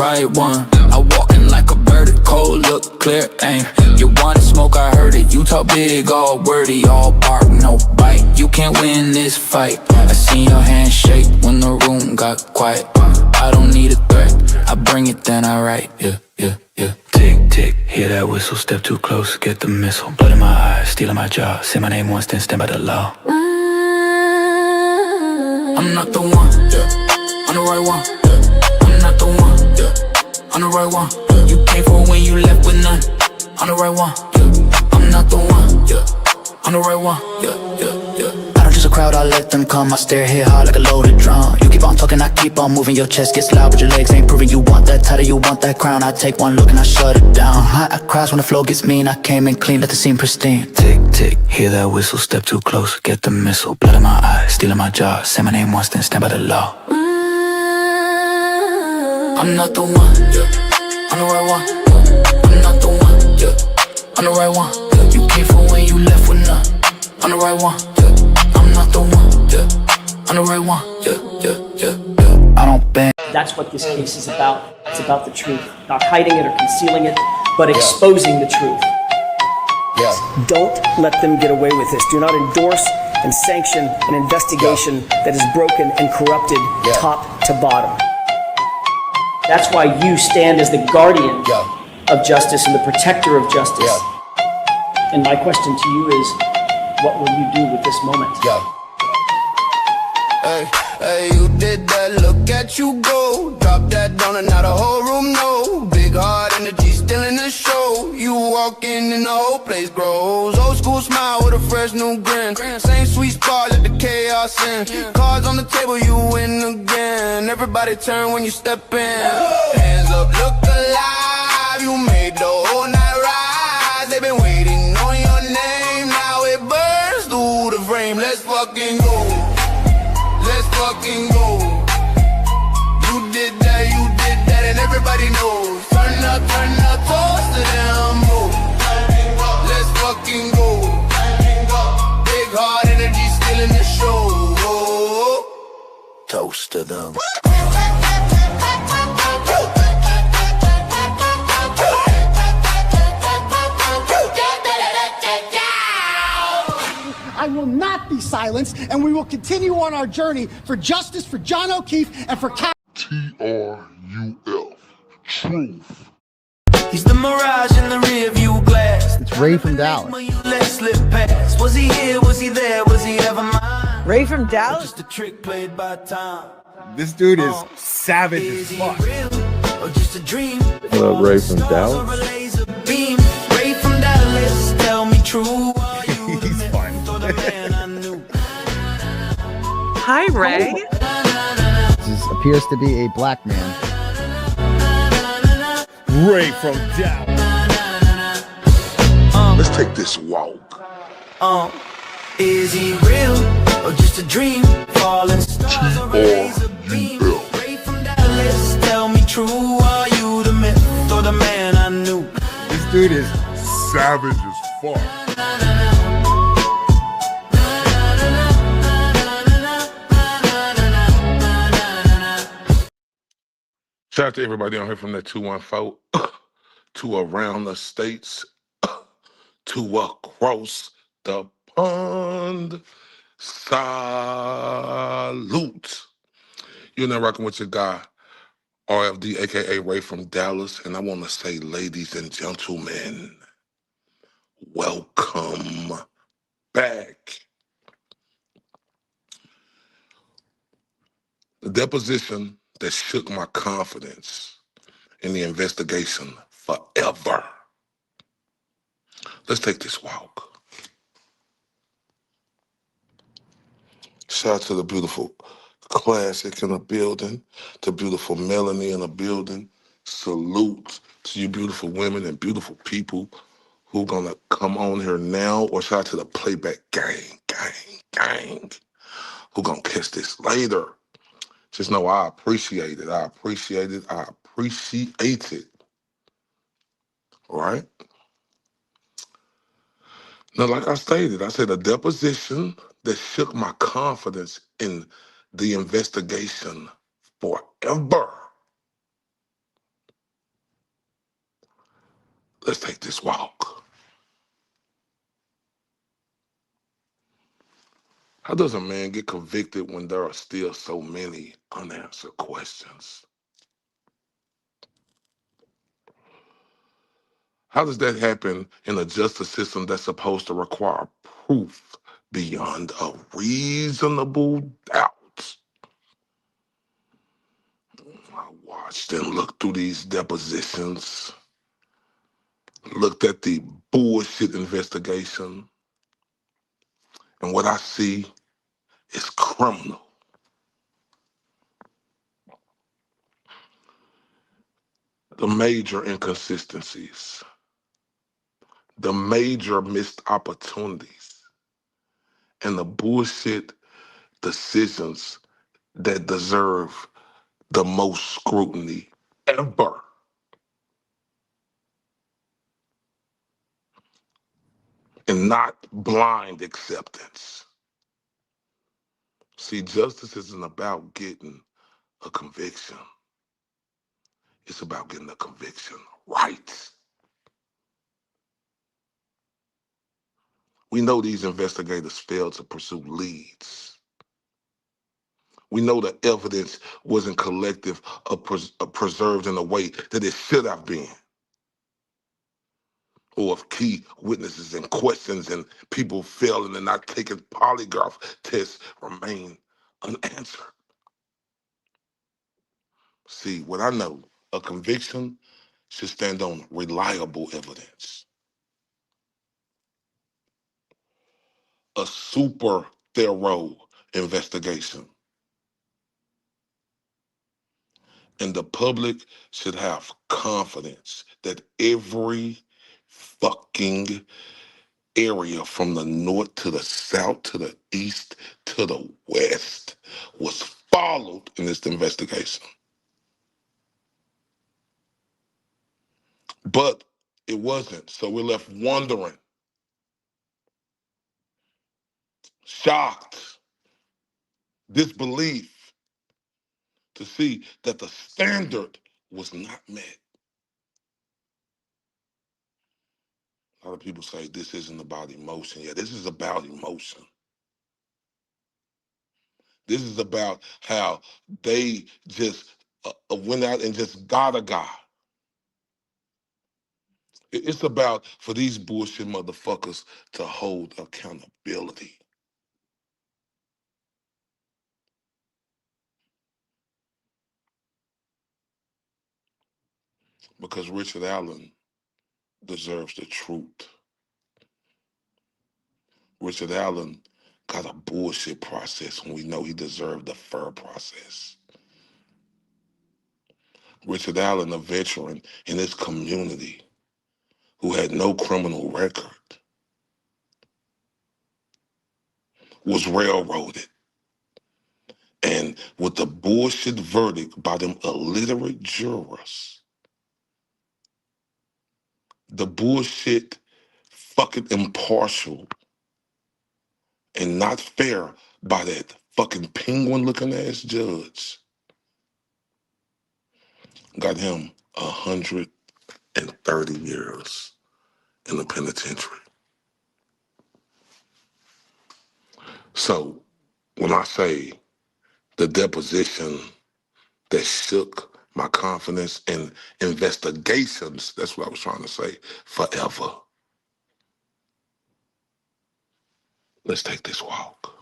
right one. I walk in like a bird, cold look, clear aim. You wanna smoke, I heard it. You talk big, all wordy, all bark, no bite. You can't win this fight. I seen your hand shake when the room got quiet. I don't need a threat, I bring it, then I write. Yeah, yeah, yeah. Tick, tick, hear that whistle, step too close, get the missile. Blood in my eyes, stealing my jaw. Say my name once, then stand by the law. I'm not the one, yeah. I'm the right one, yeah. I'm not the one, yeah. I'm the right one, yeah. You came for when you left with none. I'm the right one, yeah. I'm not the one, yeah. I'm the right one, yeah, yeah, yeah. I don't choose a crowd, I let them come. I stare here hard like a loaded drum. You keep on talking, I keep on moving. Your chest gets loud, but your legs ain't proving. You want that title, you want that crown. I take one look and I shut it down. I crash when the flow gets mean. I came in clean, let the scene pristine. Tick, tick, hear that whistle, step too close, get the missile. Blood in my eyes, stealing my jaw. Say my name once, then stand by the law. I'm not the one, yeah. I'm the right one, yeah. I'm not the one, yeah. I'm the right one, yeah. You came for when you left with none. I'm the right one, yeah. I'm not the one, yeah. I'm the right one, yeah, yeah, yeah, yeah. I don't bang. That's what this case is about. It's about the truth. Not hiding it or concealing it, but exposing the truth. Yeah. Don't let them get away with this. Do not endorse and sanction an investigation that is broken and corrupted top to bottom. That's why you stand as the guardian of justice and the protector of justice. And my question to you is, what will you do with this moment? Hey, hey, you did that, look at you go. Drop that down and now the whole room know. Big heart energy still in the show. You walk in and the whole place grows. Old school smile with a fresh new grin. Same sweet spot, let the chaos in. Cards on the table, you win again. Everybody turn when you step in. Hands up, look alive. You made the whole night rise. They've been waiting on your name. Now it burns through the frame. Let's fucking go. Let's fucking go. You did that, and everybody knows. Turn up, toast to them, move. Let's fucking go. Big heart energy still in the show. Toast to them. I will not be silenced, and we will continue on our journey for justice for John O'Keefe and for TRUF. Truth. He's the mirage in the rearview glass. It's Ray from Dallas. Was he here? Was he there? Was he ever mine? Ray from Dallas? Just a trick played by time. This dude is savage as fuck. Or just a dream? What up, Ray from Dallas? Ray from Dallas, tell me true. He's fun. Hi, Ray. This appears to be a black man. Ray from Dallas. Let's take this walk. Is he real or just a dream? Falling stars or a laser beam? Ray from Dallas, tell me true. Are you the myth or the man I knew? This dude is Savage as fuck. Shout out to everybody on here from that 214 to around the states to across the pond. Salute. You're now rocking with your guy, RFD, aka Ray from Dallas. And I want to say, ladies and gentlemen, welcome back. The deposition that shook my confidence in the investigation forever. Let's take this walk. Shout out to the beautiful Classic in the building, the beautiful Melanie in the building. Salute to you beautiful women and beautiful people who gonna come on here now, or shout out to the playback gang, who gonna catch this later. Just know I appreciate it. I appreciate it. All right? Now, like I stated, I said a deposition that shook my confidence in the investigation forever. Let's take this walk. How does a man get convicted when there are still so many unanswered questions? How does that happen in a justice system that's supposed to require proof beyond a reasonable doubt? I watched and looked through these depositions, looked at the bullshit investigation, and what I see is criminal. The major inconsistencies, the major missed opportunities, and the bullshit decisions that deserve the most scrutiny ever. And not blind acceptance. See, justice isn't about getting a conviction. It's about getting a conviction right. We know these investigators failed to pursue leads. We know the evidence wasn't collected or preserved in a way that it should have been. Or if key witnesses and questions and people failing and not taking polygraph tests remain unanswered. See, what I know, a conviction should stand on reliable evidence. A super thorough investigation. And the public should have confidence that every fucking area from the north to the south to the east to the west was followed in this investigation. But it wasn't. So we're left wondering, shocked, disbelief, to see that the standard was not met. A lot of people say this isn't about emotion. Yeah, this is about emotion. This is about how they just went out and just got a guy. It's about for these bullshit motherfuckers to hold accountability. Because Richard Allen deserves the truth. Richard Allen got a bullshit process when we know he deserved a fair process. Richard Allen, a veteran in his community who had no criminal record, was railroaded. And with the bullshit verdict by them illiterate jurors, the bullshit fucking impartial and not fair by that fucking penguin looking ass judge got him 130 years in the penitentiary. So when I say the deposition that shook my confidence in investigations, that's what I was trying to say, forever. Let's take this walk.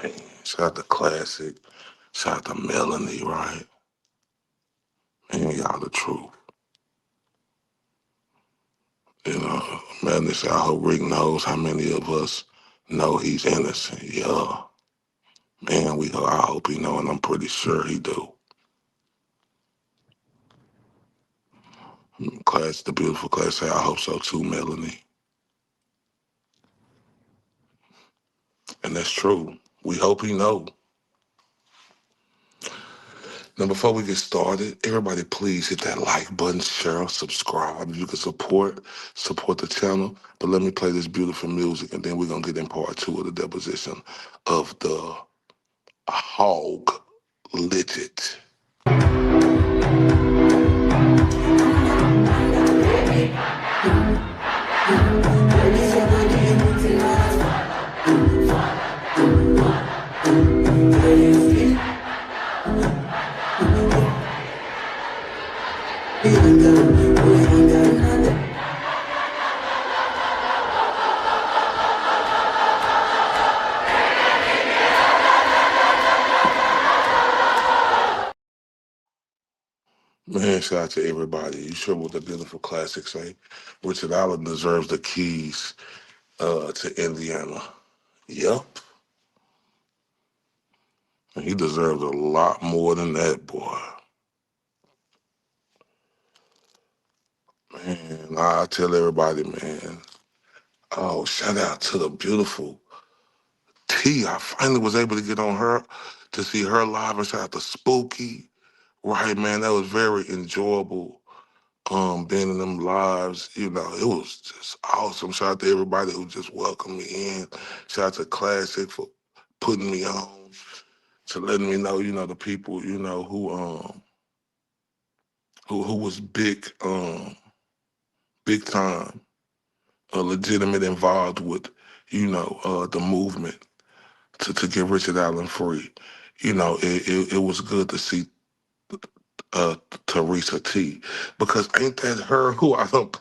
Man, shout out to Classic. Shout out to Melanie, right? Man, y'all the truth. You know, Melanie said, I hope Rick knows how many of us know he's innocent. Yeah. Man, I hope he know, and I'm pretty sure he do. Class, the beautiful Class say, I hope so too, Melanie. And that's true. We hope he know. Now, before we get started, everybody please hit that like button, share, subscribe. If you can support the channel. But let me play this beautiful music, and then we're going to get in part 2 of the deposition of the hog Liggett. shout out to everybody. You sure what the beautiful classic say? Richard Allen deserves the keys to Indiana. Yep. And he deserves a lot more than that, boy. Man, I tell everybody, man. Oh, shout out to the beautiful T. I finally was able to get on her to see her live, and shout out to Spooky. Right, man, that was very enjoyable. Being in them lives, you know, it was just awesome. Shout out to everybody who just welcomed me in. Shout out to Classic for putting me on, to letting me know, you know, the people, you know, who was big time, legitimate involved with, you know, the movement to get Richard Allen free. You know, it was good to see Teresa T, because ain't that her who I don't.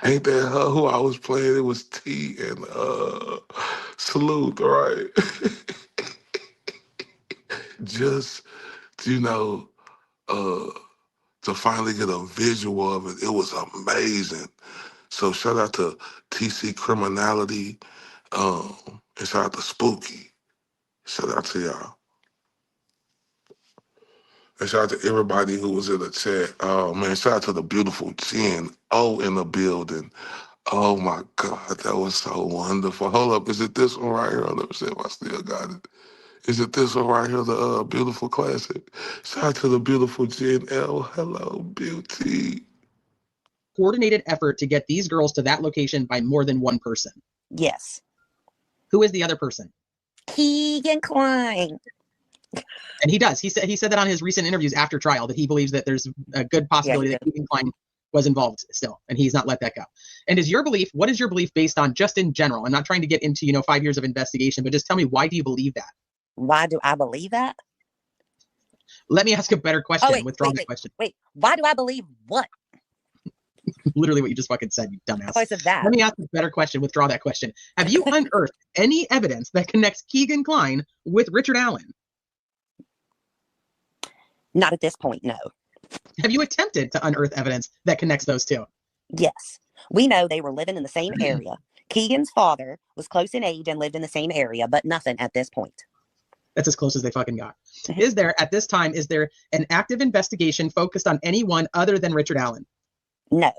Ain't that her who I was playing? It was T and Salute, right? Just, you know, to finally get a visual of it, it was amazing. So shout out to TC Criminality, and shout out to Spooky. Shout out to y'all. And shout out to everybody who was in the chat. Oh, man, shout out to the beautiful Jen O in the building. Oh, my God, that was so wonderful. Hold up, is it this one right here? Let me see if I still got it. Is it this one right here, the beautiful classic? Shout out to the beautiful Jen L. Hello, beauty. Coordinated effort to get these girls to that location by more than one person. Yes. Who is the other person? Keegan Klein. And he does. He said that on his recent interviews after trial, that he believes that there's a good possibility that Keegan Klein was involved still, and he's not let that go. And what is your belief based on, just in general? I'm not trying to get into, 5 years of investigation, but just tell me, why do you believe that? Why do I believe that? Let me ask a better question. Withdraw the question. Wait, why do I believe what? Literally what you just fucking said, you dumbass. I said that. Let me ask a better question. Withdraw that question. Have you unearthed any evidence that connects Keegan Klein with Richard Allen? Not at this point, no. Have you attempted to unearth evidence that connects those two? Yes. We know they were living in the same area. Keegan's father was close in age and lived in the same area, but nothing at this point. That's as close as they fucking got. Is there an active investigation focused on anyone other than Richard Allen? No.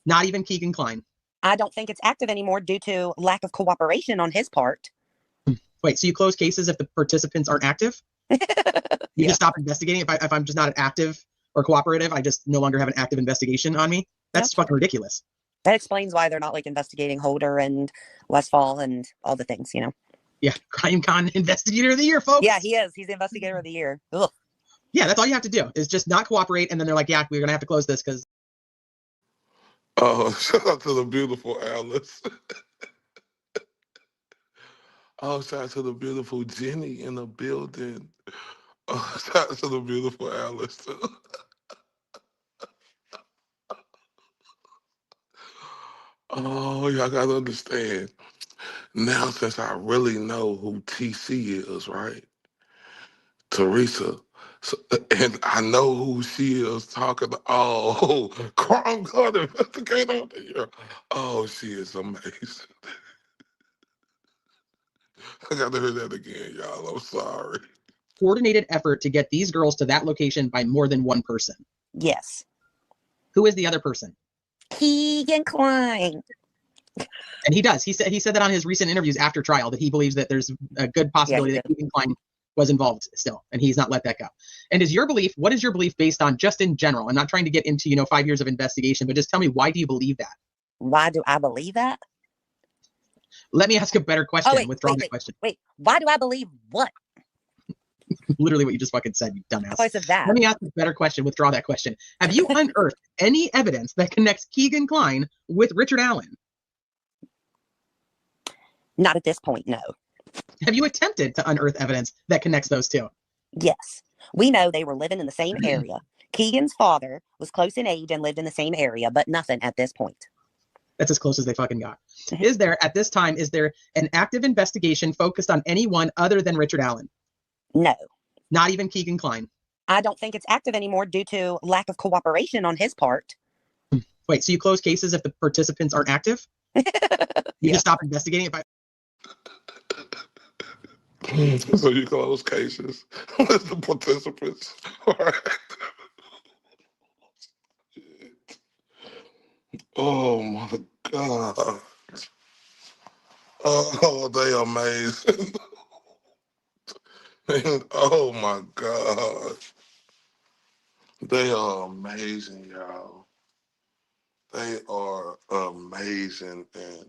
Not even Keegan Klein? I don't think it's active anymore due to lack of cooperation on his part. Wait, so you close cases if the participants aren't active? You just stop investigating if I'm just not active or cooperative? I just no longer have an active investigation on me? That's fucking ridiculous. That explains why they're not like investigating Holder and Westfall and all the things, Yeah, Crime Con Investigator of the Year, folks. Yeah, he is. He's the Investigator of the Year. Ugh. Yeah, that's all you have to do is just not cooperate, and then they're like, yeah, we're going to have to close this because... Shout out to the beautiful Alice. Shout out to the beautiful Jenny in the building. Shout out to the beautiful Alice, too. Y'all got to understand. Now, since I really know who TC is, right? Teresa. So, and I know who she is talking to. Crime Gun Investigator of the Year. Oh, she is amazing. I got to hear that again, y'all. I'm sorry. Coordinated effort to get these girls to that location by more than one person. Yes. Who is the other person? Keegan Klein. And he does. He said that on his recent interviews after trial, that he believes that there's a good possibility that Keegan Klein was involved still, and he's not let that go. And what is your belief based on, just in general? I'm not trying to get into, 5 years of investigation, but just tell me, why do you believe that? Why do I believe that? Let me ask a better question. Withdraw the question. Wait, why do I believe what? Literally what you just fucking said, you dumbass. I said that. Let me ask a better question. Withdraw that question. Have you unearthed any evidence that connects Keegan Klein with Richard Allen? Not at this point, no. Have you attempted to unearth evidence that connects those two? Yes. We know they were living in the same area. Keegan's father was close in age and lived in the same area, but nothing at this point. That's as close as they fucking got. Is there an active investigation focused on anyone other than Richard Allen? No. Not even Keegan Klein? I don't think it's active anymore due to lack of cooperation on his part. Wait, so you close cases if the participants aren't active? You just stop investigating it? So you close cases with the participants. Oh my God. Oh, they amazing. Oh my God. They are amazing, y'all. They are amazing, and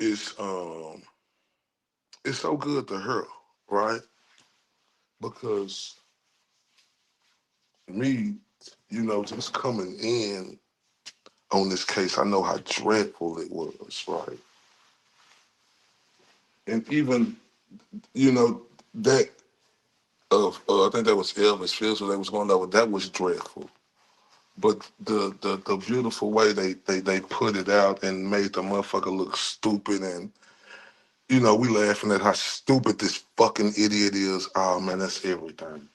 it's so good to hear, right? Because me, just coming in on this case, I know how dreadful it was, right? And even, that of I think that was Elvis Fields where they was going over, that was dreadful. But the beautiful way they put it out and made the motherfucker look stupid, and we laughing at how stupid this fucking idiot is. Oh man, that's everything.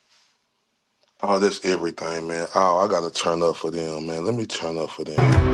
Oh, that's everything, man. Oh, I gotta turn up for them, man. Let me turn up for them.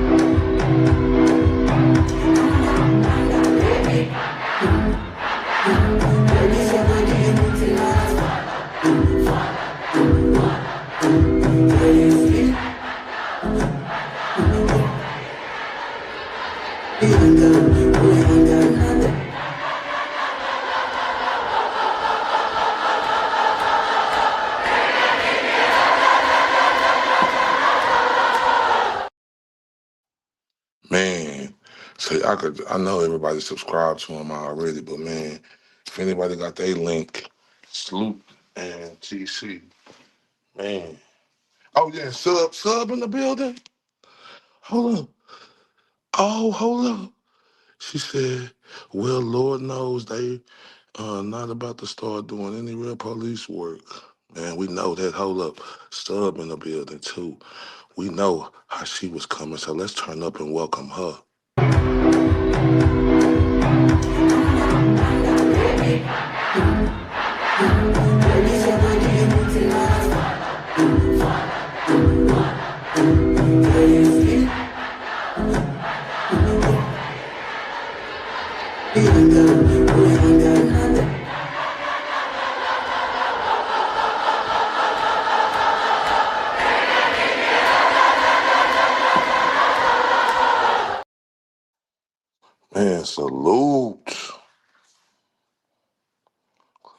Man, so I know everybody subscribed to him already, but man, if anybody got their link, Sloop and TC, man. Oh yeah, sub in the building. Hold up. Oh, hold up. She said, well, Lord knows they not about to start doing any real police work. Man, we know that. Hold up. Sub in the building too. We know how she was coming, so let's turn up and welcome her. Man, salute.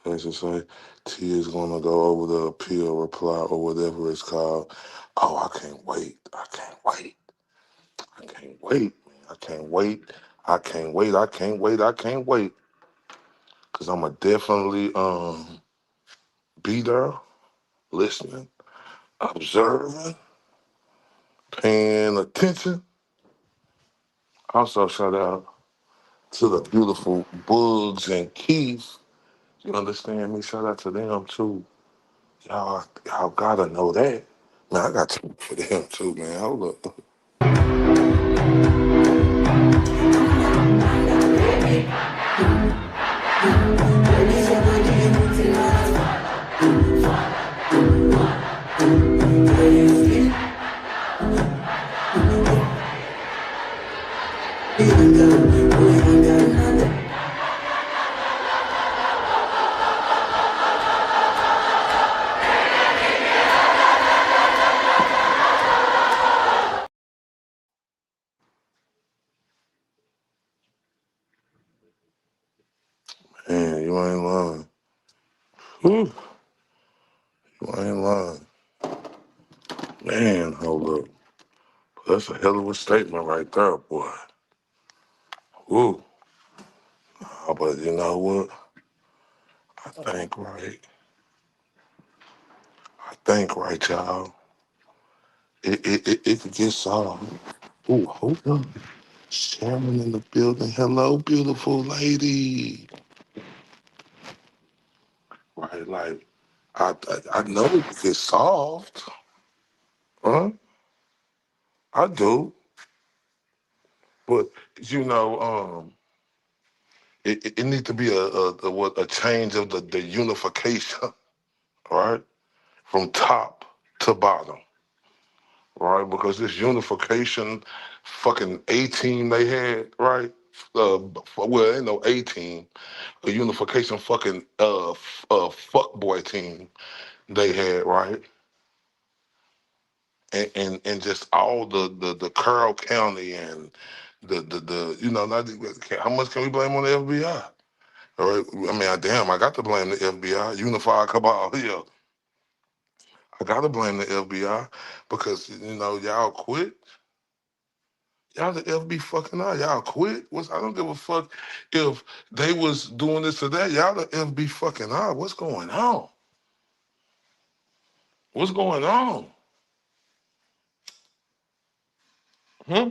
As you say, T is gonna go over the appeal reply or whatever it's called. Oh, I can't wait. I can't wait. I can't wait, man. I can't wait. I can't wait. I can't wait. I can't wait. Cause I'ma definitely be there, listening, observing, paying attention. Also, shout out to the beautiful Bugs and Keith. You understand me? Shout out to them too. Y'all gotta know that. Man, I got to for them too, man. Hold up. Man, you ain't lying. Whew. You ain't lying. Man, hold up. That's a hell of a statement right there, boy. Woo. Oh, but you know what? I think right, y'all. It could get solved. Ooh, hold up. Sharon in the building. Hello, beautiful lady. Right, like, I know it could get solved. Huh? I do. But, it needs to be a change of the unification, right, from top to bottom, right? Because this unification, fucking A team they had, right? Well, ain't no A team, a unification fucking fuck boy team they had, right? And just all the Carroll County and the you know, not how much can we blame on the FBI? All right, I mean, damn, I got to blame the FBI, Unified Cabal. Yeah, I got to blame the FBI because you know y'all quit. Y'all the FB fucking out. Y'all quit. I don't give a fuck if they was doing this or that. Y'all the FB fucking out. What's going on? What's going on? Hmm?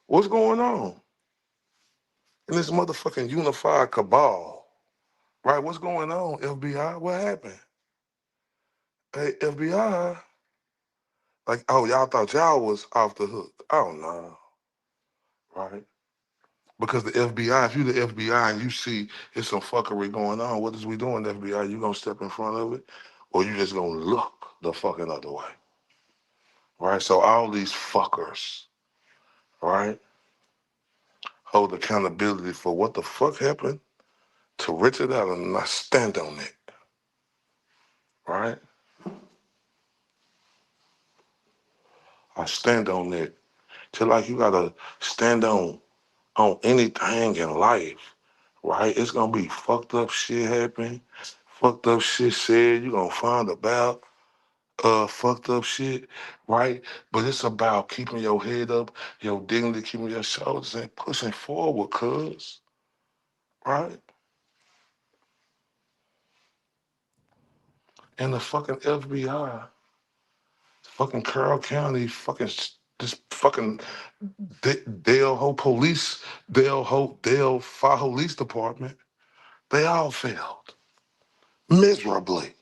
What's going on? In this motherfucking unified cabal, right? What's going on, FBI? What happened? Hey, FBI, like, oh, y'all thought y'all was off the hook. Oh, no, right? Because the FBI, if you the FBI and you see it's some fuckery going on, what is we doing, FBI? You gonna step in front of it? Or you just gonna look the fucking other way, right? So all these fuckers, right, hold accountability for what the fuck happened to Richard Allen, and I stand on it, right? I stand on it. Just like you gotta stand on anything in life, right? It's gonna be fucked up shit happening, fucked up shit said. You gonna find about fucked up shit, right? But it's about keeping your head up, your dignity, keeping your shoulders and pushing forward, cuz, right? And the fucking FBI, fucking Carroll County, fucking this fucking Dale Ho Police, Dale Fire Police Department, they all failed miserably.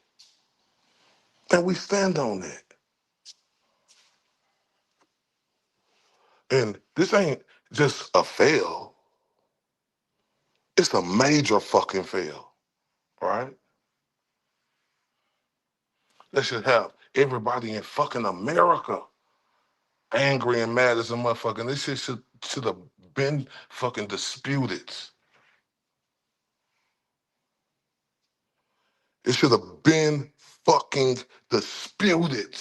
And we stand on that. And this ain't just a fail, it's a major fucking fail, right? That should have everybody in fucking America angry and mad as a motherfucker. This shit should have been fucking disputed. It should have been fucking disputed.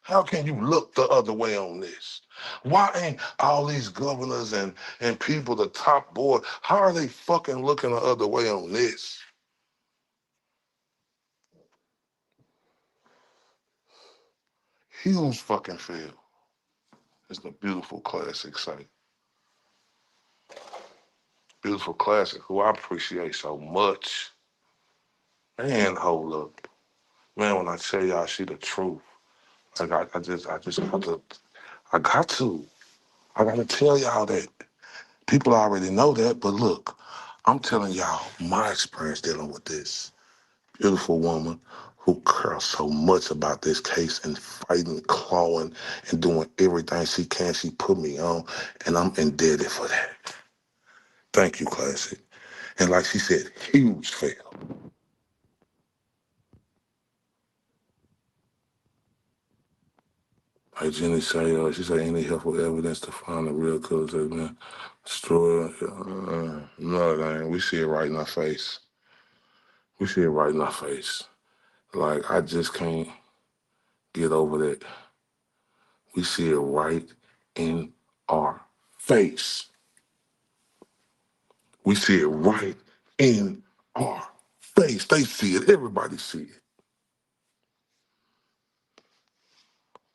How can you look the other way on this? Why ain't all these governors and people, the top board, how are they fucking looking the other way on this? Huge fucking fail. It's the beautiful classic site. Beautiful classic, who I appreciate so much. Man, hold up. Man, when I tell y'all she the truth, like I just got to, I got to tell y'all that. People already know that, but look, I'm telling y'all my experience dealing with this beautiful woman who cares so much about this case and fighting, clawing, and doing everything she can. She put me on, and I'm indebted for that. Thank you, Classic. And like she said, huge fail. Like Jenny say, she said, any helpful evidence to find the real killers has been destroyed. No, it ain't. We see it right in our face. We see it right in our face. Like, I just can't get over that. We see it right in our face. We see it right in our face. They see it. Everybody see it.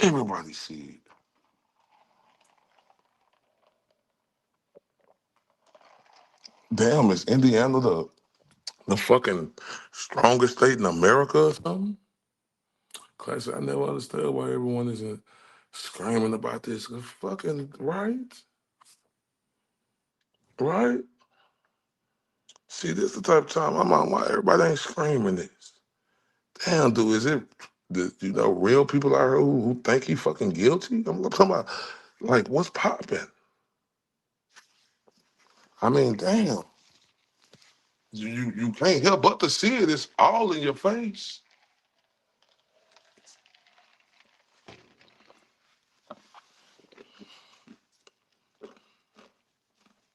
Everybody see it. Damn, is Indiana the fucking strongest state in America or something? Class, I never understood why everyone isn't screaming about this. Fucking right? Right? See, this the type of time I'm on. Why everybody ain't screaming this? Damn, dude, is it real people out here who think he fucking guilty? I'm talking about, like, what's popping? I mean, damn. You can't help but to see it. It's all in your face.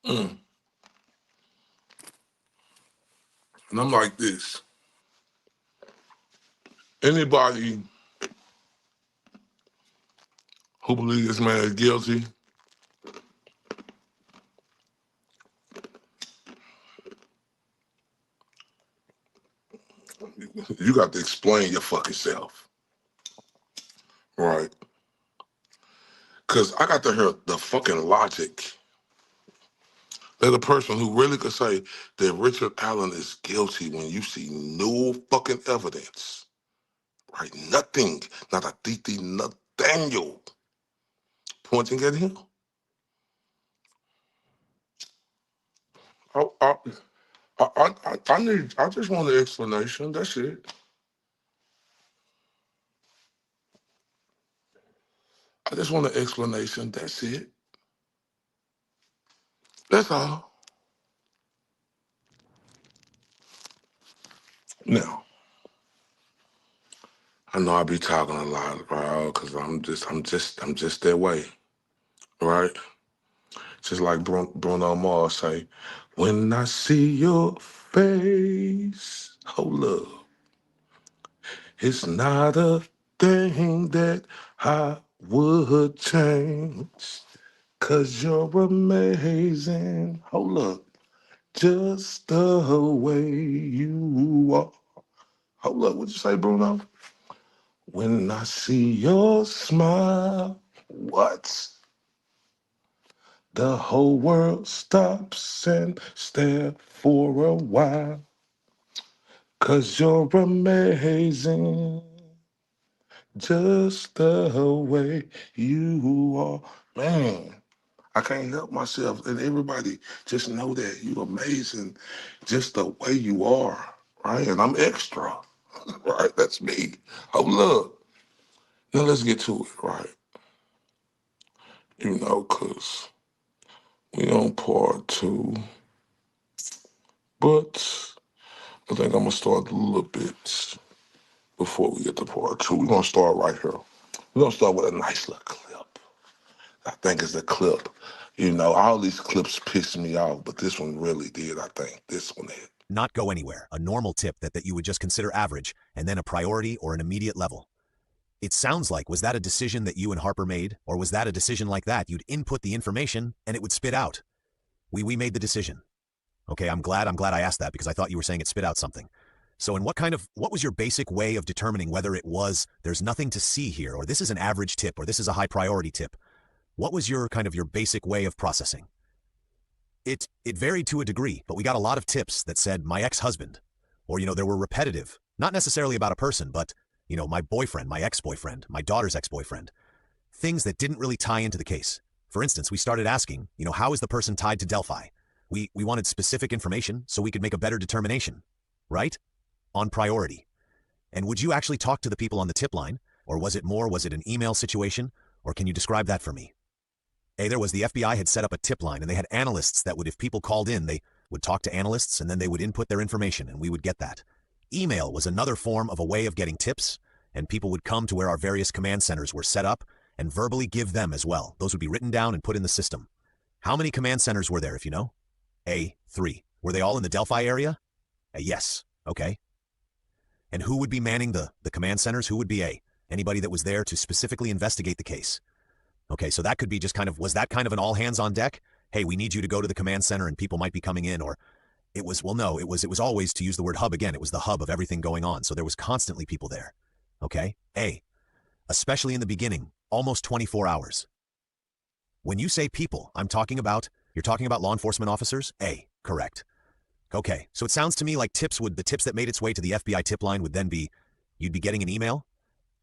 And I'm like this. Anybody who believes this man is guilty, you got to explain your fucking self. Right? Because I got to hear the fucking logic. There's a person who really could say that Richard Allen is guilty when you see no fucking evidence. Right? Nothing. Not a Titi Nathaniel pointing at him. I I just want an explanation. That's it. I just want an explanation. That's it. That's all. Now, I know I be talking a lot, bro, because I'm just that way, right? Just like Bruno Mars say, when I see your face, hold up, it's not a thing that I would change, 'cause you're amazing. Hold up, just the way you are. Hold up, what'd you say, Bruno? When I see your smile, what? The whole world stops and stares for a while. 'Cause you're amazing, just the way you are. Man, I can't help myself. And everybody just know that you're amazing just the way you are, right? And I'm extra, right? That's me. Oh, look. Now let's get to it, right? You know, because we on part two, but I think I'm going to start a little bit before we get to part two. We're going to start right here. We're going to start with a nice little clip. I think it's a clip. You know, all these clips piss me off, but this one really did, I think. This one did. Not go anywhere, a normal tip that you would just consider average, and then a priority or an immediate level. It sounds like, was that a decision that you and Harper made, or was that a decision like that? You'd input the information and it would spit out. We made the decision. Okay, I'm glad I asked that because I thought you were saying it spit out something. So what was your basic way of determining whether it was, there's nothing to see here, or this is an average tip, or this is a high priority tip? What was your basic way of processing? It varied to a degree, but we got a lot of tips that said my ex-husband, or, there were repetitive, not necessarily about a person, but, my boyfriend, my ex-boyfriend, my daughter's ex-boyfriend, things that didn't really tie into the case. For instance, we started asking, how is the person tied to Delphi? We wanted specific information so we could make a better determination, right? On priority. And would you actually talk to the people on the tip line, or was it an email situation, or can you describe that for me? There was the FBI had set up a tip line, and they had analysts that would, if people called in, they would talk to analysts, and then they would input their information, and we would get that. Email was another form of a way of getting tips, and people would come to where our various command centers were set up and verbally give them as well. Those would be written down and put in the system. How many command centers were there, if you know? 3. Were they all in the Delphi area? Yes. Okay. And who would be manning the command centers? Who would be anybody that was there to specifically investigate the case? Okay, so that could be just was that kind of an all hands on deck? Hey, we need you to go to the command center and people might be coming in, or it was always, to use the word hub again, it was the hub of everything going on. So there was constantly people there. Okay. Especially in the beginning, almost 24 hours. When you say people, you're talking about law enforcement officers? Correct. Okay, so it sounds to me like the tips that made its way to the FBI tip line would then be, you'd be getting an email?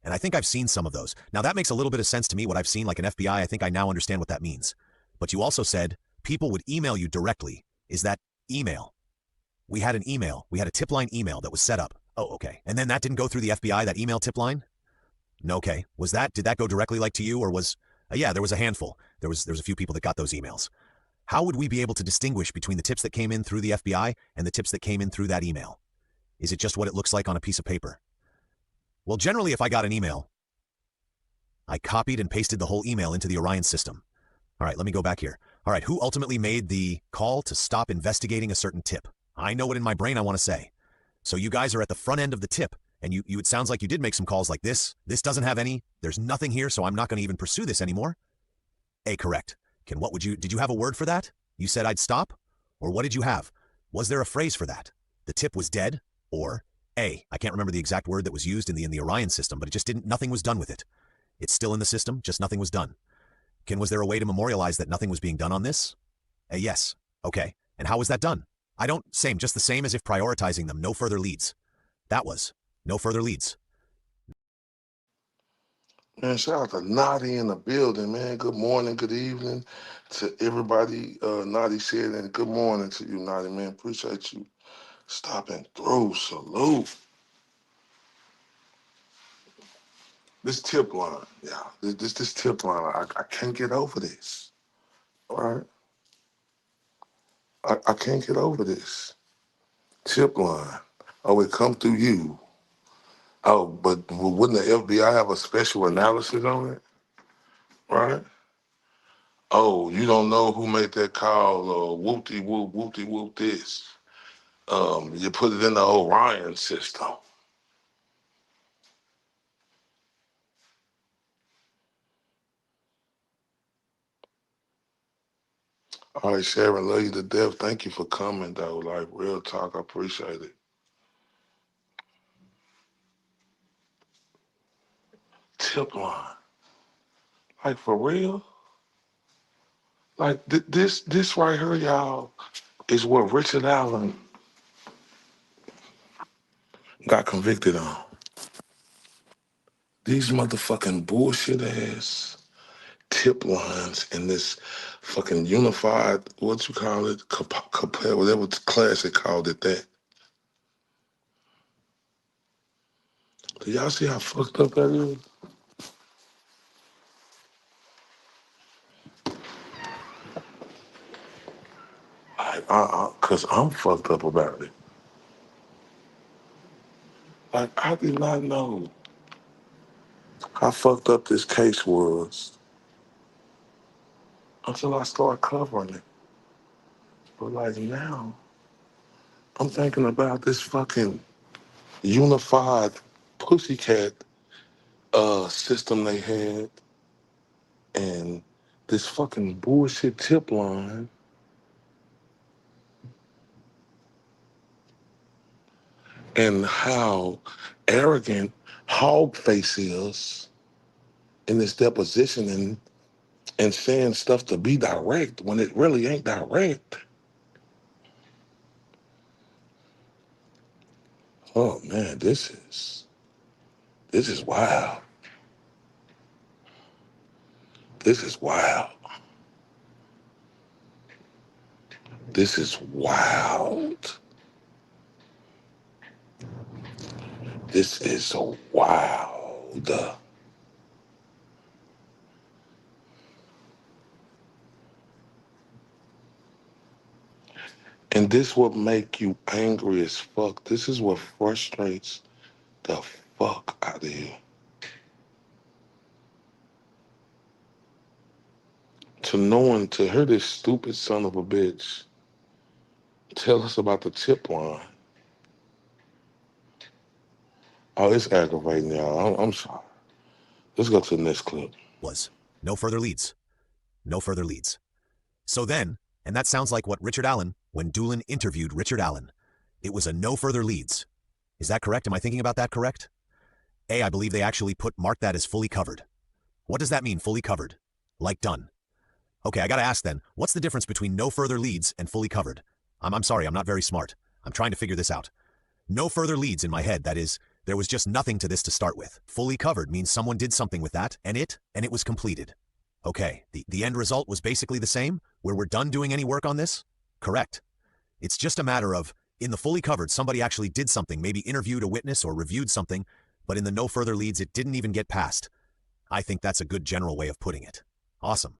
And I think I've seen some of those. Now that makes a little bit of sense to me, what I've seen, like an FBI, I think I now understand what that means. But you also said people would email you directly. Is that email? We had an email. We had a tip line email that was set up. Oh, okay. And then that didn't go through the FBI, that email tip line? No, okay. Did that go directly to you, or was, yeah, there was a handful. There was a few people that got those emails. How would we be able to distinguish between the tips that came in through the FBI and the tips that came in through that email? Is it just what it looks like on a piece of paper? Well, generally, if I got an email, I copied and pasted the whole email into the Orion system. All right, let me go back here. All right, who ultimately made the call to stop investigating a certain tip? I know what in my brain I want to say. So you guys are at the front end of the tip, and it sounds like you did make some calls like this. This doesn't have any. There's nothing here, so I'm not going to even pursue this anymore. A, correct. Did you have a word for that? You said I'd stop? Or what did you have? Was there a phrase for that? The tip was dead? Or A, I can't remember the exact word that was used in the Orion system, but it just nothing was done with it. It's still in the system, just nothing was done. Was there a way to memorialize that nothing was being done on this? A, yes. Okay. And how was that done? Just the same as if prioritizing them, no further leads. That was no further leads. Man, shout out to Naughty in the building, man. Good morning, good evening to everybody. Naughty said, and good morning to you, Naughty, man. Appreciate you stopping through. Salute. This tip line, yeah. This tip line, I can't get over this. All right? I can't get over this. Tip line. Oh, it come through you. Oh, but wouldn't the FBI have a special analysis on it? Right? Oh, you don't know who made that call, or whoop-de-whoop this. You put it in the Orion system. All right, Sharon, love you to death. Thank you for coming, though. Like, real talk, I appreciate it. Tip line. Like, for real? Like, this right here, y'all, is what Richard Allen got convicted on. These motherfucking bullshit ass tip lines in this fucking unified, what you call it, whatever class they called it that. Do y'all see how fucked up that is? Cause I'm fucked up about it. Like, I did not know how fucked up this case was until I started covering it. But like now, I'm thinking about this fucking unified pussycat system they had, and this fucking bullshit tip line, and how arrogant Hogface is in this deposition and saying stuff to be direct when it really ain't direct. Oh man, this is wild. This is wild. This is wild. This is wild. And this will make you angry as fuck. This is what frustrates the fuck out of you. To hear this stupid son of a bitch tell us about the tip line. Oh, it's aggravating, y'all. I'm sorry. Let's go to the next clip. Was no further leads. No further leads. So then, and that sounds like what Richard Allen, when Doolin interviewed Richard Allen, it was a no further leads. Is that correct? Am I thinking about that correct? A, I believe they actually marked that as fully covered. What does that mean, fully covered? Like done. Okay, I gotta ask then, what's the difference between no further leads and fully covered? I'm sorry, I'm not very smart. I'm trying to figure this out. No further leads in my head, that is, there was just nothing to this to start with. Fully covered means someone did something with that, and it was completed. Okay, the end result was basically the same, where we're done doing any work on this? Correct. It's just a matter of, in the fully covered, somebody actually did something, maybe interviewed a witness or reviewed something, but in the no further leads, it didn't even get passed. I think that's a good general way of putting it. Awesome.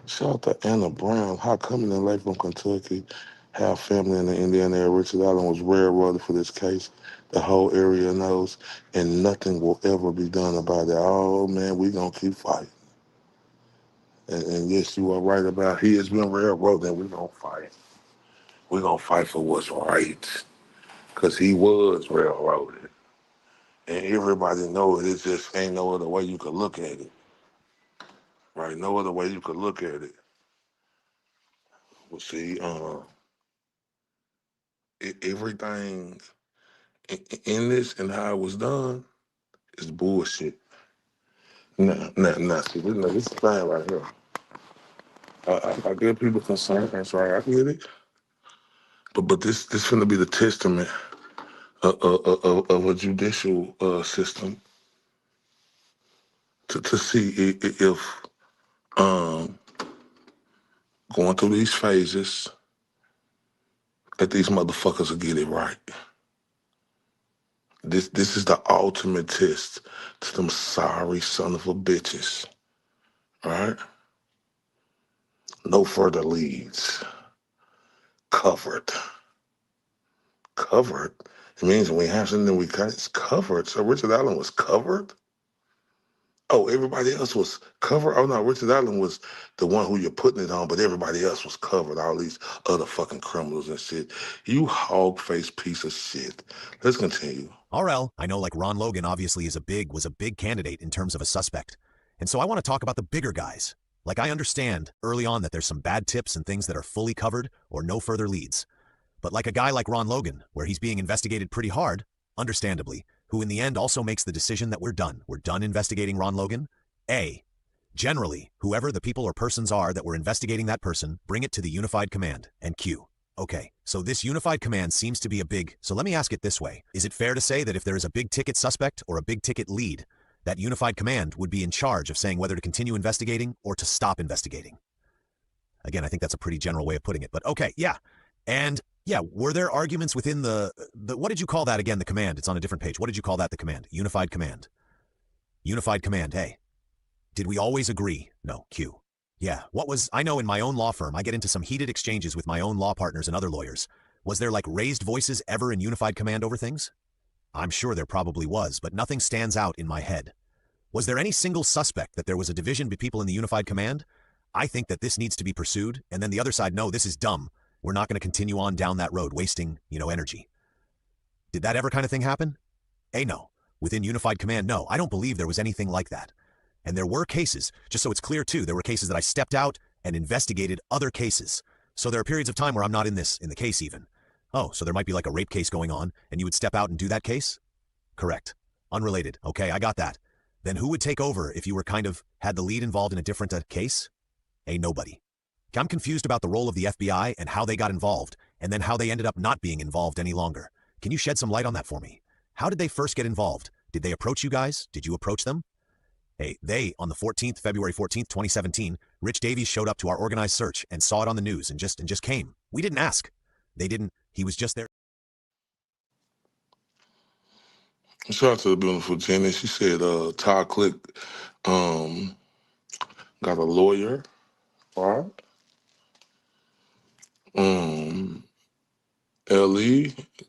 Shout out to Anna Brown. How coming in late from Kentucky, have family in the Indiana area. Richard Allen was railroaded for this case. The whole area knows, and nothing will ever be done about it. Oh, man, we going to keep fighting. And yes, you are right about he has been railroaded, and we're going to fight. We're going to fight for what's right, because he was railroaded. And everybody knows it. It just ain't no other way you could look at it. Right? No other way you could look at it. Well, see, everything in this and how it was done is bullshit. Nah, see, this is the thing right here. I get people concerned, that's right, I get it. But this finna be the testament of a judicial system to see if going through these phases that these motherfuckers will get it right. This is the ultimate test to them sorry son of a bitches. All right? No further leads. Covered. Covered? It means when we have something we got, it's covered. So Richard Allen was covered? Oh, everybody else was covered? Oh, no, Richard Allen was the one who you're putting it on, but everybody else was covered. All these other fucking criminals and shit. You hog-faced piece of shit. Let's continue. RL, I know like Ron Logan obviously was a big candidate in terms of a suspect. And so I want to talk about the bigger guys. Like I understand early on that there's some bad tips and things that are fully covered or no further leads. But like a guy like Ron Logan, where he's being investigated pretty hard, understandably, who in the end also makes the decision that we're done investigating Ron Logan. A, generally, whoever the people or persons are that we're investigating that person, bring it to the unified command. And Q. Okay, so this unified command seems to be so let me ask it this way. Is it fair to say that if there is a big ticket suspect or a big ticket lead, that unified command would be in charge of saying whether to continue investigating or to stop investigating? Again, I think that's a pretty general way of putting it, but okay, yeah. And yeah, were there arguments within the what did you call that again, the command? It's on a different page. What did you call that, the command? Unified command. Unified command, hey. Did we always agree? No, Q. Yeah, I know in my own law firm, I get into some heated exchanges with my own law partners and other lawyers. Was there like raised voices ever in unified command over things? I'm sure there probably was, but nothing stands out in my head. Was there any single suspect that there was a division between people in the unified command? I think that this needs to be pursued, and then the other side, no, this is dumb. We're not going to continue on down that road, wasting, energy. Did that ever kind of thing happen? No. Within unified command, no, I don't believe there was anything like that. And there were cases, just so it's clear too, there were cases that I stepped out and investigated other cases. So there are periods of time where I'm not in the case even. Oh, so there might be like a rape case going on, and you would step out and do that case? Correct. Unrelated. Okay, I got that. Then who would take over if you were had the lead involved in a different case? Nobody. I'm confused about the role of the FBI and how they got involved, and then how they ended up not being involved any longer. Can you shed some light on that for me? How did they first get involved? Did they approach you guys? Did you approach them? On the February 14th, 2017, Rich Davies showed up to our organized search and saw it on the news and just came. We didn't ask. They didn't. He was just there. Shout out to the beautiful Jenny. She said Todd Click got a lawyer, all right?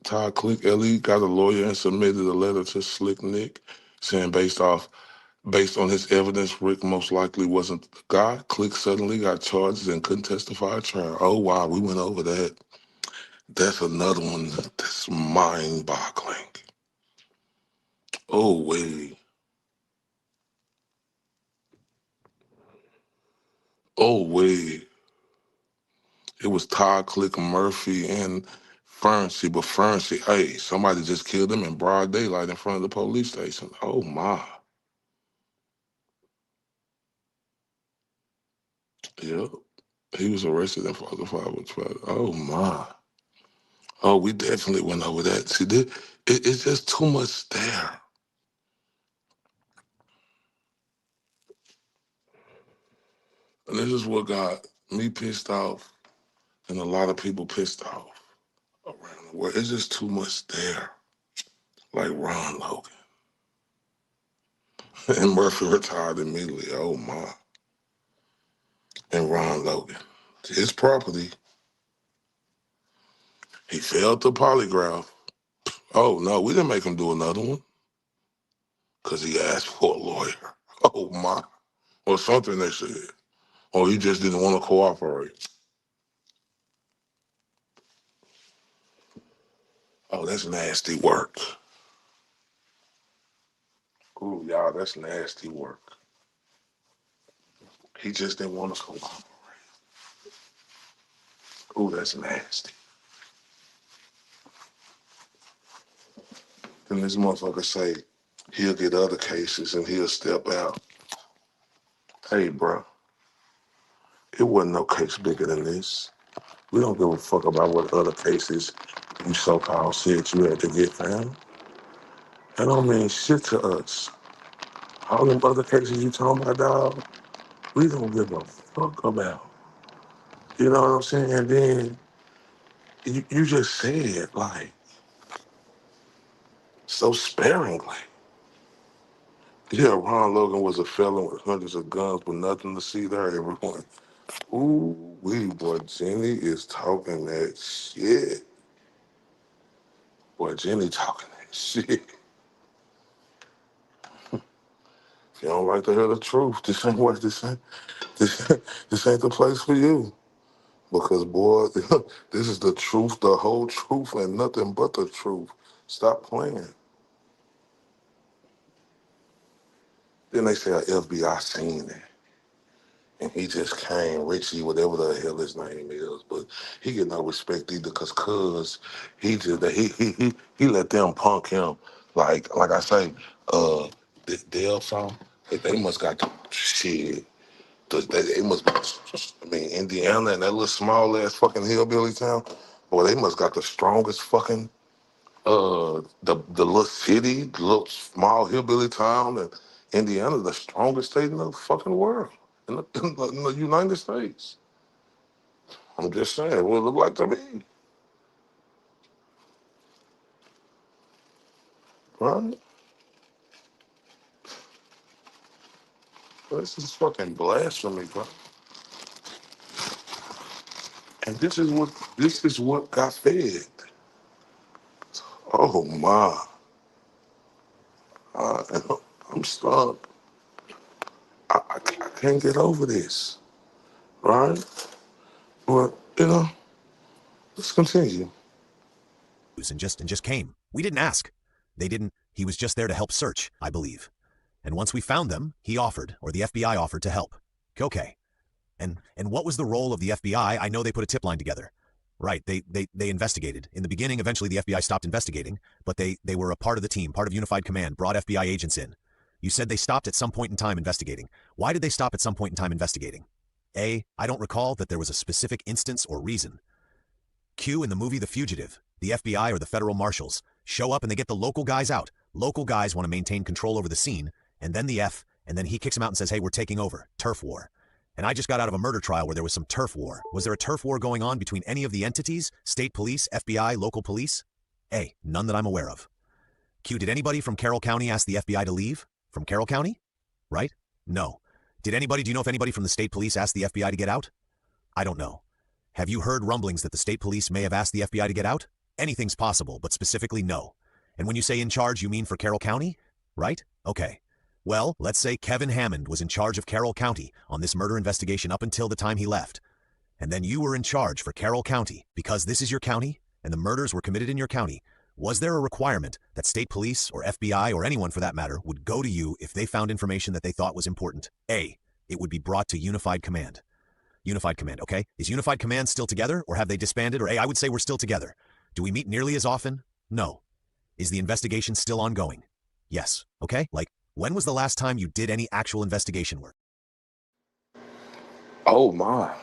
Todd Click, LE got a lawyer and submitted a letter to Slick Nick saying based on his evidence, Rick most likely wasn't the guy. Click suddenly got charges and couldn't testify at trial. Oh, wow, we went over that. That's another one that's mind-boggling. Oh, wait. Oh, wait. It was Todd Click, Murphy, and Ferncy, but Ferncy, somebody just killed him in broad daylight in front of the police station. Oh, my. Yep. He was arrested in 505. Oh, my. Oh, we definitely went over that. See, it's just too much there. And this is what got me pissed off and a lot of people pissed off around the world. It's just too much there. Like Ron Logan. And Murphy retired immediately. Oh, my. and Ron Logan. His property. He failed the polygraph. Oh, no, we didn't make him do another one because he asked for a lawyer. Oh, my. Or something they said. Or he just didn't want to cooperate. Oh, that's nasty work. Ooh, y'all, that's nasty work. He just didn't want to cooperate. Ooh, that's nasty. Then this motherfucker say he'll get other cases and he'll step out. Hey, bro, it wasn't no case bigger than this. We don't give a fuck about what other cases you so-called said you had to get, fam. That don't mean shit to us. All them other cases you talking about, dog, we don't give a fuck about. You know what I'm saying? And then you just said, like, so sparingly. Yeah, Ron Logan was a felon with hundreds of guns with nothing to see there, everyone. Ooh, boy, Jenny is talking that shit. Boy, Jenny talking that shit. If you don't like to hear the truth, this ain't this ain't the place for you. Because boy, this is the truth, the whole truth, and nothing but the truth. Stop playing. Then they say a FBI seen it. And he just came, Richie, whatever the hell his name is, but he get no respect either, cause he just he let them punk him. Like I say, Delphi, they must got the shit. They must be, I mean, Indiana and that little small ass fucking hillbilly town, boy, they must got the strongest fucking the little city, the little small hillbilly town, and Indiana, the strongest state in the fucking world, in the United States. I'm just saying, what it look like to me, right? This is fucking blasphemy, bro. And this is what got fed. Oh my, I, I'm stuck. I can't get over this, right? But let's continue. And just came. We didn't ask. They didn't. He was just there to help search, I believe. And once we found them, he offered, or the FBI offered to help. Okay. And what was the role of the FBI? I know they put a tip line together. Right, they investigated. In the beginning, eventually the FBI stopped investigating, but they were a part of the team, part of Unified Command, brought FBI agents in. You said they stopped at some point in time investigating. Why did they stop at some point in time investigating? A, I don't recall that there was a specific instance or reason. Q, in the movie The Fugitive, the FBI or the federal marshals show up and they get the local guys out. Local guys want to maintain control over the scene, and then the F, and then he kicks them out and says, hey, we're taking over. Turf war. And I just got out of a murder trial where there was some turf war. Was there a turf war going on between any of the entities? State police, FBI, local police? A, none that I'm aware of. Q, did anybody from Carroll County ask the FBI to leave? From Carroll County? Right? No. Do you know if anybody from the state police asked the FBI to get out? I don't know. Have you heard rumblings that the state police may have asked the FBI to get out? Anything's possible, but specifically no. And when you say in charge, you mean for Carroll County? Right? Okay. Well, let's say Kevin Hammond was in charge of Carroll County on this murder investigation up until the time he left. And then you were in charge for Carroll County because this is your county and the murders were committed in your county. Was there a requirement that state police or FBI or anyone for that matter would go to you if they found information that they thought was important? A, it would be brought to Unified Command. Unified Command, okay? Is Unified Command still together or have they disbanded? Or A, I would say we're still together. Do we meet nearly as often? No. Is the investigation still ongoing? Yes. Okay? Like, when was the last time you did any actual investigation work? Oh my.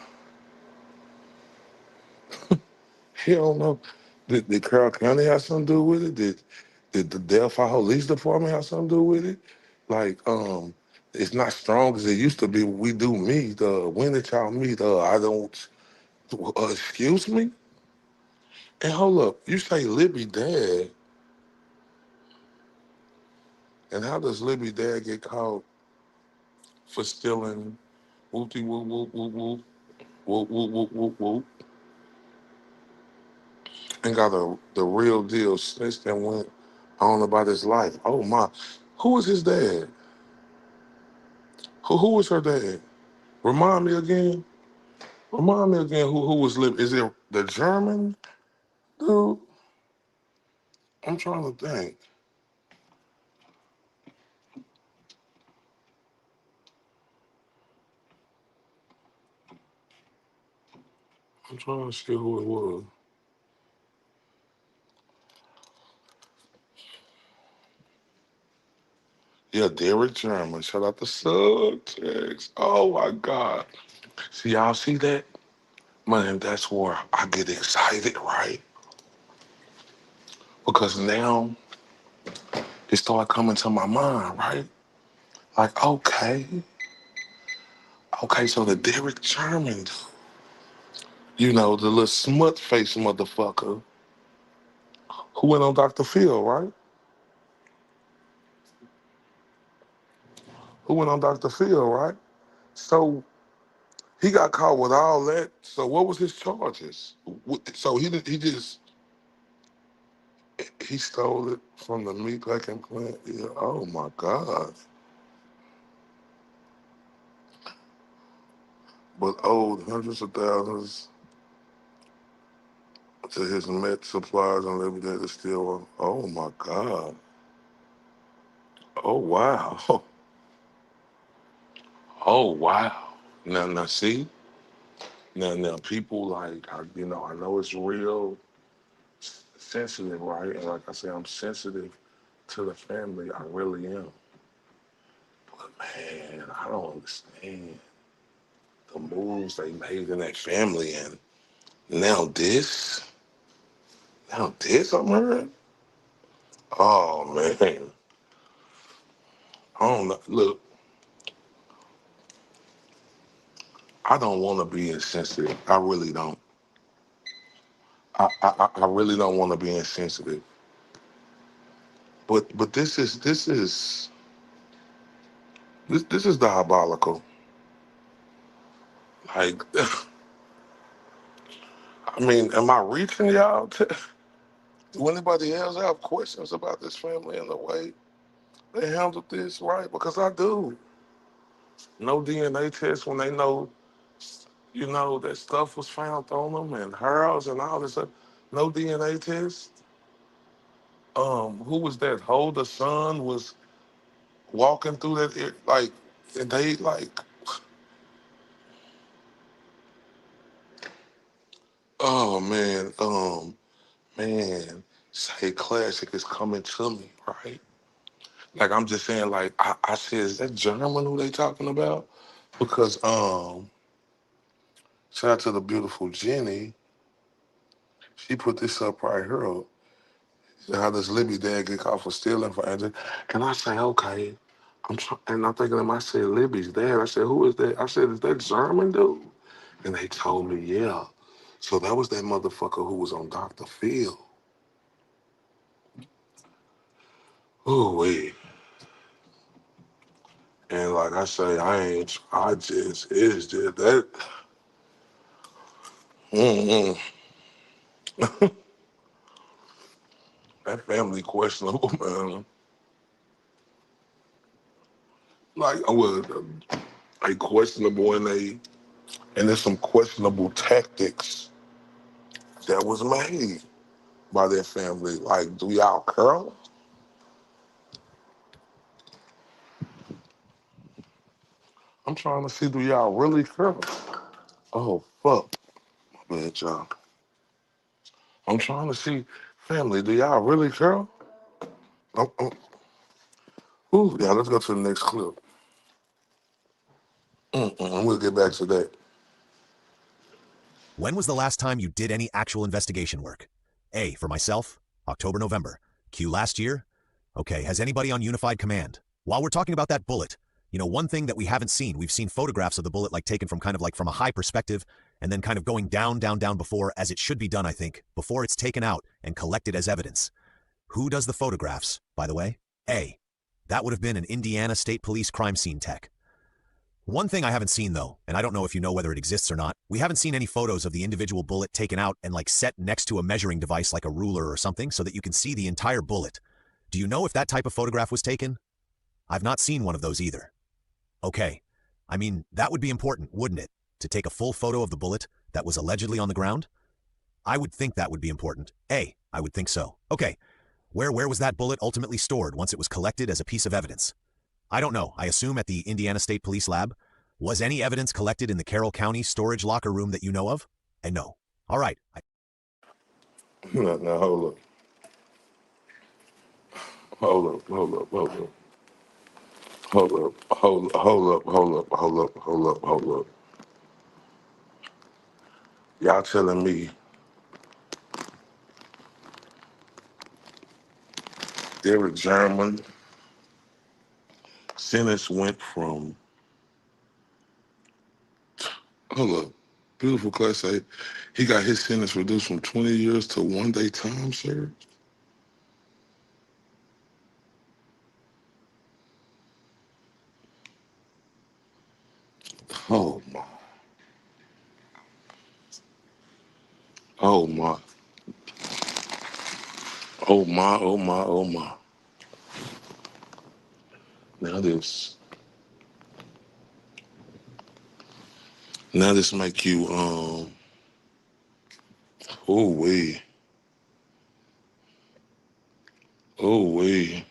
He don't know. Did Carroll County have something to do with it? Did the Delphi Police Department have something to do with it? Like, it's not strong as it used to be. We do meet. When did y'all meet? I don't. Excuse me. And hold up, you say Libby dad, and how does Libby dad get caught for stealing Whoopty whoop whoop whoop whoop. Whoop whoop whoop whoop whoop. And got the real deal snitched and went on about his life. Oh my. Who was his dad? Who was her dad? Remind me again. Remind me again who was living. Is it the German dude? I'm trying to think. I'm trying to see who it was. Yeah, Derek German. Shout out to Subtext. Oh my God. See, y'all see that? Man, that's where I get excited, right? Because now it started coming to my mind, right? Like, okay, so the Derek German, you know, the little smut face motherfucker who went on Dr. Phil, right? Who went on Dr. Phil, right? So he got caught with all that. So what was his charges? So he stole it from the meat packing plant. Yeah. Oh my God. But owed hundreds of thousands to his Met suppliers and liquidated steel. Oh my God. Oh wow. Oh wow. Now see. Now people like I know it's real sensitive, right? And like I say, I'm sensitive to the family. I really am. But man, I don't understand the moves they made in that family, and now this I'm hearing. Oh man, I don't know. Look, I don't want to be insensitive. I really don't. I really don't want to be insensitive. But this is diabolical. Like, I mean, am I reaching y'all? Do anybody else have questions about this family and the way they handled this, right? Because I do. No DNA test when they know, that stuff was found on them and hers and all this stuff. No DNA test. Who was that? Holder's son was walking through that, like, and they like, oh man, say classic is coming to me, right? Like I'm just saying, like I said, is that German who they talking about? Because shout out to the beautiful Jenny. She put this up right here. How does Libby dad get caught for stealing for Angela? And I say, okay. And I'm thinking to myself, Libby's dad. I said, who is that? I said, is that German dude? And they told me, yeah. So that was that motherfucker who was on Dr. Phil. Ooh wee. And like I say, it's just that. Mm-mm. That family questionable, man. Like I was, they questionable and there's some questionable tactics that was made by their family. Like, do y'all curl? I'm trying to see, do y'all really curl? Oh fuck, my bad, y'all. I'm trying to see, family, do y'all really curl? Oh, ooh, yeah, let's go to the next clip. We'll get back to that. When was the last time you did any actual investigation work? A, for myself, October, November. Q, last year? Okay, has anybody on Unified Command? While we're talking about that bullet, one thing that we haven't seen, we've seen photographs of the bullet like taken from kind of like from a high perspective and then kind of going down before, as it should be done, I think, before it's taken out and collected as evidence. Who does the photographs, by the way? A, that would have been an Indiana State Police crime scene tech. One thing I haven't seen though, and I don't know if you know whether it exists or not, we haven't seen any photos of the individual bullet taken out and like set next to a measuring device like a ruler or something so that you can see the entire bullet. Do you know if that type of photograph was taken? I've not seen one of those either. Okay. I mean, that would be important, wouldn't it? To take a full photo of the bullet that was allegedly on the ground? I would think that would be important. I would think so. Okay. Where was that bullet ultimately stored once it was collected as a piece of evidence? I don't know. I assume at the Indiana State Police lab. Was any evidence collected in the Carroll County storage locker room that you know of? No. All right. Now, hold up. Hold up. Y'all telling me Derek German sentence went from, hold up, beautiful class A, he got his sentence reduced from 20 years to 1 day time served? Oh my. Oh my. Oh my, oh my, oh my. Now this make you oh wait. Oh wait.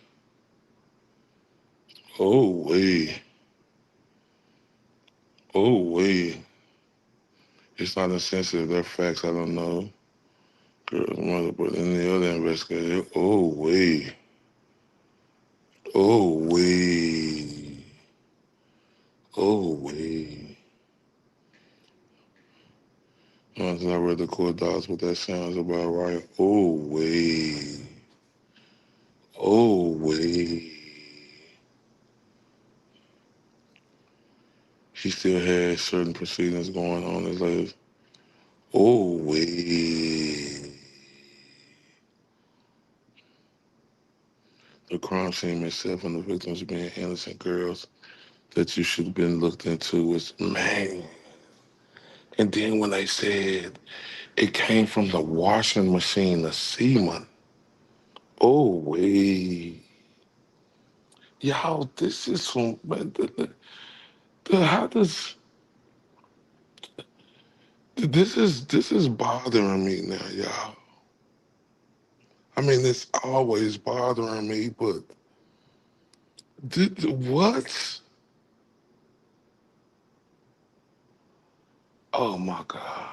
Oh wait. Oh wait. It's not insensitive, they're facts, I don't know. Girl's mother, but in the other investigation, oh wait. Oh wait. Oh wait. Once I read the court docs, but that sounds about right. Oh wait. Oh wait. He still has certain proceedings going on as like, oh wait. The crime scene itself and the victims being innocent girls that you should have been looked into was, man. And then when they said it came from the washing machine, the semen. Oh wait. Y'all, this is from, man, how does, this is bothering me now, y'all. I mean, it's always bothering me, but what? Oh my God.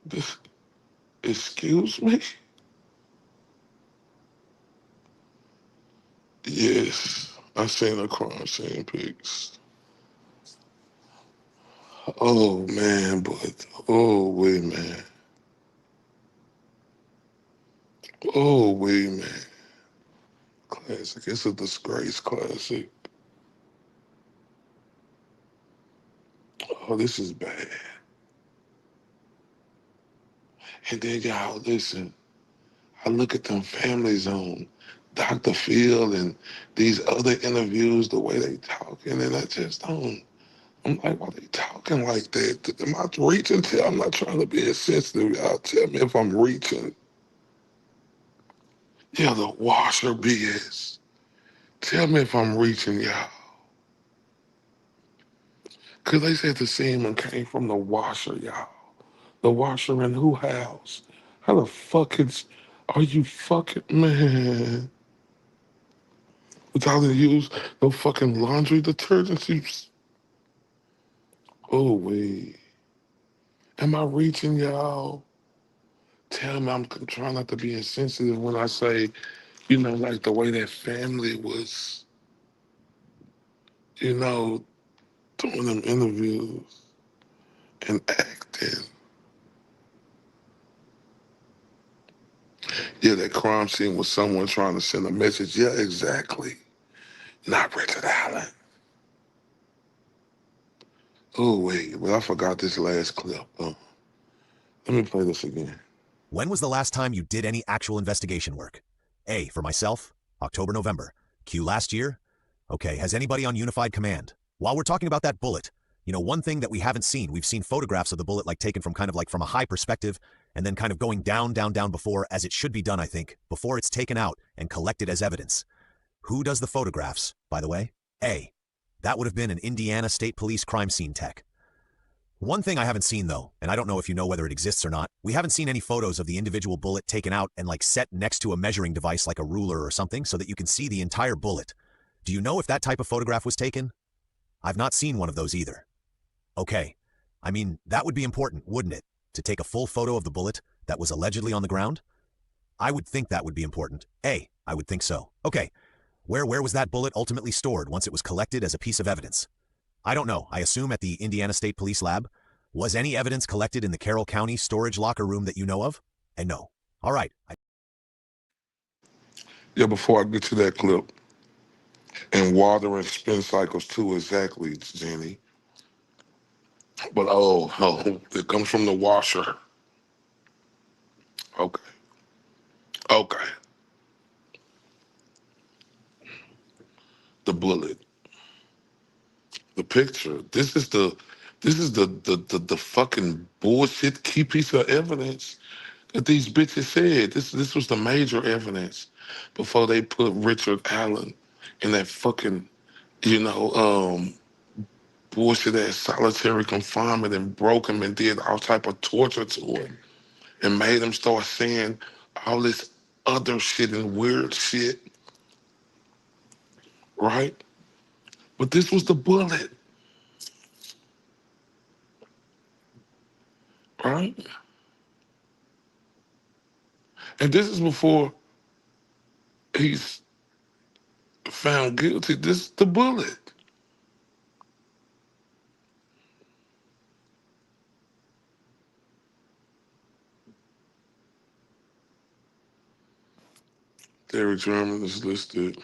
This, excuse me? Yes, I seen the crime scene pics. Oh man, but oh wait, man. Oh wait, man. Classic. It's a disgrace, classic. Oh, this is bad. And then y'all listen. I look at them families on Dr. Phil and these other interviews, the way they talking, and I just don't. I'm like, why they talking like that? Am I reaching? I'm not trying to be insensitive. Y'all tell me if I'm reaching. Yeah, the washer BS. Tell me if I'm reaching, y'all. Because they said the semen came from the washer, y'all. The washer in who house? How the fuck are you fucking, man? Without to use no fucking laundry detergent. Oh, wait. Am I reaching, y'all? Tell me I'm trying not to be insensitive when I say, like the way that family was, doing them interviews and acting. Yeah, that crime scene was someone trying to send a message. Yeah, exactly. Not Richard Allen. Oh, wait, but I forgot this last clip. Let me play this again. When was the last time you did any actual investigation work? A, for myself, October, November. Q, last year? Okay, has anybody on Unified Command? While we're talking about that bullet, you know, one thing that we haven't seen, we've seen photographs of the bullet like taken from kind of like from a high perspective and then kind of going down, down, down before, as it should be done, I think, before it's taken out and collected as evidence. Who does the photographs, by the way? A, that would have been an Indiana State Police crime scene tech. One thing I haven't seen though, and I don't know if you know whether it exists or not, we haven't seen any photos of the individual bullet taken out and like set next to a measuring device like a ruler or something so that you can see the entire bullet. Do you know if that type of photograph was taken? I've not seen one of those either. Okay, I mean, that would be important, wouldn't it? To take a full photo of the bullet that was allegedly on the ground? I would think that would be important. A, I would think so. Okay, where was that bullet ultimately stored once it was collected as a piece of evidence? I don't know. I assume at the Indiana State Police lab. Was any evidence collected in the Carroll County storage locker room that you know of? And no. All right. Yeah, before I get to that clip, and water and spin cycles too, exactly, Jenny. But oh, it comes from the washer. Okay. The bullet. The picture. This is the fucking bullshit key piece of evidence that these bitches said. This was the major evidence before they put Richard Allen in that fucking, bullshit ass solitary confinement and broke him and did all type of torture to him and made him start saying all this other shit and weird shit. Right? But this was the bullet. Right? And this is before he's found guilty. This is the bullet. Derek German is listed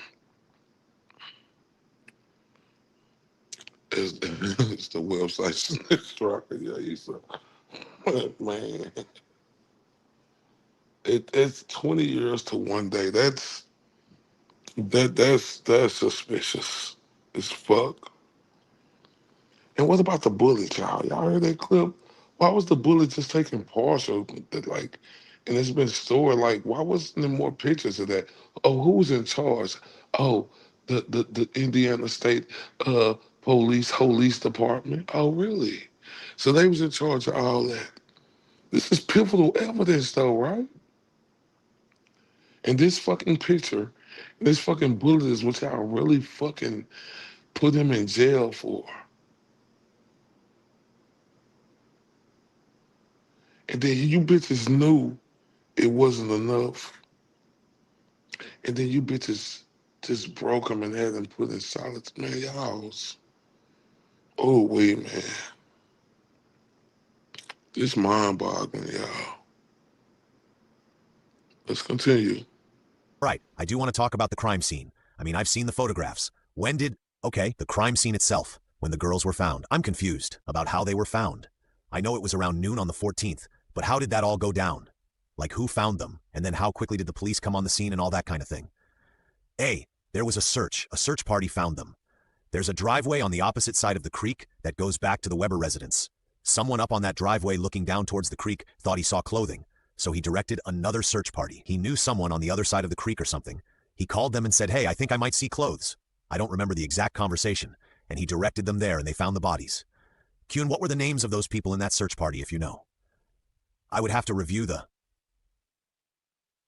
as it's the website snitch rocker. Yeah, he's a man. It's 20 years to 1 day. That's suspicious as fuck. And what about the bullet, y'all? Y'all heard that clip? Why was the bullet just taken partial? Like, and it's been stored. Like, why wasn't there more pictures of that? Oh, who's in charge? Oh, the Indiana State Police Department. Oh, really? So they was in charge of all that. This is pivotal evidence, though, right? And this fucking picture, this fucking bullet is what y'all really fucking put him in jail for. And then you bitches knew it wasn't enough. And then you bitches just broke him and had him put in solid. Man, y'all's. Oh, wait, man. This mind-boggling, y'all. Let's continue. Right. I do want to talk about the crime scene. I mean, I've seen the photographs. Okay, the crime scene itself, when the girls were found. I'm confused about how they were found. I know it was around noon on the 14th, but how did that all go down? Like, who found them? And then how quickly did the police come on the scene and all that kind of thing? A, there was a search party found them. There's a driveway on the opposite side of the creek that goes back to the Weber residence. Someone up on that driveway looking down towards the creek thought he saw clothing, so he directed another search party. He knew someone on the other side of the creek or something. He called them and said, hey, I think I might see clothes. I don't remember the exact conversation, and he directed them there and they found the bodies. Kuhn, what were the names of those people in that search party, if you know? I would have to review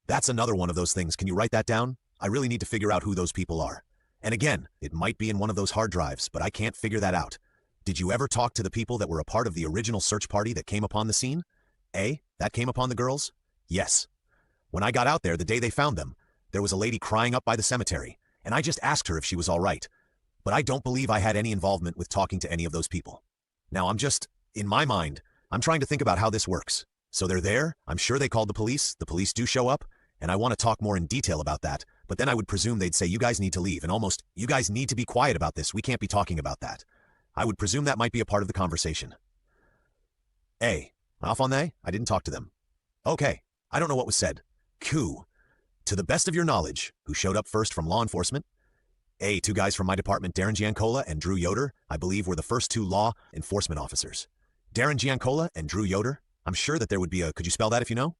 That's another one of those things. Can you write that down? I really need to figure out who those people are. And again, it might be in one of those hard drives, but I can't figure that out. Did you ever talk to the people that were a part of the original search party that came upon the scene? A, that came upon the girls? Yes. When I got out there the day they found them, there was a lady crying up by the cemetery, and I just asked her if she was all right. But I don't believe I had any involvement with talking to any of those people. Now in my mind, I'm trying to think about how this works. So they're there, I'm sure they called the police do show up, and I want to talk more in detail about that, but then I would presume they'd say, you guys need to leave, and almost, you guys need to be quiet about this, we can't be talking about that. I would presume that might be a part of the conversation. A, off on they? I didn't talk to them. Okay, I don't know what was said. Q. To the best of your knowledge, who showed up first from law enforcement? A. Two guys from my department, Darren Giancola and Drew Yoder, I believe were the first two law enforcement officers. Darren Giancola and Drew Yoder? I'm sure that there would be a, could you spell that if you know?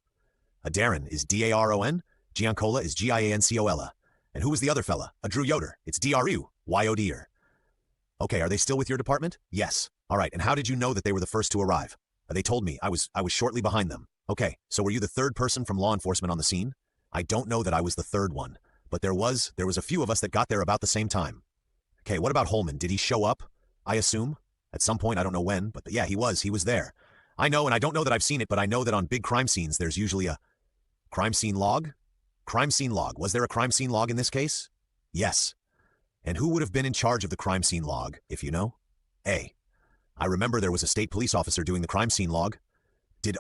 A Darren is D-A-R-O-N, Giancola is G-I-A-N-C-O-L-A. And who was the other fella? A Drew Yoder. It's D-R-U-Y-O-D-er. Okay, are they still with your department? Yes. All right, and how did you know that they were the first to arrive? They told me. I was shortly behind them. Okay, so were you the third person from law enforcement on the scene? I don't know that I was the third one, but there was a few of us that got there about the same time. Okay, what about Holman? Did he show up? I assume? At some point, I don't know when, but yeah, he was there. I know, and I don't know that I've seen it, but I know that on big crime scenes, there's usually a crime scene log? Crime scene log. Was there a crime scene log in this case? Yes. And who would have been in charge of the crime scene log, if you know? A. I remember there was a state police officer doing the crime scene log.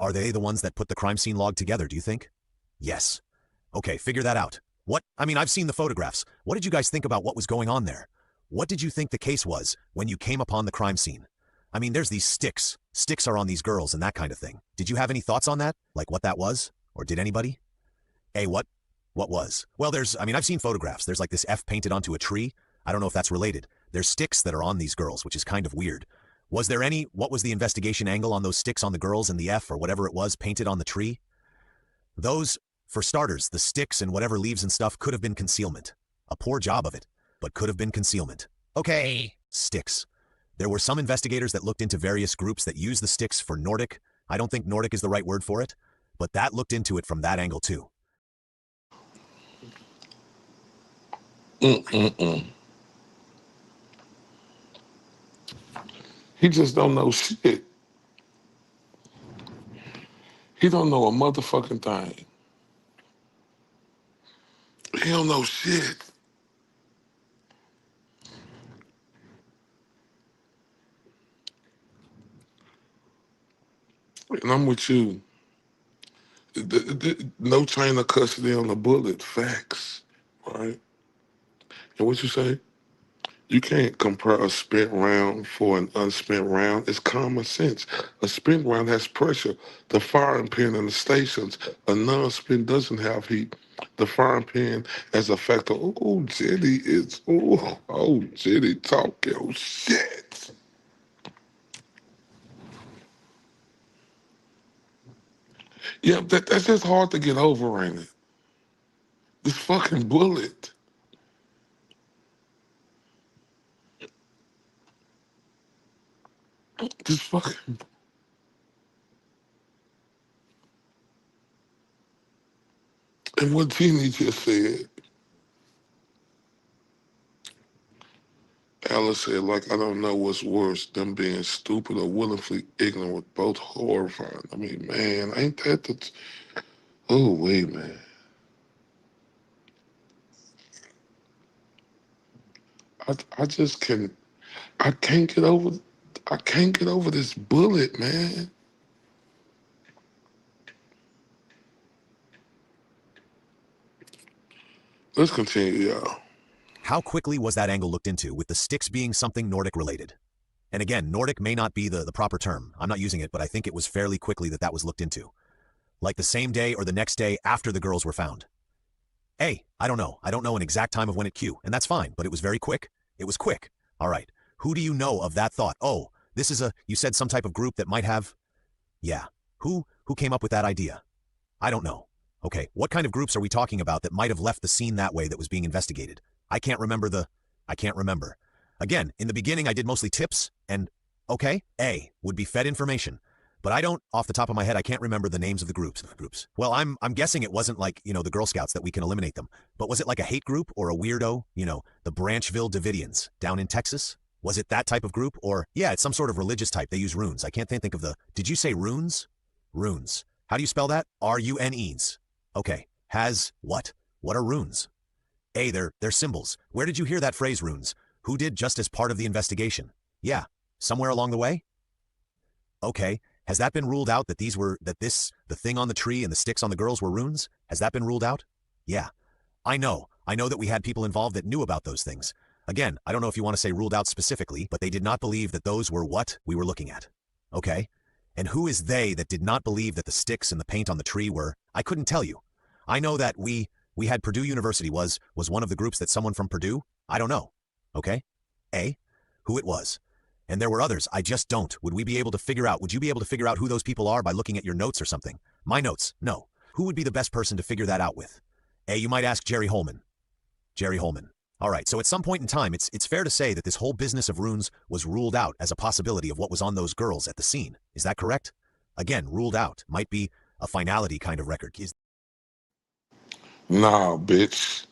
Are they the ones that put the crime scene log together, do you think? Yes. Okay, figure that out. I've seen the photographs. What did you guys think about what was going on there? What did you think the case was when you came upon the crime scene? There's these sticks. Sticks are on these girls and that kind of thing. Did you have any thoughts on that? Like what that was? Or did anybody? A, what? What was? Well, I've seen photographs. There's like this F painted onto a tree. I don't know if that's related. There's sticks that are on these girls, which is kind of weird. What was the investigation angle on those sticks on the girls and the F or whatever it was painted on the tree? Those, for starters, the sticks and whatever leaves and stuff could have been concealment. A poor job of it, but could have been concealment. Okay. Sticks. There were some investigators that looked into various groups that use the sticks for Nordic. I don't think Nordic is the right word for it, but that looked into it from that angle too. He just don't know shit. He don't know a motherfucking thing. He don't know shit. And I'm with you. No chain of custody on the bullet. Facts. Right? And what you say? You can't compare a spent round for an unspent round. It's common sense. A spent round has pressure. The firing pin in the stations. A non-spent doesn't have heat. The firing pin as a factor. Oh, Jenny is. Oh, Jenny, talk your shit. Yeah, that's just hard to get over, ain't it? This fucking bullet. This fucking. And what Jeannie just said, Alice said, like, I don't know what's worse, them being stupid or willfully ignorant, both horrifying. Man, ain't that the... Oh, wait, man. I just can't... I can't get over this bullet, man. Let's continue, y'all. How quickly was that angle looked into, with the sticks being something Nordic related? And again, Nordic may not be the proper term. I'm not using it, but I think it was fairly quickly that was looked into. Like the same day or the next day after the girls were found. A, I don't know. I don't know an exact time of when it Q, and that's fine, but it was very quick. It was quick. All right. Who do you know of that thought? Oh, this is you said some type of group that might have... Yeah. Who came up with that idea? I don't know. Okay, what kind of groups are we talking about that might have left the scene that way that was being investigated? I can't remember. Again, in the beginning I did mostly tips, and, okay, A, would be fed information. But I don't, off the top of my head, I can't remember the names of the groups. Well, I'm guessing it wasn't like, the Girl Scouts that we can eliminate them. But was it like a hate group or a weirdo, the Branchville Davidians down in Texas? Was it that type of group? Or, yeah, it's some sort of religious type. They use runes. I can't think of did you say runes? Runes. How do you spell that? R-U-N-Es. Okay. What? What are runes? A, they're symbols. Where did you hear that phrase, runes? Who did just as part of the investigation? Yeah. Somewhere along the way? Okay. Has that been ruled out that the thing on the tree and the sticks on the girls were runes? Has that been ruled out? Yeah. I know that we had people involved that knew about those things. Again, I don't know if you want to say ruled out specifically, but they did not believe that those were what we were looking at. Okay. And who is they that did not believe that the sticks and the paint on the tree were? I couldn't tell you. I know that we had Purdue University was one of the groups that someone from Purdue? I don't know. Okay? A, who it was. And there were others, I just don't. Would you be able to figure out who those people are by looking at your notes or something? My notes, no. Who would be the best person to figure that out with? A, you might ask Jerry Holman. Jerry Holman. All right, so at some point in time, it's fair to say that this whole business of runes was ruled out as a possibility of what was on those girls at the scene. Is that correct? Again, ruled out. Might be a finality kind of record. Nah, bitch.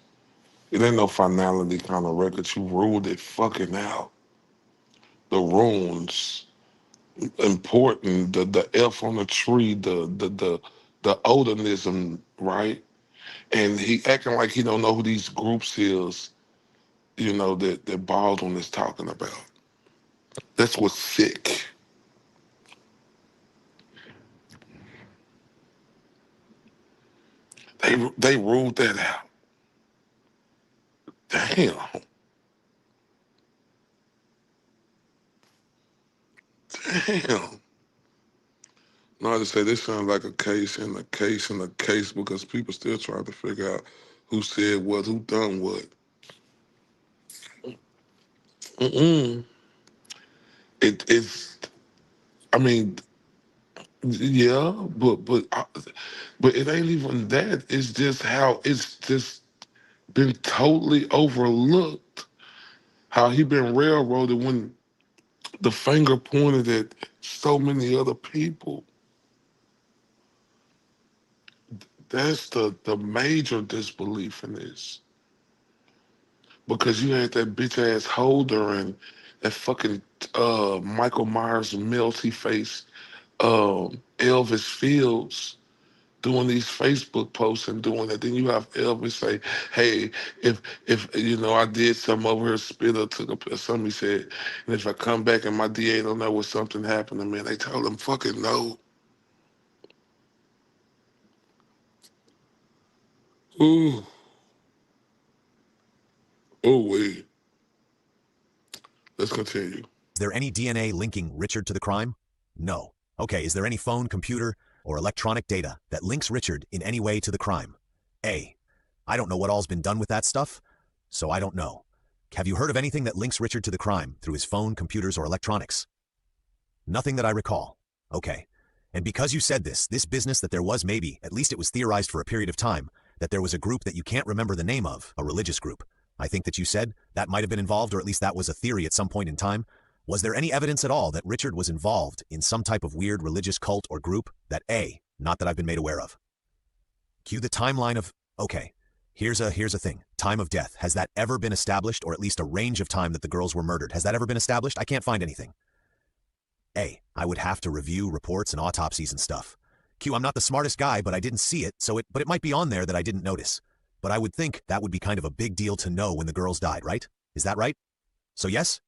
It ain't no finality kind of record. You ruled it fucking out. The runes, important. The F on the tree. The odonism, right? And he acting like he don't know who these groups is. You know that Baldwin is talking about. That's what's sick. They ruled that out. Damn. Damn. No, I just say this sounds like a case and a case and a case because people still trying to figure out who said what, who done what. It's. I mean, yeah, but it ain't even that. It's just how it's just been totally overlooked. How he been railroaded when the finger pointed at so many other people. That's the major disbelief in this. Because you had that bitch ass Holder and that fucking Michael Myers melty face Elvis Fields doing these Facebook posts and doing that. Then you have Elvis say, "Hey, if you know I did something over here, spit or took a something," he said, "and if I come back and my DA don't know what something happened to me," and they told him fucking no. Ooh, oh wait. Let's continue. Is there any DNA linking Richard to the crime? No. Okay, is there any phone, computer, or electronic data that links Richard in any way to the crime? A, I don't know what all's been done with that stuff, so I don't know. Have you heard of anything that links Richard to the crime through his phone, computers, or electronics? Nothing that I recall. Okay. And because you said this business that there was maybe, at least it was theorized for a period of time, that there was a group that you can't remember the name of, a religious group. I think that you said that might have been involved, or at least that was a theory at some point in time. Was there any evidence at all that Richard was involved in some type of weird religious cult or group that A, not that I've been made aware of? Cue the timeline of, okay, here's a thing. Time of death. Has that ever been established, or at least a range of time that the girls were murdered? Has that ever been established? I can't find anything. A, I would have to review reports and autopsies and stuff. Q, I'm not the smartest guy, but I didn't see it, but it might be on there that I didn't notice. But I would think that would be kind of a big deal to know when the girls died, right? Is that right? So yes?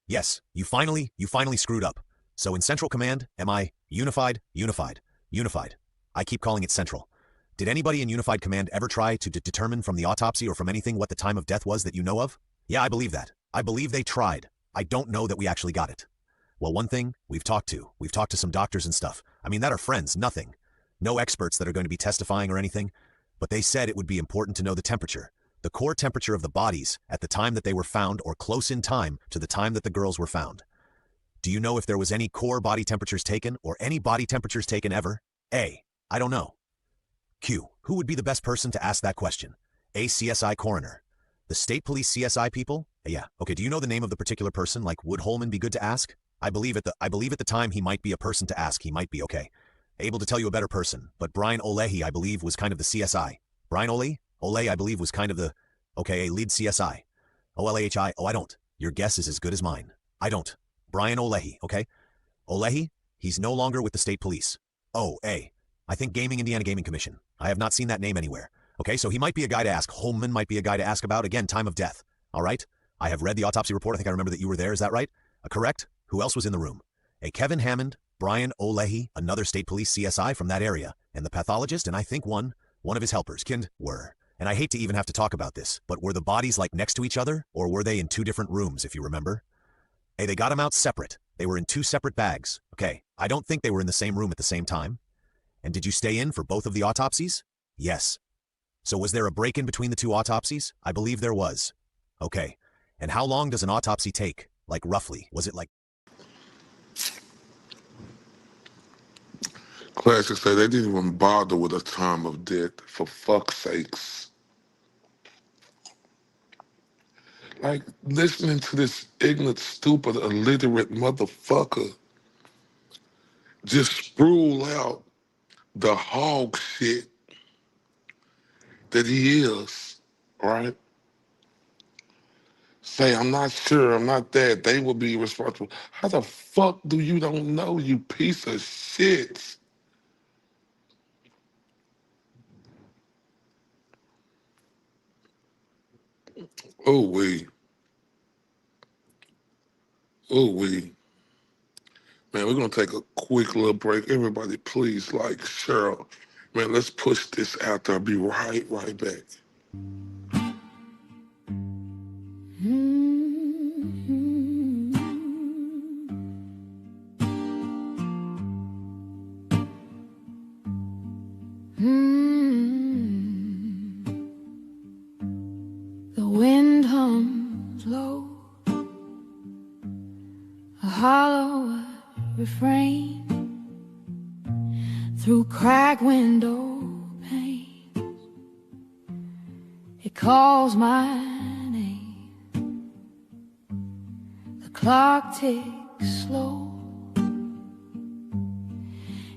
Yes, you finally screwed up. So in Central Command, am I unified? Unified. I keep calling it Central. Did anybody in Unified Command ever try to determine from the autopsy or from anything what the time of death was that you know of? Yeah, I believe that. I believe they tried. I don't know that we actually got it. Well, one thing, we've talked to some doctors and stuff. I mean, that are friends, nothing. No experts that are going to be testifying or anything. But they said it would be important to know the temperature. The core temperature of the bodies at the time that they were found or close in time to the time that the girls were found. Do you know if there was any core body temperatures taken or any body temperatures taken ever? A, I don't know. Q, who would be the best person to ask that question? A, CSI coroner. The state police CSI people? Yeah, okay, do you know the name of the particular person? Like, would Holman be good to ask? I believe at the time he might be a person to ask. He might be, okay. Able to tell you a better person, but Brian Olehi, I believe, was kind of the CSI. Brian Ole, I believe, was kind of the, okay, a lead CSI. OLAHI, I don't. Your guess is as good as mine. I don't. Brian Olehi, okay? Olehi, he's no longer with the state police. I think Indiana Gaming Commission. I have not seen that name anywhere. Okay, so he might be a guy to ask. Holman might be a guy to ask about. Again, time of death. All right? I have read the autopsy report. I think I remember that you were there. Is that right? Correct? Who else was in the room? A Kevin Hammond, Brian Olehi, another state police CSI from that area, and the pathologist, and I think one of his helpers, were. And I hate to even have to talk about this, but were the bodies like next to each other, or were they in two different rooms, if you remember? Hey, they got them out separate. They were in 2 separate bags. Okay, I don't think they were in the same room at the same time. And did you stay in for both of the autopsies? Yes. So was there a break-in between the 2 autopsies? I believe there was. Okay. And how long does an autopsy take? Like roughly? Was it like... Classic say they didn't even bother with a time of death, for fuck's sakes. Like, listening to this ignorant, stupid, illiterate motherfucker just sprawl out the hog shit that he is, right? Say, I'm not sure, I'm not that, they will be responsible. How the fuck do you don't know, you piece of shit? Oh, we. Oh, we. Man, we're going to take a quick little break. Everybody, please, like, Cheryl. Man, let's push this out there. I'll be right back. The wind hums low, a hollow refrain through cracked window panes. It calls my name. The clock ticks slow.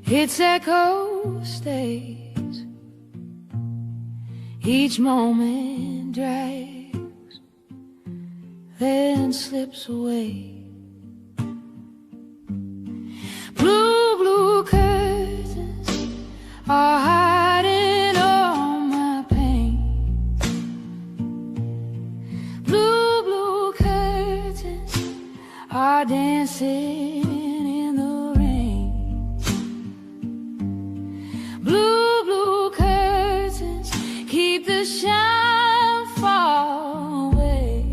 Its echo stays. Each moment drags, then slips away. Blue, blue curtains are hiding all my pain. Blue, blue curtains are dancing in the rain. Blue, blue curtains keep the shine far away.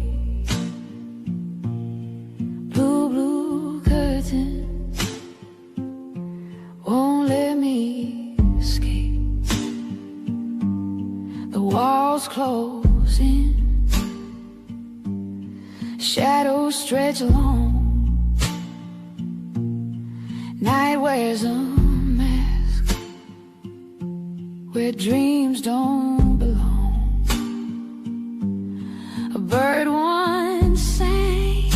Blue, blue curtains won't let me escape. The walls close in, shadows stretch along. Night wears a mask where dreams don't belong. A bird once sang,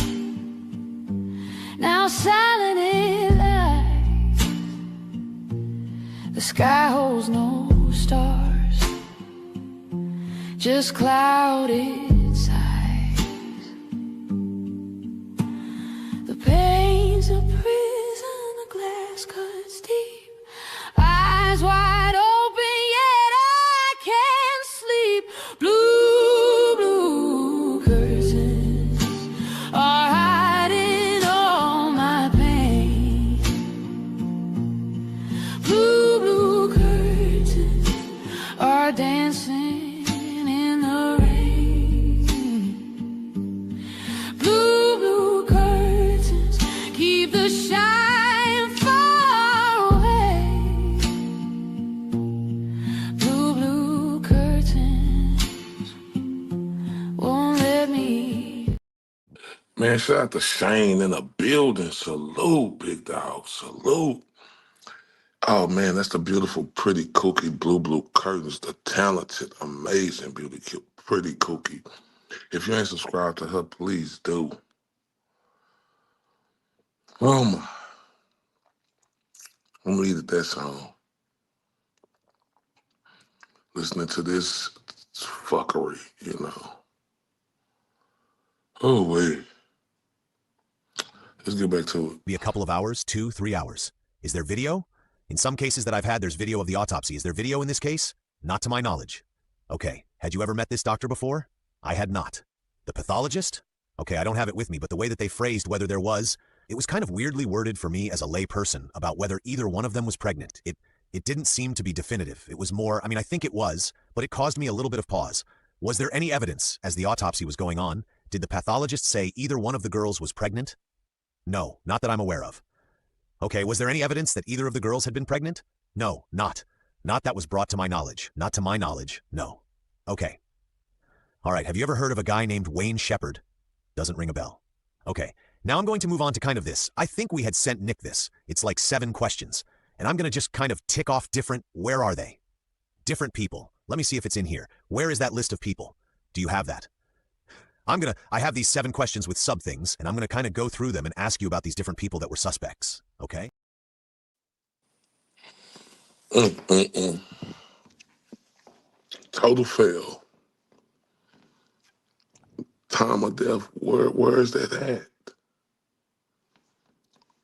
now silent it lies. The sky holds no stars, just clouded sighs. The pain's a prison, the glass cuts deep, eyes wide open, yet I can't sleep. Blue, blue curtains are hiding all my pain. Blue, blue curtains are dancing in the rain. Blue, blue curtains keep the shine far away. Blue, blue curtains won't let me. Man, shout out to Shane in the building. Salute, big dog. Salute. Oh, man, that's the beautiful, pretty, kooky, blue curtains. The talented, amazing, pretty, kooky. If you ain't subscribed to her, please do. Oh, my. I'm reading that song. Listening to this fuckery, you know. Oh, wait. Let's get back to it. Be a couple of hours, 2, 3 hours. Is there video? In some cases that I've had, there's video of the autopsy. Is there video in this case? Not to my knowledge. Okay, had you ever met this doctor before? I had not. The pathologist? Okay, I don't have it with me, but the way that they phrased whether there was, it was kind of weirdly worded for me as a lay person about whether either one of them was pregnant. It didn't seem to be definitive. It was more, I mean, I think it was, but it caused me a little bit of pause. Was there any evidence as the autopsy was going on? Did the pathologist say either one of the girls was pregnant? No, not that I'm aware of. Okay, was there any evidence that either of the girls had been pregnant? No, not. Not that was brought to my knowledge. Not to my knowledge, no. Okay. All right, have you ever heard of a guy named Wayne Shepherd? Doesn't ring a bell. Okay, now I'm going to move on to kind of this. I think we had sent Nick this. It's like 7 questions. And I'm going to just kind of tick off different, where are they? Different people. Let me see if it's in here. Where is that list of people? Do you have that? I have these 7 questions with sub-things, and I'm going to kind of go through them and ask you about these different people that were suspects, okay? Total fail. Time of death, where is that at?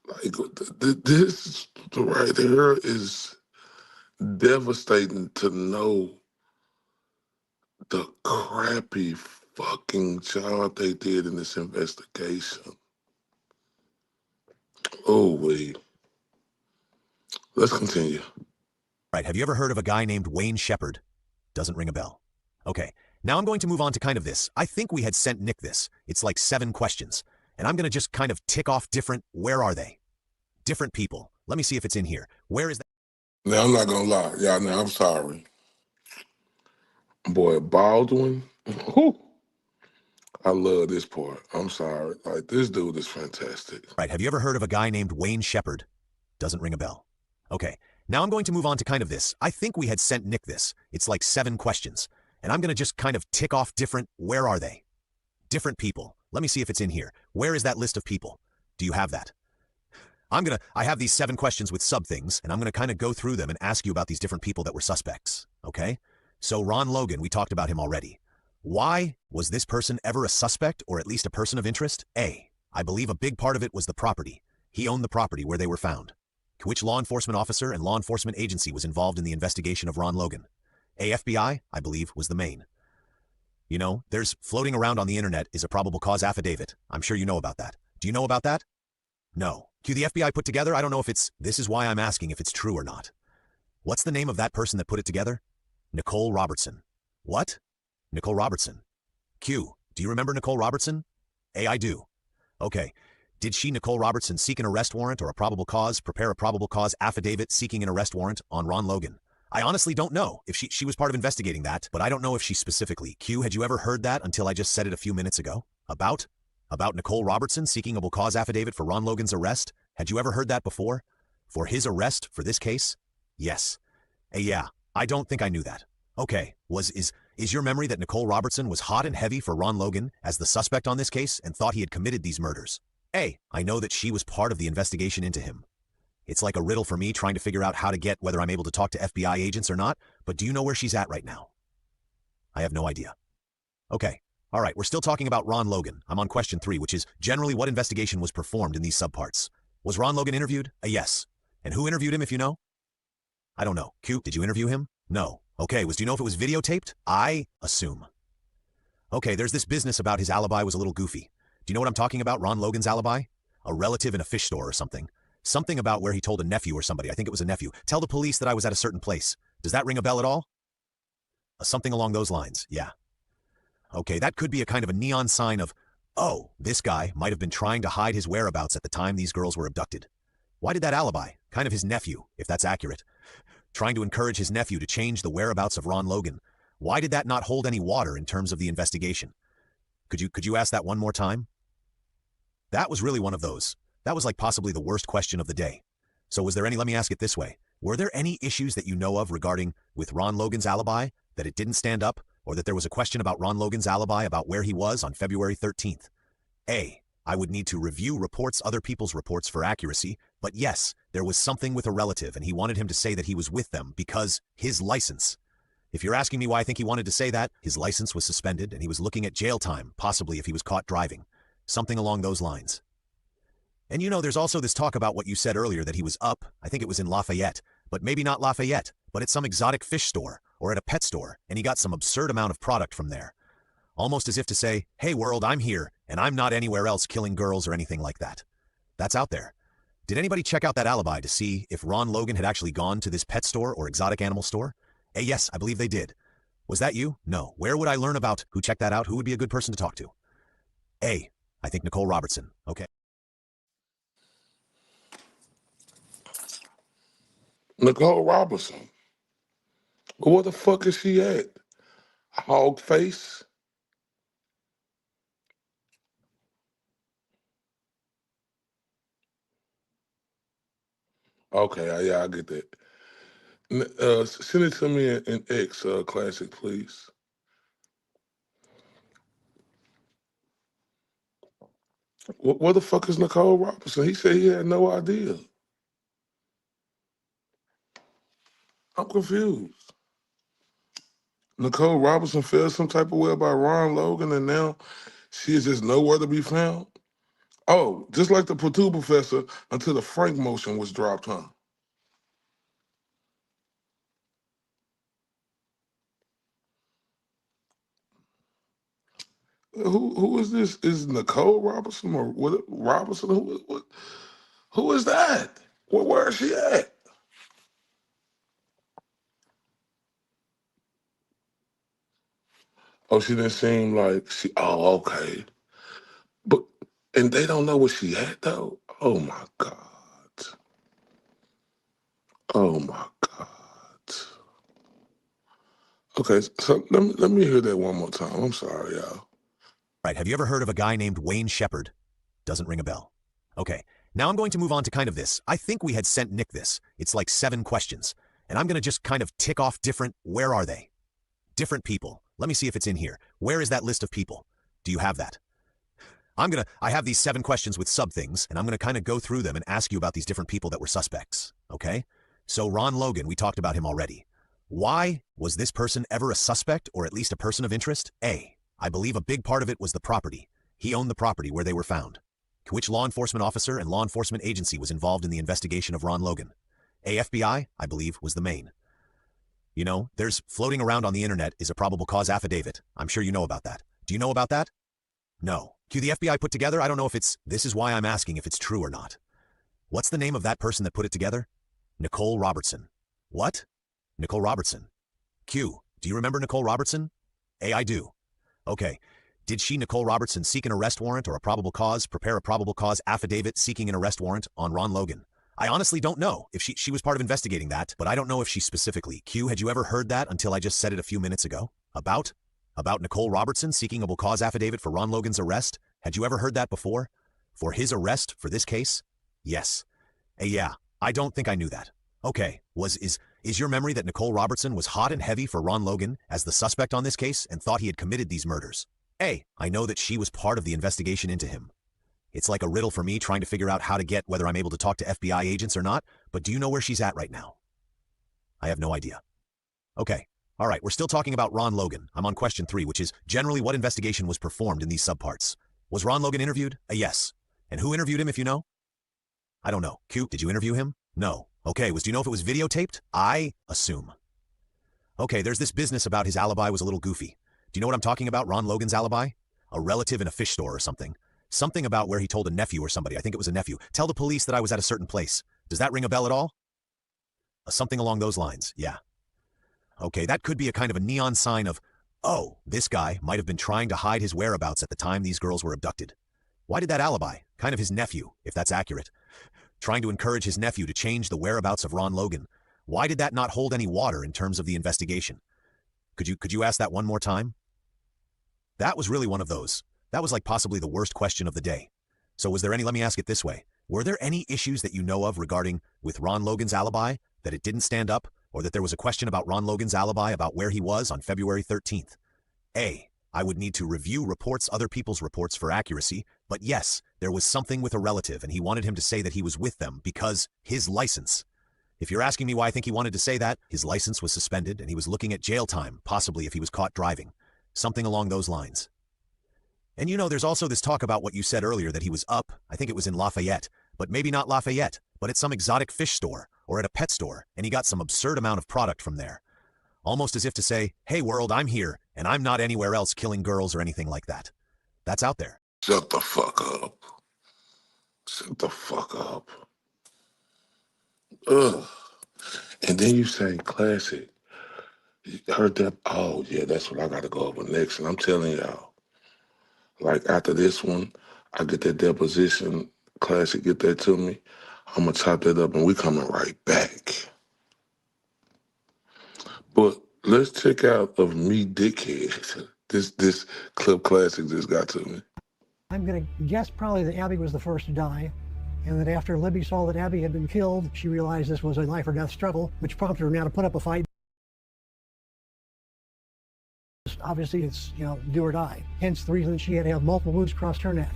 Like, this right here is devastating to know the crappy fucking job they did in this investigation. Oh, wait. Let's continue. Right, have you ever heard of a guy named Wayne Shepherd? Doesn't ring a bell. Okay, now I'm going to move on to kind of this. I think we had sent Nick this. It's like 7 questions. And I'm going to just kind of tick off different, where are they? Different people. Let me see if it's in here. Where is that? Now, I'm not going to lie. Y'all, now, I'm sorry. Boy, Baldwin. Whew. I love this part. I'm sorry. Like, this dude is fantastic. Right, have you ever heard of a guy named Wayne Shepherd? Doesn't ring a bell. Okay, now I'm going to move on to kind of this. I think we had sent Nick this. It's like 7 questions. And I'm going to just kind of tick off different, where are they? Different people. Let me see if it's in here. Where is that list of people? Do you have that? I have these 7 questions with sub-things, and I'm going to kind of go through them and ask you about these different people that were suspects, okay? So Ron Logan, we talked about him already. Why was this person ever a suspect, or at least a person of interest? A, I believe a big part of it was the property. He owned the property where they were found. Which law enforcement officer and law enforcement agency was involved in the investigation of Ron Logan? A, FBI, I believe, was the main. You know, there's floating around on the internet is a probable cause affidavit. I'm sure you know about that. Do you know about that? No. Q, the FBI put together? I don't know if it's, this is why I'm asking if it's true or not. What's the name of that person that put it together? Nicole Robertson. What? Nicole Robertson. Q, do you remember Nicole Robertson? A, I do. Okay. Did she, Nicole Robertson, seek an arrest warrant or a probable cause, prepare a probable cause affidavit seeking an arrest warrant on Ron Logan? I honestly don't know if she was part of investigating that, but I don't know if she specifically. Q, had you ever heard that until I just said it a few minutes ago? About Nicole Robertson seeking a probable cause affidavit for Ron Logan's arrest? Had you ever heard that before? For his arrest for this case? Yes. Yeah, I don't think I knew that. Okay, is your memory that Nicole Robertson was hot and heavy for Ron Logan as the suspect on this case and thought he had committed these murders? A, I know that she was part of the investigation into him. It's like a riddle for me trying to figure out how to get whether I'm able to talk to FBI agents or not, but do you know where she's at right now? I have no idea. Okay, all right, we're still talking about Ron Logan. I'm on question 3, which is generally what investigation was performed in these subparts. Was Ron Logan interviewed? A yes. And who interviewed him if you know? I don't know. Q, did you interview him? No. Okay, do you know if it was videotaped? I assume. Okay, there's this business about his alibi was a little goofy. Do you know what I'm talking about, Ron Logan's alibi? A relative in a fish store or something. Something about where he told a nephew or somebody, I think it was a nephew, tell the police that I was at a certain place. Does that ring a bell at all? Something along those lines, yeah. Okay, that could be a kind of a neon sign of, oh, this guy might have been trying to hide his whereabouts at the time these girls were abducted. Why did that alibi, kind of his nephew, if that's accurate, trying to encourage his nephew to change the whereabouts of Ron Logan, why did that not hold any water in terms of the investigation? Could you ask that one more time? That was really one of those. That was like possibly the worst question of the day. So was there any, let me ask it this way, were there any issues that you know of regarding with Ron Logan's alibi, that it didn't stand up, or that there was a question about Ron Logan's alibi about where he was on February 13th? A, I would need to review reports, other people's reports for accuracy, but yes, there was something with a relative and he wanted him to say that he was with them because his license. If you're asking me why I think he wanted to say that, his license was suspended and he was looking at jail time, possibly if he was caught driving. Something along those lines. And you know, there's also this talk about what you said earlier that he was up, I think it was in Lafayette, but maybe not Lafayette, but at some exotic fish store or at a pet store, and he got some absurd amount of product from there. Almost as if to say, hey world, I'm here, and I'm not anywhere else killing girls or anything like that. That's out there. Did anybody check out that alibi to see if Ron Logan had actually gone to this pet store or exotic animal store? Yes, I believe they did. Was that you? No. Where would I learn about who checked that out? Who would be a good person to talk to? I think Nicole Robertson. Okay. Nicole Robertson. Well, where the fuck is she at? Hog face? Okay, yeah, I get that. Send it to me in X Classic, please. Where the fuck is Nicole Robertson? He said he had no idea. I'm confused. Nicole Robertson felt some type of way about Ron Logan, and now she is just nowhere to be found. Oh, just like the Purdue professor until the Frank motion was dropped, huh? Who is this? Is Nicole Robertson or what? Robertson? Who is that? Where is she at? Oh, she didn't seem like she. Oh, okay. But and they don't know where she at though. Oh my God. Oh my God. Okay, so let me hear that one more time. I'm sorry, y'all. Right, have you ever heard of a guy named Wayne Shepard? Doesn't ring a bell. Okay, now I'm going to move on to kind of this. I think we had sent Nick this. It's like 7 questions. And I'm going to just kind of tick off different, where are they? Different people. Let me see if it's in here. Where is that list of people? Do you have that? I have these 7 questions with sub-things, and I'm going to kind of go through them and ask you about these different people that were suspects, okay? So Ron Logan, we talked about him already. Why was this person ever a suspect, or at least a person of interest? A, I believe a big part of it was the property. He owned the property where they were found. Which law enforcement officer and law enforcement agency was involved in the investigation of Ron Logan? A, FBI, I believe, was the main. You know, there's floating around on the internet is a probable cause affidavit. I'm sure you know about that. Do you know about that? No. Q, the FBI put together? I don't know if it's, this is why I'm asking if it's true or not. What's the name of that person that put it together? Nicole Robertson. What? Nicole Robertson. Q, do you remember Nicole Robertson? A, I do. Okay. Did she, Nicole Robertson, seek an arrest warrant or a probable cause, prepare a probable cause affidavit seeking an arrest warrant on Ron Logan? I honestly don't know if she was part of investigating that, but I don't know if she specifically. Q, had you ever heard that until I just said it a few minutes ago? About Nicole Robertson seeking a cause affidavit for Ron Logan's arrest? Had you ever heard that before? For his arrest for this case? Yes. Yeah, I don't think I knew that. Okay, is your memory that Nicole Robertson was hot and heavy for Ron Logan as the suspect on this case and thought he had committed these murders? A, I know that she was part of the investigation into him. It's like a riddle for me trying to figure out how to get whether I'm able to talk to FBI agents or not, but do you know where she's at right now? I have no idea. Okay, all right, we're still talking about Ron Logan. I'm on question 3, which is generally what investigation was performed in these subparts. Was Ron Logan interviewed? A yes. And who interviewed him if you know? I don't know. Q, did you interview him? No. Okay, do you know if it was videotaped? I assume. Okay, there's this business about his alibi was a little goofy. Do you know what I'm talking about, Ron Logan's alibi? A relative in a fish store or something. Something about where he told a nephew or somebody, I think it was a nephew, tell the police that I was at a certain place. Does that ring a bell at all? Something along those lines, yeah. Okay, that could be a kind of a neon sign of, oh, this guy might have been trying to hide his whereabouts at the time these girls were abducted. Why did that alibi? Kind of his nephew, if that's accurate. Trying to encourage his nephew to change the whereabouts of Ron Logan. Why did that not hold any water in terms of the investigation? Could you ask that one more time? That was really one of those. That was like possibly the worst question of the day. So was there any, let me ask it this way, were there any issues that you know of regarding with Ron Logan's alibi, that it didn't stand up, or that there was a question about Ron Logan's alibi about where he was on February 13th? A, I would need to review reports, other people's reports for accuracy, but yes, there was something with a relative and he wanted him to say that he was with them because his license. If you're asking me why I think he wanted to say that, his license was suspended and he was looking at jail time, possibly if he was caught driving. Something along those lines. And you know, there's also this talk about what you said earlier that he was up, I think it was in Lafayette, but maybe not Lafayette, but at some exotic fish store or at a pet store, and he got some absurd amount of product from there. Almost as if to say, hey world, I'm here, and I'm not anywhere else killing girls or anything like that. That's out there. Shut the fuck up. Shut the fuck up. Ugh. And then you say classic. You heard that? Oh, yeah, that's what I got to go over next. And I'm telling y'all, like after this one, I get that deposition, classic, get that to me. I'm going to chop that up and we coming right back. But let's check out of me, dickhead. This Club Classic just got to me. I'm going to guess probably that Abby was the first to die, and that after Libby saw that Abby had been killed, she realized this was a life or death struggle, which prompted her now to put up a fight. Obviously, it's, do or die. Hence the reason that she had to have multiple wounds across her neck.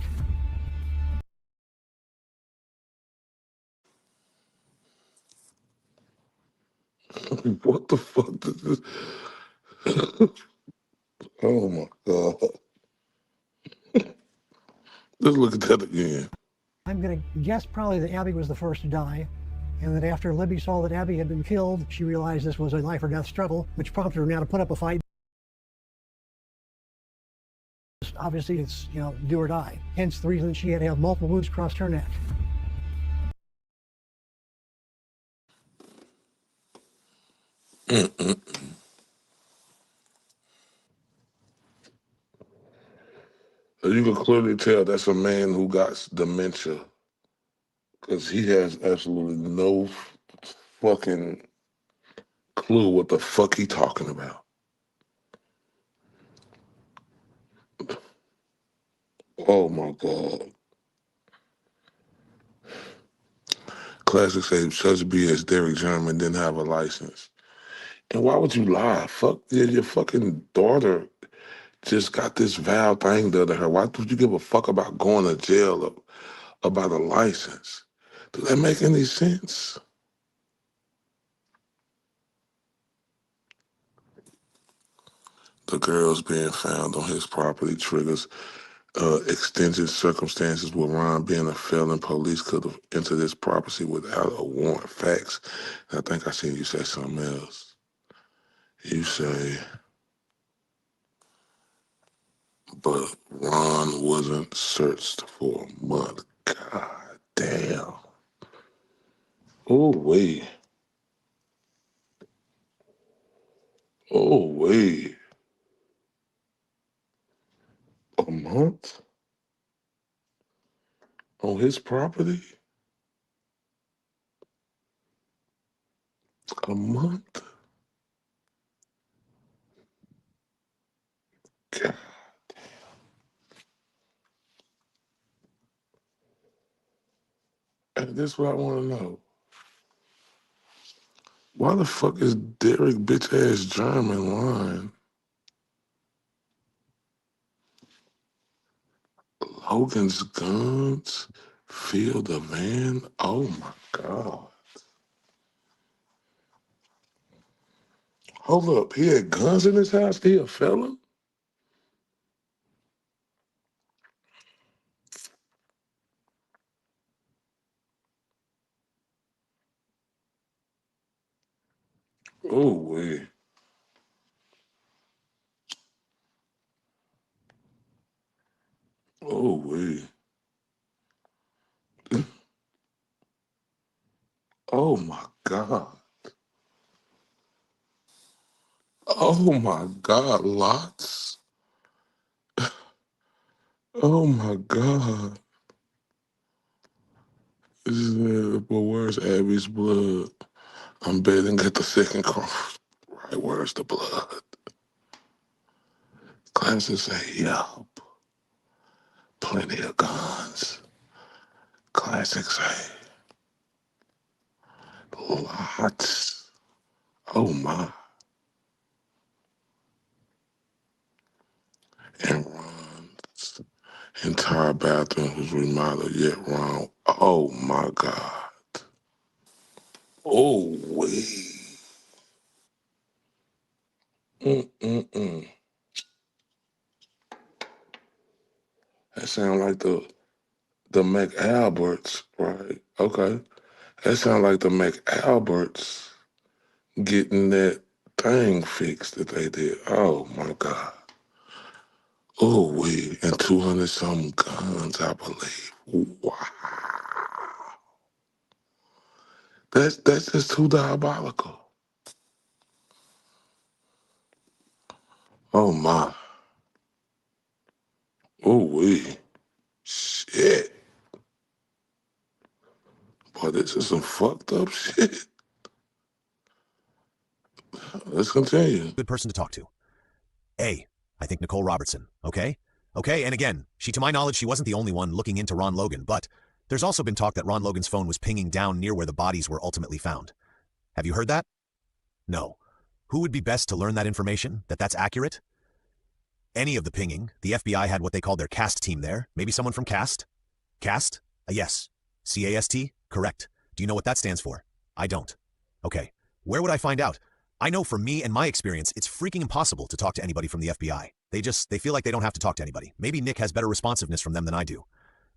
What the fuck? Oh my God. Let's look at that again. I'm going to guess probably that Abby was the first to die, and that after Libby saw that Abby had been killed, she realized this was a life or death struggle, which prompted her now to put up a fight. Obviously, it's, do or die. Hence the reason that she had to have multiple wounds across her neck. You can clearly tell that's a man who got dementia, because he has absolutely no fucking clue what the fuck he talking about. Oh my God. Classic say such B as Derek German didn't have a license. And why would you lie? Fuck, your fucking daughter just got this vow thing done to her. Why would you give a fuck about going to jail about a license? Does that make any sense? The girls being found on his property triggers extended circumstances where Ron, being a felon, police could have entered his property without a warrant. Facts. And I think I seen you say something else. You say, but Ron wasn't searched for a month. God damn. Oh, wait. Oh, wait. A month? On his property? A month? God. And this is what I want to know. Why the fuck is Derek bitch ass German lying? Logan's guns filled the van? Oh my God. Hold up. He had guns in his house? He a felon? Oh, wait. Oh, wait. Oh my God. Oh my God, lots. Oh my God. But where's Abby's blood? I'm betting at the second cross. Right, where's the blood? Classes say, yup. Plenty of guns. Classic say, lots. Oh my. And Ron's entire bathroom was remodeled, yet Ron, oh my God. Oh, wait. Mm-mm-mm. That sound like the McAlberts, right? Okay. That sound like the McAlberts getting that thing fixed that they did. Oh my God. Oh, wait. And 200 some guns, I believe. Wow. That's just too diabolical. Oh my. Oh wait. Shit. Boy, this is some fucked up shit. Let's continue. Good person to talk to. A, I think Nicole Robertson, okay? Okay, and again, to my knowledge, she wasn't the only one looking into Ron Logan, but there's also been talk that Ron Logan's phone was pinging down near where the bodies were ultimately found. Have you heard that? No. Who would be best to learn that information, that's accurate? Any of the pinging, the FBI had what they called their CAST team there. Maybe someone from CAST? CAST? Yes. C-A-S-T? Correct. Do you know what that stands for? I don't. Okay. Where would I find out? I know from me and my experience, it's freaking impossible to talk to anybody from the FBI. They feel like they don't have to talk to anybody. Maybe Nick has better responsiveness from them than I do.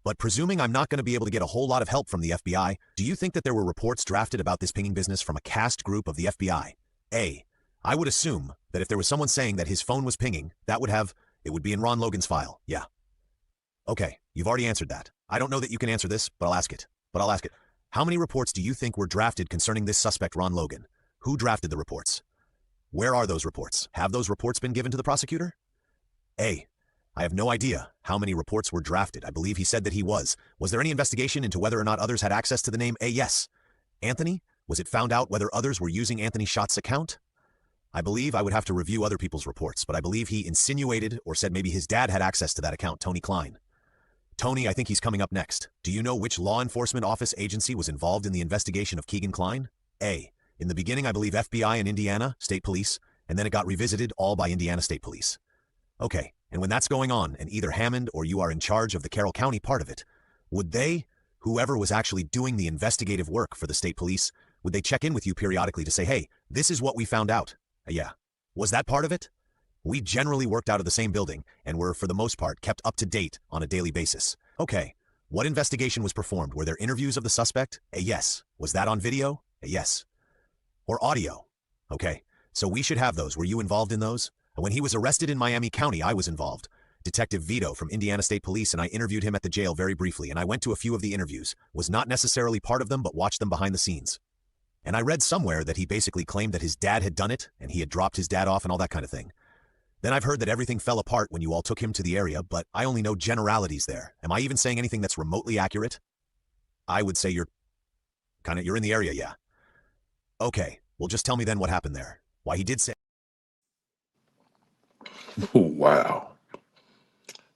But presuming I'm not going to be able to get a whole lot of help from the FBI, do you think that there were reports drafted about this pinging business from a CAST group of the FBI? A, I would assume that if there was someone saying that his phone was pinging, it would be in Ron Logan's file, yeah. Okay, you've already answered that. I don't know that you can answer this, but I'll ask it. How many reports do you think were drafted concerning this suspect, Ron Logan? Who drafted the reports? Where are those reports? Have those reports been given to the prosecutor? A, I have no idea how many reports were drafted. I believe he said that he was. Was there any investigation into whether or not others had access to the name A? Yes. Anthony? Was it found out whether others were using Anthony Schott's account? I believe I would have to review other people's reports, but I believe he insinuated or said maybe his dad had access to that account, Tony Klein. Tony, I think he's coming up next. Do you know which law enforcement office agency was involved in the investigation of Keegan Klein? A, in the beginning, I believe FBI and Indiana State Police, and then it got revisited all by Indiana State Police. Okay, and when that's going on, and either Hammond or you are in charge of the Carroll County part of it, would they, whoever was actually doing the investigative work for the state police, would they check in with you periodically to say, hey, this is what we found out? Yeah. Was that part of it? We generally worked out of the same building and were, for the most part, kept up to date on a daily basis. Okay. What investigation was performed? Were there interviews of the suspect? Yes. Was that on video? Yes. Or audio? Okay. So we should have those. Were you involved in those? When he was arrested in Miami County, I was involved. Detective Vito from Indiana State Police and I interviewed him at the jail very briefly, and I went to a few of the interviews. Was not necessarily part of them, but watched them behind the scenes. And I read somewhere that he basically claimed that his dad had done it, and he had dropped his dad off and all that kind of thing. Then I've heard that everything fell apart when you all took him to the area, but I only know generalities there. Am I even saying anything that's remotely accurate? I would say you're in the area, yeah. Okay, well just tell me then what happened there. Why he did say... Oh, wow.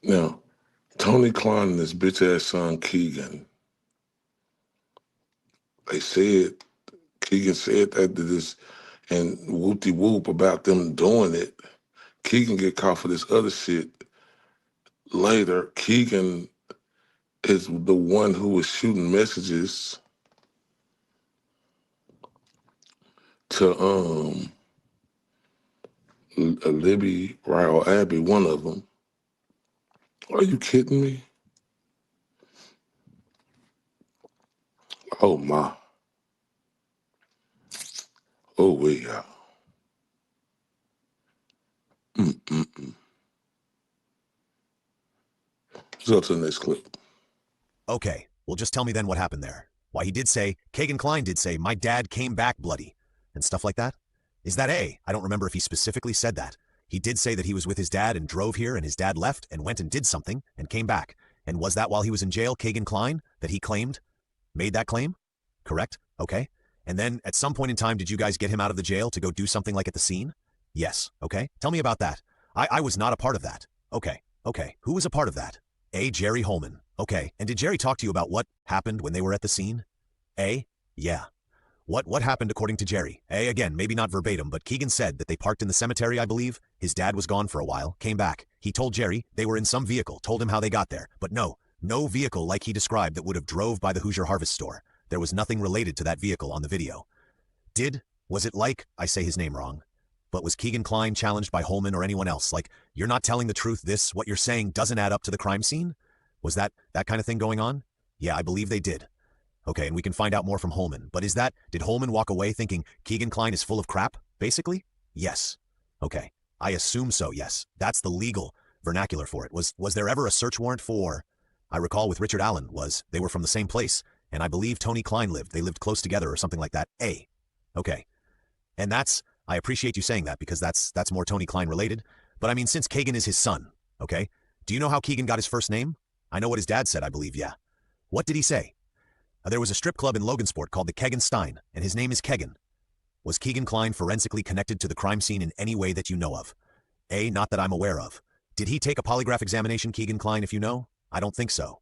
Now, Tony Klein and his bitch-ass son, Keegan, Keegan said that to this, and whoop-de-whoop about them doing it. Keegan get caught for this other shit later. Keegan is the one who was shooting messages to Libby, right, or Abby, one of them. Are you kidding me? Oh my. Oh, we are. Let's go to the next clip. Okay, well just tell me then what happened there. Why he did say, Keegan Klein did say, my dad came back bloody, and stuff like that? Is that A? I don't remember if he specifically said that. He did say that he was with his dad and drove here, and his dad left and went and did something and came back. And was that while he was in jail, Keegan Klein, that he claimed? Made that claim? Correct? Okay. And then at some point in time, did you guys get him out of the jail to go do something like at the scene? Yes. Okay. Tell me about that. I was not a part of that. Okay. Okay. Who was a part of that? A. Jerry Holman. Okay. And did Jerry talk to you about what happened when they were at the scene? A. Yeah. What happened according to Jerry? A. Again, maybe not verbatim, but Keegan said that they parked in the cemetery, I believe. His dad was gone for a while, came back. He told Jerry they were in some vehicle, told him how they got there. But no vehicle like he described that would have drove by the Hoosier Harvest store. There was nothing related to that vehicle on the video. Was it like, I say his name wrong, but was Keegan Klein challenged by Holman or anyone else? Like, you're not telling the truth, what you're saying doesn't add up to the crime scene? Was that kind of thing going on? Yeah, I believe they did. Okay, and we can find out more from Holman. But did Holman walk away thinking Keegan Klein is full of crap, basically? Yes. Okay, I assume so, yes. That's the legal vernacular for it. Was there ever a search warrant for, I recall with Richard Allen, they were from the same place, and I believe Tony Klein they lived close together or something like that. A. Okay. And I appreciate you saying that because that's more Tony Klein related. But I mean, since Keegan is his son, okay? Do you know how Keegan got his first name? I know what his dad said, I believe, yeah. What did he say? There was a strip club in Logansport called the Kegan Stein, and his name is Kegan. Was Keegan Kline forensically connected to the crime scene in any way that you know of? A, not that I'm aware of. Did he take a polygraph examination, Keegan Kline, if you know? I don't think so.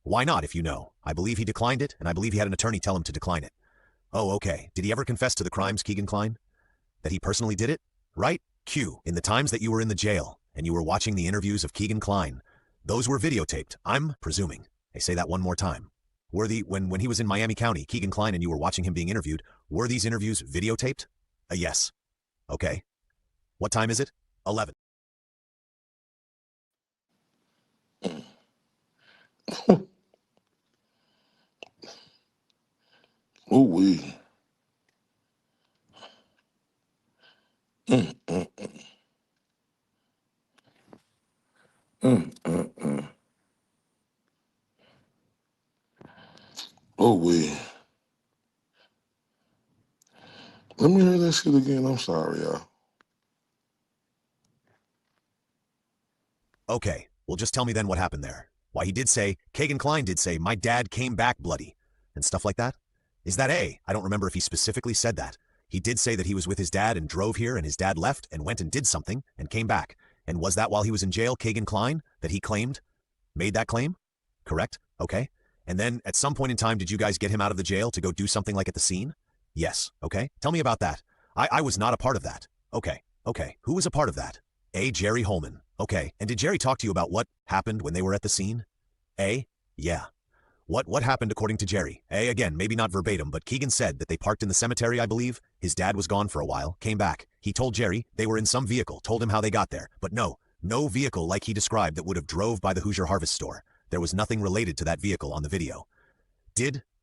Why not, if you know? I believe he declined it, and I believe he had an attorney tell him to decline it. Oh, okay. Did he ever confess to the crimes, Keegan Kline? That he personally did it? Right? Q. In the times that you were in the jail, and you were watching the interviews of Keegan Kline, those were videotaped, I'm presuming. I say that one more time. Were when he was in Miami County, Keegan Kline, and you were watching him being interviewed, were these interviews videotaped? A yes. Okay. What time is it? 11. Ooh wee. Mm, mm, mm. Mm, mm, mm. Ooh wee. Let me hear that shit again. I'm sorry, y'all. Okay, well just tell me then what happened there. Why he did say, Keegan Kline did say, my dad came back bloody, and stuff like that? Is that A? I don't remember if he specifically said that. He did say that he was with his dad and drove here, and his dad left and went and did something and came back. And was that while he was in jail, Keegan Kline, that he claimed? Made that claim? Correct? Okay. And then at some point in time, did you guys get him out of the jail to go do something like at the scene? Yes. Okay. Tell me about that. I was not a part of that. Okay. Okay. Who was a part of that? A. Jerry Holman. Okay. And did Jerry talk to you about what happened when they were at the scene? A. Yeah. What happened according to Jerry? A. Again, maybe not verbatim, but Keegan said that they parked in the cemetery, I believe. His dad was gone for a while, came back. He told Jerry they were in some vehicle, told him how they got there. But no vehicle like he described that would have drove by the Hoosier Harvest store. There was nothing related to that vehicle on the video.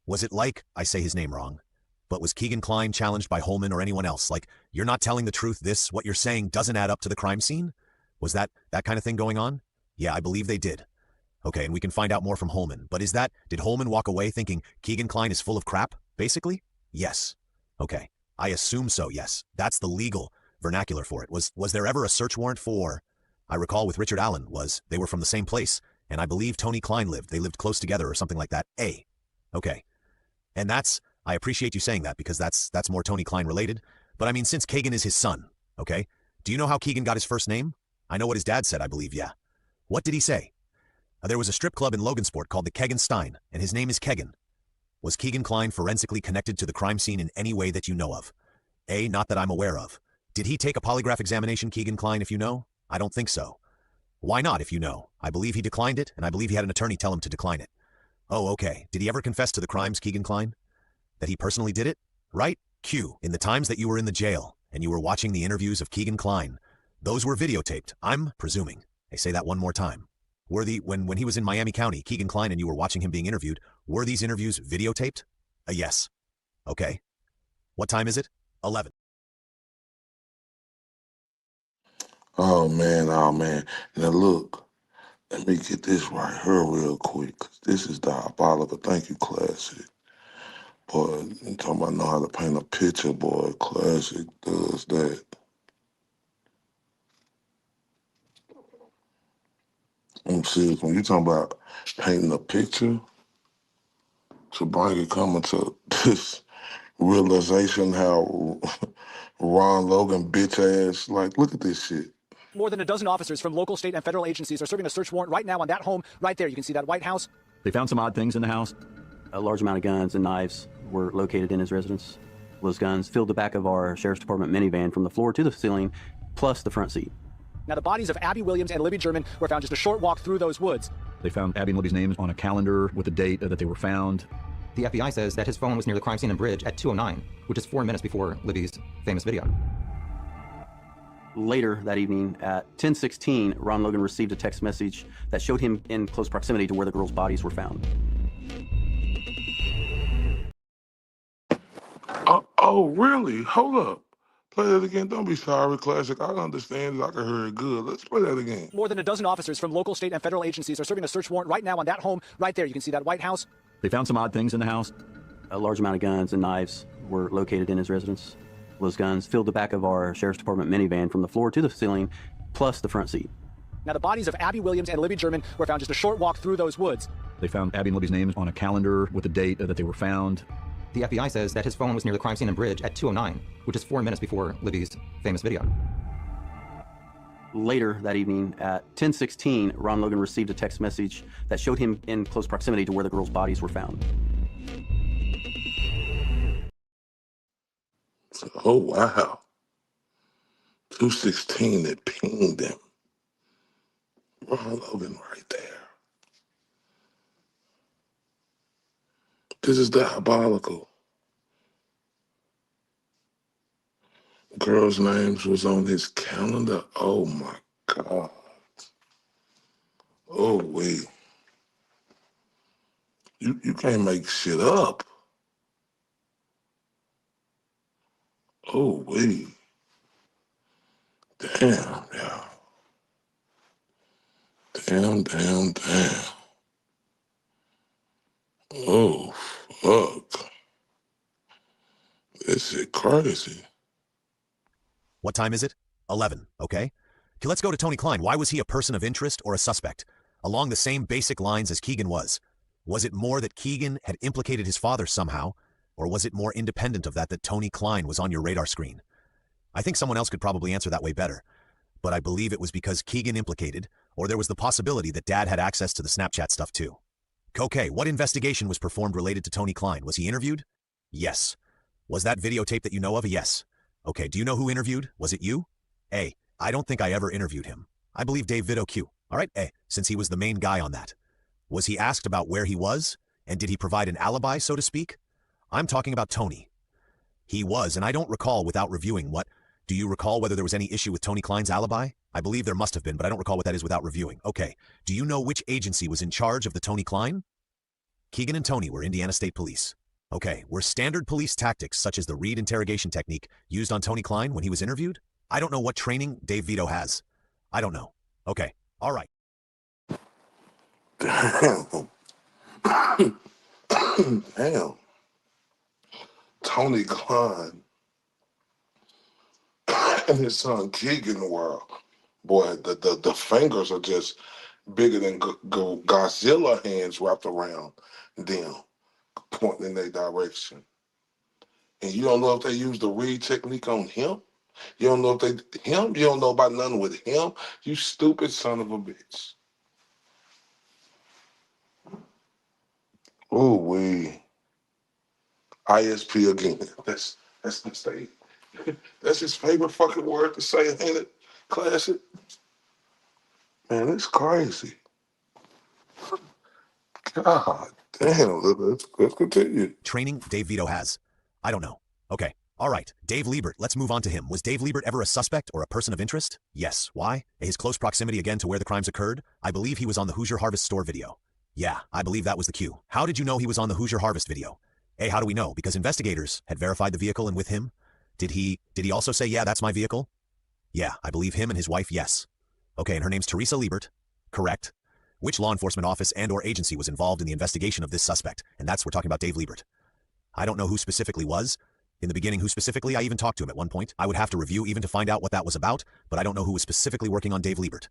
Was it like, I say his name wrong, but was Keegan Kline challenged by Holman or anyone else? Like, you're not telling the truth, what you're saying doesn't add up to the crime scene? Was that kind of thing going on? Yeah, I believe they did. Okay, and we can find out more from Holman. But did Holman walk away thinking Keegan Kline is full of crap, basically? Yes. Okay, I assume so, yes. That's the legal vernacular for it. Was there ever a search warrant for, I recall with Richard Allen, they were from the same place, and I believe Tony Kline they lived close together or something like that. A. Okay. And I appreciate you saying that because that's more Tony Kline related. But I mean, since Keegan is his son, okay? Do you know how Keegan got his first name? I know what his dad said, I believe, yeah. What did he say? There was a strip club in Logansport called the Kegan Stein, and his name is Kegan. Was Keegan Kline forensically connected to the crime scene in any way that you know of? A. Not that I'm aware of. Did he take a polygraph examination, Keegan Kline, if you know? I don't think so. Why not, if you know? I believe he declined it, and I believe he had an attorney tell him to decline it. Oh, okay. Did he ever confess to the crimes, Keegan Kline? That he personally did it? Right? Q. In the times that you were in the jail, and you were watching the interviews of Keegan Kline, those were videotaped, I'm presuming. I say that one more time. Were when he was in Miami County, Keegan Kline, and you were watching him being interviewed, were these interviews videotaped? A yes. Okay. What time is it? 11. Oh man. Now look, let me get this right here real quick, 'cause this is diabolical. Thank you, Classic. Boy, you talking about know how to paint a picture, boy. Classic does that. I'm serious. When you talking about painting a picture to bring it coming to this realization how Ron Logan bitch ass, like, look at this shit. More than a dozen officers from local, state, and federal agencies are serving a search warrant right now on that home right there. You can see that White House. They found some odd things in the house. A large amount of guns and knives were located in his residence. Those guns filled the back of our Sheriff's Department minivan from the floor to the ceiling, plus the front seat. Now, the bodies of Abby Williams and Libby German were found just a short walk through those woods. They found Abby and Libby's names on a calendar with the date that they were found. The FBI says that his phone was near the crime scene and bridge at 2:09, which is 4 minutes before Libby's famous video. Later that evening at 10:16, Ron Logan received a text message that showed him in close proximity to where the girls' bodies were found. Oh, really? Hold up. Play that again. Don't be sorry, Classic. I understand it. I can hear it good. Let's play that again. More than a dozen officers from local, state, and federal agencies are serving a search warrant right now on that home right there. You can see that White House. They found some odd things in the house. A large amount of guns and knives were located in his residence. Those guns filled the back of our Sheriff's Department minivan from the floor to the ceiling, plus the front seat. Now, the bodies of Abby Williams and Libby German were found just a short walk through those woods. They found Abby and Libby's names on a calendar with the date that they were found. The The FBI says that his phone was near the crime scene and bridge at 2:09, which is 4 minutes before Libby's famous video. Later that evening at 10:16, Ron Logan received a text message that showed him in close proximity to where the girls' bodies were found. Oh, wow. 2:16, it pinged him. Ron Logan right there. This is diabolical. Girls' names was on his calendar. Oh, my God. Oh, wait. You can't make shit up. Oh, wait. Damn, yeah. Damn. Oh, fuck. This shit crazy. What time is it? 11, okay? Okay, let's go to Tony Klein. Why was he a person of interest or a suspect? Along the same basic lines as Keegan was. Was it more that Keegan had implicated his father somehow, or was it more independent of that Tony Klein was on your radar screen? I think someone else could probably answer that way better, but I believe it was because Keegan implicated, or there was the possibility that Dad had access to the Snapchat stuff too. Okay, what investigation was performed related to Tony Klein? Was he interviewed? Yes. Was that videotape that you know of? Yes. Okay, do you know who interviewed? Was it you? A, I don't think I ever interviewed him. I believe Dave Vito Q. All right, A, since he was the main guy on that. Was he asked about where he was? And did he provide an alibi, so to speak? I'm talking about Tony. He was, and I don't recall without reviewing what. Do you recall whether there was any issue with Tony Klein's alibi? I believe there must have been, but I don't recall what that is without reviewing. Okay, do you know which agency was in charge of the Tony Klein? Keegan and Tony were Indiana State Police. Okay, were standard police tactics such as the Reed interrogation technique used on Tony Klein when he was interviewed? I don't know what training Dave Vito has. I don't know. Okay, all right. Damn. Damn. Tony Klein and his son Keegan were, boy, the fingers are just bigger than Godzilla hands wrapped around them, pointing in their direction. And you don't know if they used the Reed technique on him? You don't know if you don't know about nothing with him? You stupid son of a bitch. Ooh, we ISP again. That's his favorite fucking word to say, ain't it? Classic. Man, it's crazy. God damn. Let's continue. Training Dave Vito has. I don't know. Okay. All right. Dave Liebert. Let's move on to him. Was Dave Liebert ever a suspect or a person of interest? Yes. Why? His close proximity again to where the crimes occurred? I believe he was on the Hoosier Harvest store video. Yeah, I believe that was the cue. How did you know he was on the Hoosier Harvest video? A, how do we know? Because investigators had verified the vehicle and with him? Did he also say, yeah, that's my vehicle? Yeah, I believe him and his wife, yes. Okay, and her name's Teresa Liebert. Correct. Which law enforcement office and or agency was involved in the investigation of this suspect? And we're talking about Dave Liebert. I don't know who specifically was. In the beginning, who specifically? I even talked to him at one point. I would have to review even to find out what that was about, but I don't know who was specifically working on Dave Liebert.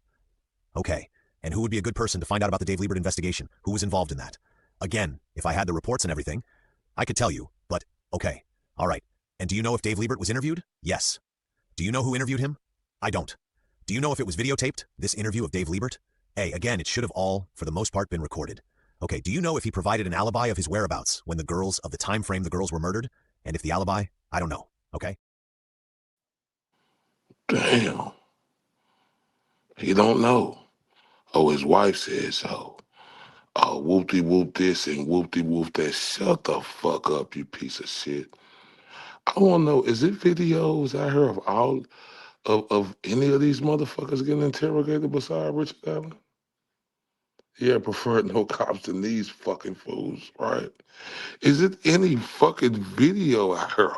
Okay. And who would be a good person to find out about the Dave Liebert investigation? Who was involved in that? Again, if I had the reports and everything, I could tell you, but okay. All right. And do you know if Dave Liebert was interviewed? Yes. Do you know who interviewed him? I don't. Do you know if it was videotaped, this interview of Dave Liebert? A, again, it should have all, for the most part, been recorded. Okay, do you know if he provided an alibi of his whereabouts when the time frame the girls were murdered? And if the alibi, I don't know. Okay? Damn. He don't know. Oh, his wife says so. Oh, whoop-de-whoop this and whoop-de-whoop that. Shut the fuck up, you piece of shit. I want to know, is it videos I heard of all of any of these motherfuckers getting interrogated beside Richard Allen? Yeah, preferred no cops than these fucking fools, right? Is it any fucking video I heard?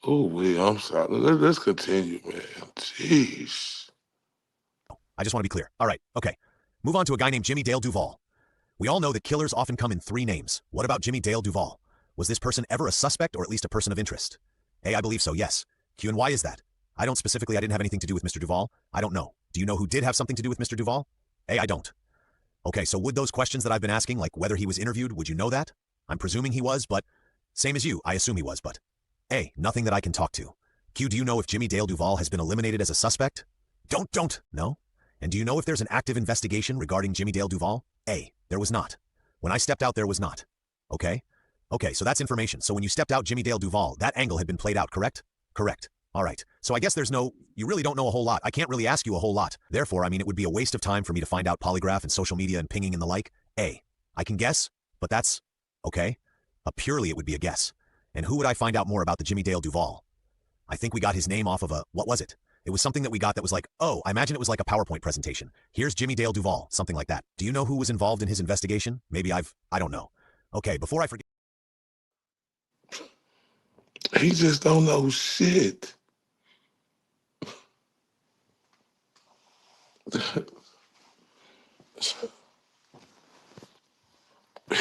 Oh, wait, I'm sorry. Let's continue, man. Jeez. I just want to be clear. All right, okay. Move on to a guy named Jimmy Dale Duvall. We all know that killers often come in 3 names. What about Jimmy Dale Duvall? Was this person ever a suspect or at least a person of interest? A, I believe so, yes. Q, and why is that? I didn't have anything to do with Mr. Duvall. I don't know. Do you know who did have something to do with Mr. Duvall? A, I don't. Okay, so would those questions that I've been asking, like whether he was interviewed, would you know that? I'm presuming he was, but same as you, I assume he was, but A, nothing that I can talk to. Q, do you know if Jimmy Dale Duvall has been eliminated as a suspect? Don't, no. And do you know if there's an active investigation regarding Jimmy Dale Duvall? A, there was not. When I stepped out, there was not. Okay? Okay, so that's information. So when you stepped out Jimmy Dale Duvall, that angle had been played out, correct? Correct. All right. So I guess you really don't know a whole lot. I can't really ask you a whole lot. Therefore, I mean, it would be a waste of time for me to find out polygraph and social media and pinging and the like. A, I can guess, but that's, okay? Purely it would be a guess. And who would I find out more about the Jimmy Dale Duvall? I think we got his name off of what was it? It was something that we got that was like, oh, I imagine it was like a PowerPoint presentation. Here's Jimmy Dale Duvall, something like that. Do you know who was involved in his investigation? Maybe I don't know. Okay, before I forget. He just don't know shit.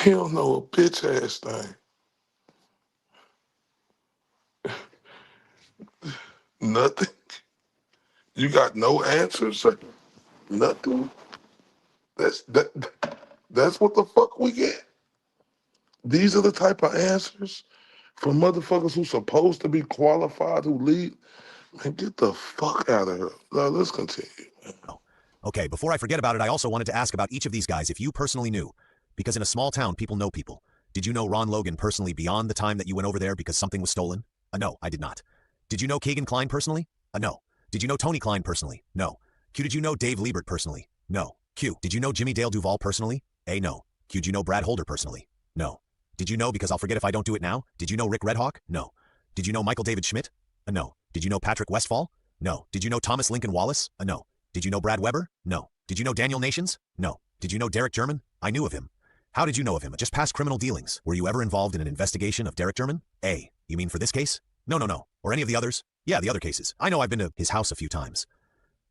He don't know a bitch ass thing. Nothing. You got no answers? Nothing. That's what the fuck we get. These are the type of answers from motherfuckers who supposed to be qualified, who lead. Man, get the fuck out of here. Now, let's continue. Oh, okay, before I forget about it, I also wanted to ask about each of these guys if you personally knew. Because in a small town, people know people. Did you know Ron Logan personally beyond the time that you went over there because something was stolen? No, I did not. Did you know Kagan Klein personally? No. Did you know Tony Klein personally? No. Q, did you know Dave Liebert personally? No. Q, did you know Jimmy Dale Duvall personally? A, no. Q, did you know Brad Holder personally? No. Did you know, because I'll forget if I don't do it now, did you know Rick Redhawk? No. Did you know Michael David Schmidt? No. Did you know Patrick Westfall? No. Did you know Thomas Lincoln Wallace? No. Did you know Brad Weber? No. Did you know Daniel Nations? No. Did you know Derek German? I knew of him. How did you know of him? Just past criminal dealings. Were you ever involved in an investigation of Derek German? A, you mean for this case? No. Or any of the others? Yeah, the other cases. I know I've been to his house a few times.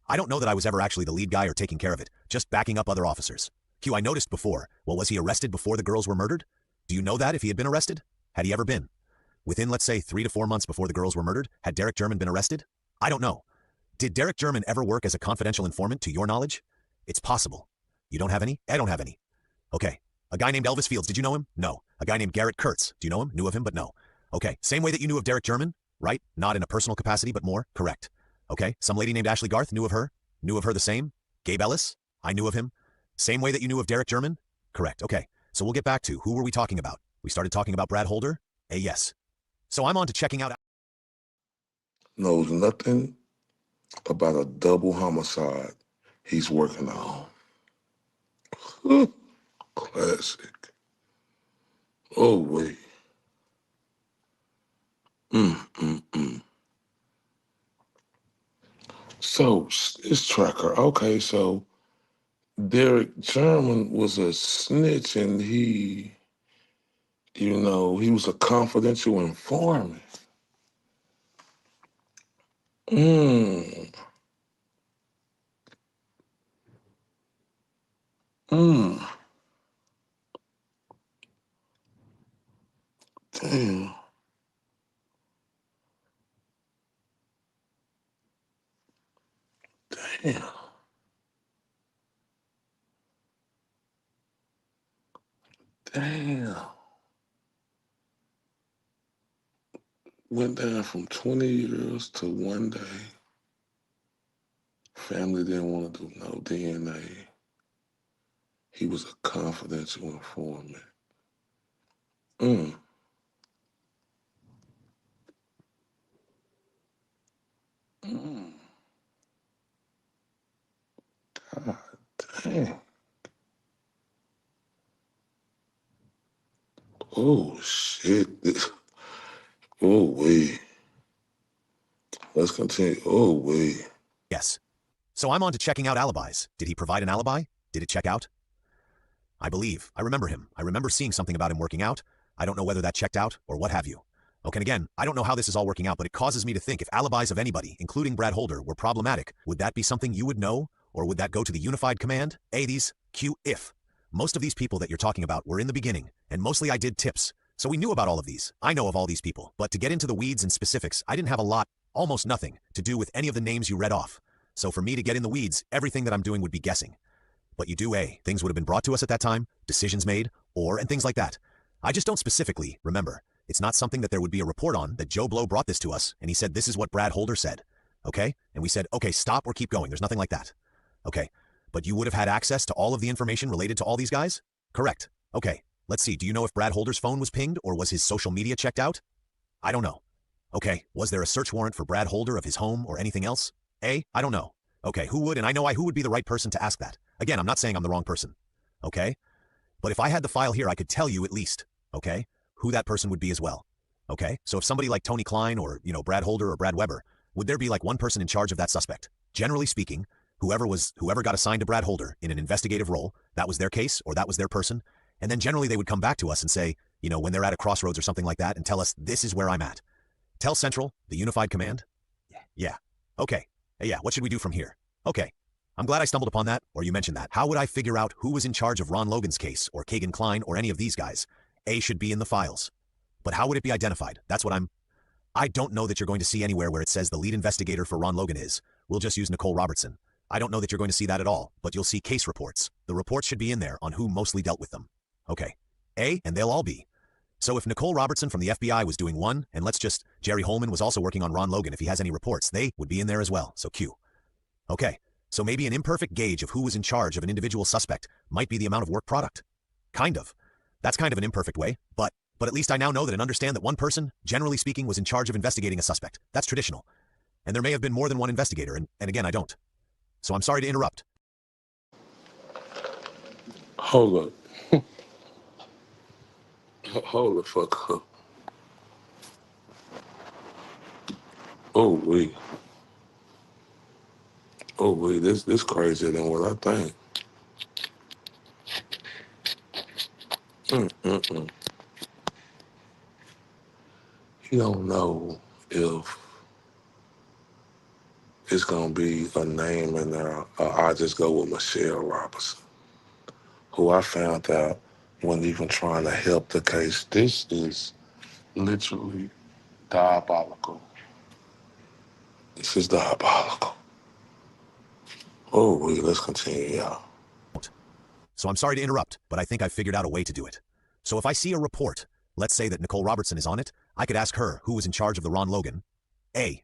I don't know that I was ever actually the lead guy or taking care of it, just backing up other officers. Q, I noticed before. Well, was he arrested before the girls were murdered? Do you know that if he had been arrested? Had he ever been? Within, let's say, 3 to 4 months before the girls were murdered, had Derek German been arrested? I don't know. Did Derek German ever work as a confidential informant to your knowledge? It's possible. You don't have any? I don't have any. Okay. A guy named Elvis Fields, did you know him? No. A guy named Garrett Kurtz, do you know him? Knew of him, but no. Okay. Same way that you knew of Derek German, right? Not in a personal capacity, but more? Correct. Okay. Some lady named Ashley Garth, knew of her? Knew of her the same? Gabe Ellis? I knew of him. Same way that you knew of Derek German? Correct. Okay. So we'll get back to who were we talking about? We started talking about Brad Holder? A, yes. So I'm on to checking out. Knows nothing about a double homicide he's working on. Classic. Oh, wait. So, this tracker. Okay, so Derek German was a snitch and he was a confidential informant. Damn. Damn. Damn. Went down from 20 years to 1 day. Family didn't want to do no DNA. He was a confidential informant. God damn. Oh, shit. Oh, wait. Let's continue. Oh, wait. Yes. So I'm on to checking out alibis. Did he provide an alibi? Did it check out? I believe. I remember him. I remember seeing something about him working out. I don't know whether that checked out or what have you. Okay, and again, I don't know how this is all working out, but it causes me to think if alibis of anybody, including Brad Holder, were problematic, would that be something you would know? Or would that go to the unified command? These, Q, if. Most of these people that you're talking about were in the beginning, and mostly I did tips. So we knew about all of these. I know of all these people. But to get into the weeds and specifics, I didn't have a lot, almost nothing, to do with any of the names you read off. So for me to get in the weeds, everything that I'm doing would be guessing. But you do things would have been brought to us at that time, decisions made, and things like that. I just don't specifically remember. It's not something that there would be a report on that Joe Blow brought this to us and he said, this is what Brad Holder said. Okay? And we said, okay, stop or keep going. There's nothing like that. Okay. But you would have had access to all of the information related to all these guys? Correct. Okay. Let's see. Do you know if Brad Holder's phone was pinged or was his social media checked out? I don't know. Okay. Was there a search warrant for Brad Holder of his home or anything else? I don't know. Okay. Who would? And I know who would be the right person to ask that. Again, I'm not saying I'm the wrong person. Okay. But if I had the file here, I could tell you at least. Okay. Who that person would be as well. Okay. So if somebody like Tony Klein or, Brad Holder or Brad Weber, would there be like one person in charge of that suspect? Generally speaking, whoever got assigned to Brad Holder in an investigative role, that was their case or that was their person. And then generally they would come back to us and say, when they're at a crossroads or something like that and tell us, this is where I'm at. Tell Central, the unified command. Yeah. Okay. Yeah. What should we do from here? Okay. I'm glad I stumbled upon that, or you mentioned that. How would I figure out who was in charge of Ron Logan's case or Kagan Klein or any of these guys? Should be in the files. But how would it be identified? That's what I don't know that you're going to see anywhere where it says the lead investigator for Ron Logan is. We'll just use Nicole Robertson. I don't know that you're going to see that at all, but you'll see case reports. The reports should be in there on who mostly dealt with them. Okay. And they'll all be. So if Nicole Robertson from the FBI was doing one, and Jerry Holman was also working on Ron Logan, if he has any reports, they would be in there as well. So Q. Okay. So maybe an imperfect gauge of who was in charge of an individual suspect might be the amount of work product. Kind of. That's kind of an imperfect way, but at least I now know that and understand that one person, generally speaking, was in charge of investigating a suspect. That's traditional. And there may have been more than one investigator, and again, I don't. So I'm sorry to interrupt. Hold up. Hold the fuck up. Oh, wait. This crazier than what I think. You don't know if it's gonna be a name in there. I just go with Michelle Robinson, who I found out wasn't even trying to help the case. This is literally diabolical. This is diabolical. Oh, wait, let's continue, y'all. So I'm sorry to interrupt, but I think I've figured out a way to do it. So if I see a report, let's say that Nicole Robertson is on it, I could ask her who was in charge of the Ron Logan.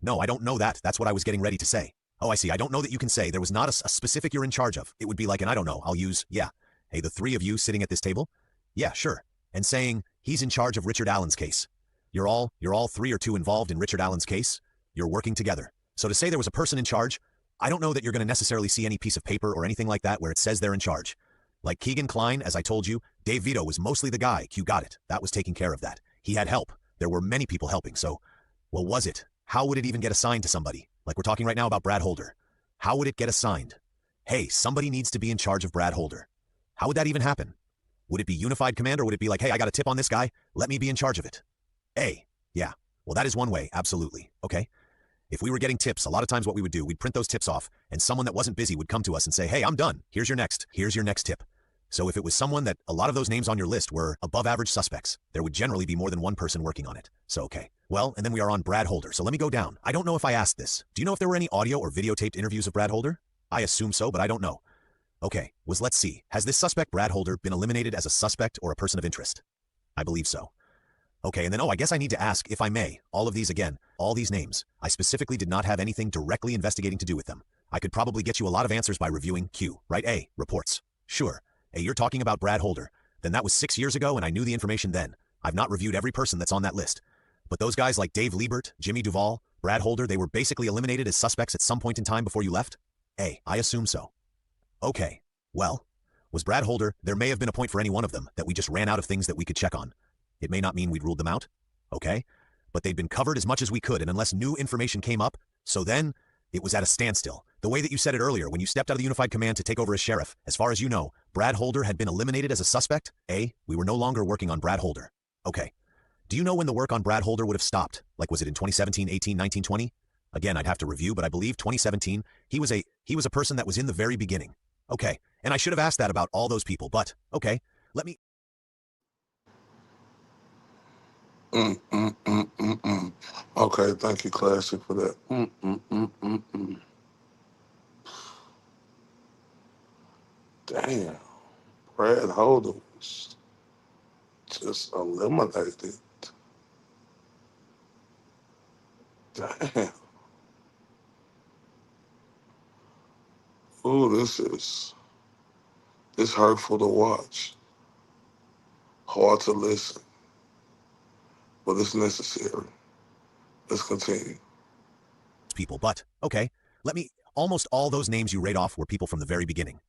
No, I don't know that. That's what I was getting ready to say. Oh, I see. I don't know that you can say there was not a specific you're in charge of. It would be like, and I don't know, I'll use, hey, the three of you sitting at this table? Yeah, sure. And saying, he's in charge of Richard Allen's case. You're all three or two involved in Richard Allen's case. You're working together. So to say there was a person in charge, I don't know that you're going to necessarily see any piece of paper or anything like that where it says they're in charge. Like Keegan Klein, as I told you, Dave Vito was mostly the guy. Q got it. That was taking care of that. He had help. There were many people helping. So, well, was it? How would it even get assigned to somebody? Like we're talking right now about Brad Holder. How would it get assigned? Hey, somebody needs to be in charge of Brad Holder. How would that even happen? Would it be unified command or would it be like, hey, I got a tip on this guy. Let me be in charge of it. Yeah. Well, that is one way. Absolutely. Okay. If we were getting tips, a lot of times what we would do, we'd print those tips off and someone that wasn't busy would come to us and say, hey, I'm done. Here's your next tip. So if it was someone that a lot of those names on your list were above average suspects, there would generally be more than one person working on it. So, okay. Well, and then we are on Brad Holder. So let me go down. I don't know if I asked this. Do you know if there were any audio or videotaped interviews of Brad Holder? I assume so, but I don't know. Okay. Let's see. Has this suspect, Brad Holder, been eliminated as a suspect or a person of interest? I believe so. Okay, and then, I guess I need to ask, if I may, all of these again, all these names, I specifically did not have anything directly investigating to do with them. I could probably get you a lot of answers by reviewing Q, right? Reports. Sure. You're talking about Brad Holder. Then that was 6 years ago and I knew the information then. I've not reviewed every person that's on that list. But those guys like Dave Liebert, Jimmy Duvall, Brad Holder, they were basically eliminated as suspects at some point in time before you left? I assume so. Okay. Well, was Brad Holder, there may have been a point for any one of them that we just ran out of things that we could check on. It may not mean we'd ruled them out, okay? But they'd been covered as much as we could, and unless new information came up, so then it was at a standstill. The way that you said it earlier, when you stepped out of the Unified Command to take over as sheriff, as far as you know, Brad Holder had been eliminated as a suspect? We were no longer working on Brad Holder. Okay. Do you know when the work on Brad Holder would have stopped? Like, was it in 2017, 18, 19, 20? Again, I'd have to review, but I believe 2017, he was a person that was in the very beginning. Okay. And I should have asked that about all those people, but, okay, let me... Okay, thank you, Classic, for that. Damn, Brad Holder was just eliminated. Damn. Ooh, this hurtful to watch. Hard to listen, but it's necessary. Let's continue. People, but, okay, almost all those names you rate off were people from the very beginning.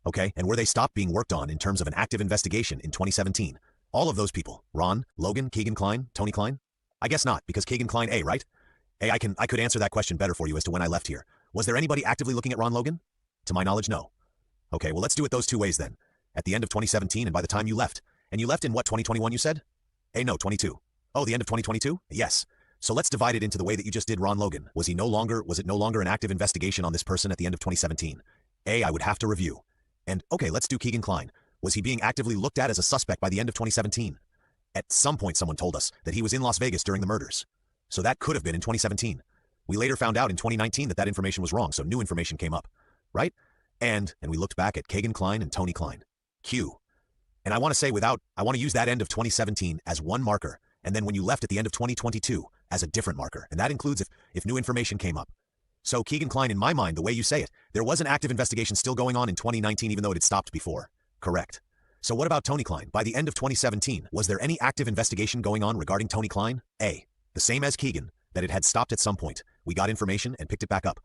Okay, and where they stopped being worked on in terms of an active investigation in 2017. All of those people, Ron, Logan, Keegan Klein, Tony Klein? I guess not, because Keegan Klein, A, right? A, I could answer that question better for you as to when I left here. Was there anybody actively looking at Ron Logan? To my knowledge, no. Okay, well, let's do it those two ways then. At the end of 2017 and by the time you left. And you left in what, 2021 you said? A, no, 22. Oh, the end of 2022? Yes. So let's divide it into the way that you just did Ron Logan. Was it no longer an active investigation on this person at the end of 2017? A, I would have to review. And, okay, let's do Keegan Klein. Was he being actively looked at as a suspect by the end of 2017? At some point someone told us that he was in Las Vegas during the murders. So that could have been in 2017. We later found out in 2019 that information was wrong, so new information came up. Right? And we looked back at Keegan Klein and Tony Klein. Q. And I want to say I want to use that end of 2017 as one marker, and then when you left at the end of 2022 as a different marker, and that includes if new information came up. So Keegan Klein, in my mind, the way you say it, there was an active investigation still going on in 2019 even though it had stopped before. Correct. So what about Tony Klein? By the end of 2017, was there any active investigation going on regarding Tony Klein? A. The same as Keegan, that it had stopped at some point. We got information and picked it back up.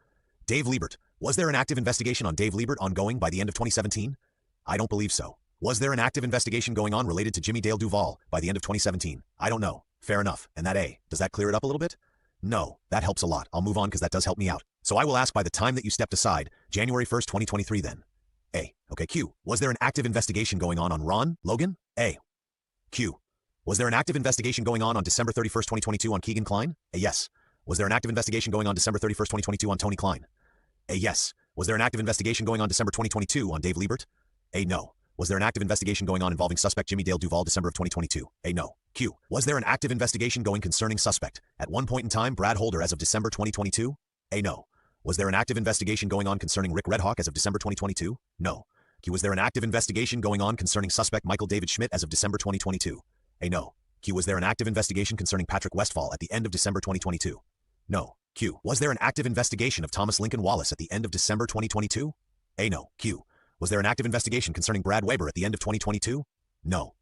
Dave Liebert. Was there an active investigation on Dave Liebert ongoing by the end of 2017? I don't believe so. Was there an active investigation going on related to Jimmy Dale Duvall by the end of 2017? I don't know. Fair enough. And that A. Does that clear it up a little bit? No, that helps a lot. I'll move on because that does help me out. So I will ask by the time that you stepped aside, January 1st, 2023 then. A. Okay, Q. Was there an active investigation going on Ron Logan? A. Q. Was there an active investigation going on December 31st, 2022 on Keegan Klein? A. Yes. Was there an active investigation going on December 31st, 2022 on Tony Klein? A. Yes. Was there an active investigation going on December 2022 on Dave Liebert? A. No. Was there an active investigation going on involving suspect Jimmy Dale Duvall December of 2022? A. No. Q. Was there an active investigation going concerning suspect at one point in time Brad Holder as of December 2022? A. No. Was there an active investigation going on concerning Rick Redhawk as of December 2022? No. Q. Was there an active investigation going on concerning suspect Michael David Schmidt as of December 2022? A. No. Q. Was there an active investigation concerning Patrick Westfall at the end of December 2022? No. Q. Was there an active investigation of Thomas Lincoln Wallace at the end of December 2022? A. No. Q. Was there an active investigation concerning Brad Weber at the end of 2022? No.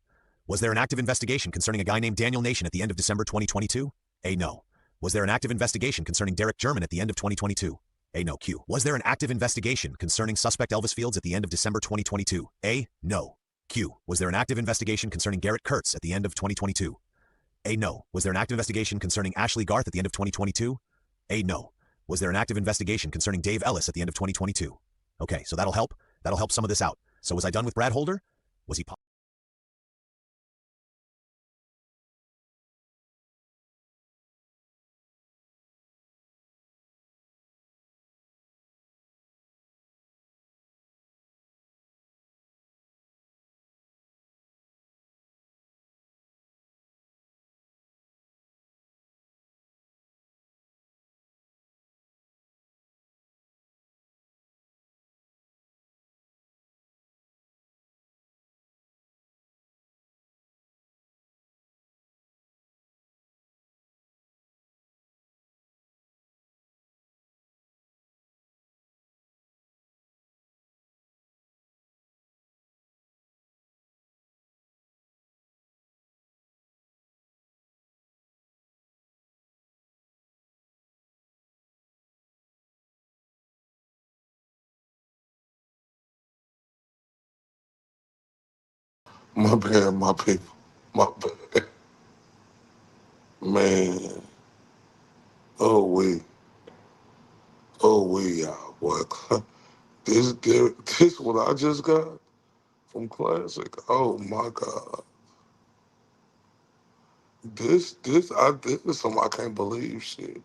Was there an active investigation concerning a guy named Daniel Nation at the end of December 2022? A. No. Was there an active investigation concerning Derek German at the end of 2022? A. No. Q. Was there an active investigation concerning suspect Elvis Fields at the end of December 2022? A. No. Q. Was there an active investigation concerning Garrett Kurtz at the end of 2022? A. No. Was there an active investigation concerning Ashley Garth at the end of 2022? A. No. Was there an active investigation concerning Dave Ellis at the end of 2022? Okay, so that'll help. That'll help some of this out. So was I done with Brad Holder? Was he... My bad, my people. My bad. Man. Y'all, boy. This what I just got from Classic. Oh my God. This is something I can't believe shit.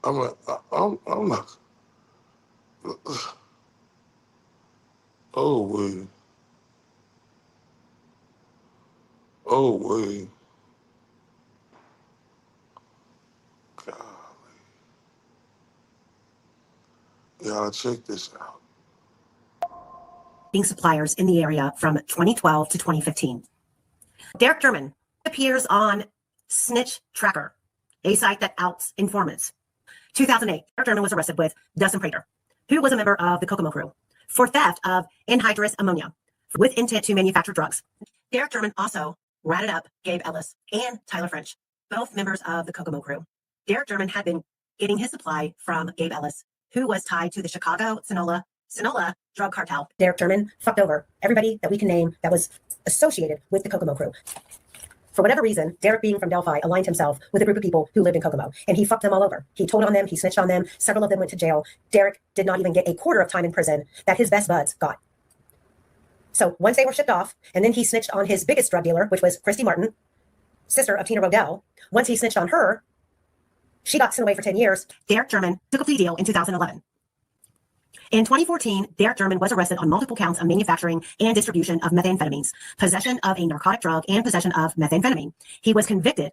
I'm not. Oh wait. Oh wait. God, y'all check this out. being suppliers in the area from 2012 to 2015. Derek German appears on Snitch Tracker, a site that outs informants. 2008, Derek German was arrested with Dustin Prater, who was a member of the Kokomo crew, for theft of anhydrous ammonia with intent to manufacture drugs. Derek German also ratted up Gabe Ellis and Tyler French, both members of the Kokomo crew. Derek German had been getting his supply from Gabe Ellis, who was tied to the Chicago Sonora drug cartel. Derek German fucked over everybody that we can name that was associated with the Kokomo crew. For whatever reason, Derek, being from Delphi, aligned himself with a group of people who lived in Kokomo, and he fucked them all over. He told on them, he snitched on them, several of them went to jail. Derek did not even get a quarter of time in prison that his best buds got. So once they were shipped off, and then he snitched on his biggest drug dealer, which was Christy Martin, sister of Tina Rodell. Once he snitched on her, she got sent away for 10 years. Derek German took a plea deal in 2011. In 2014, Derek German was arrested on multiple counts of manufacturing and distribution of methamphetamines, possession of a narcotic drug, and possession of methamphetamine. He was convicted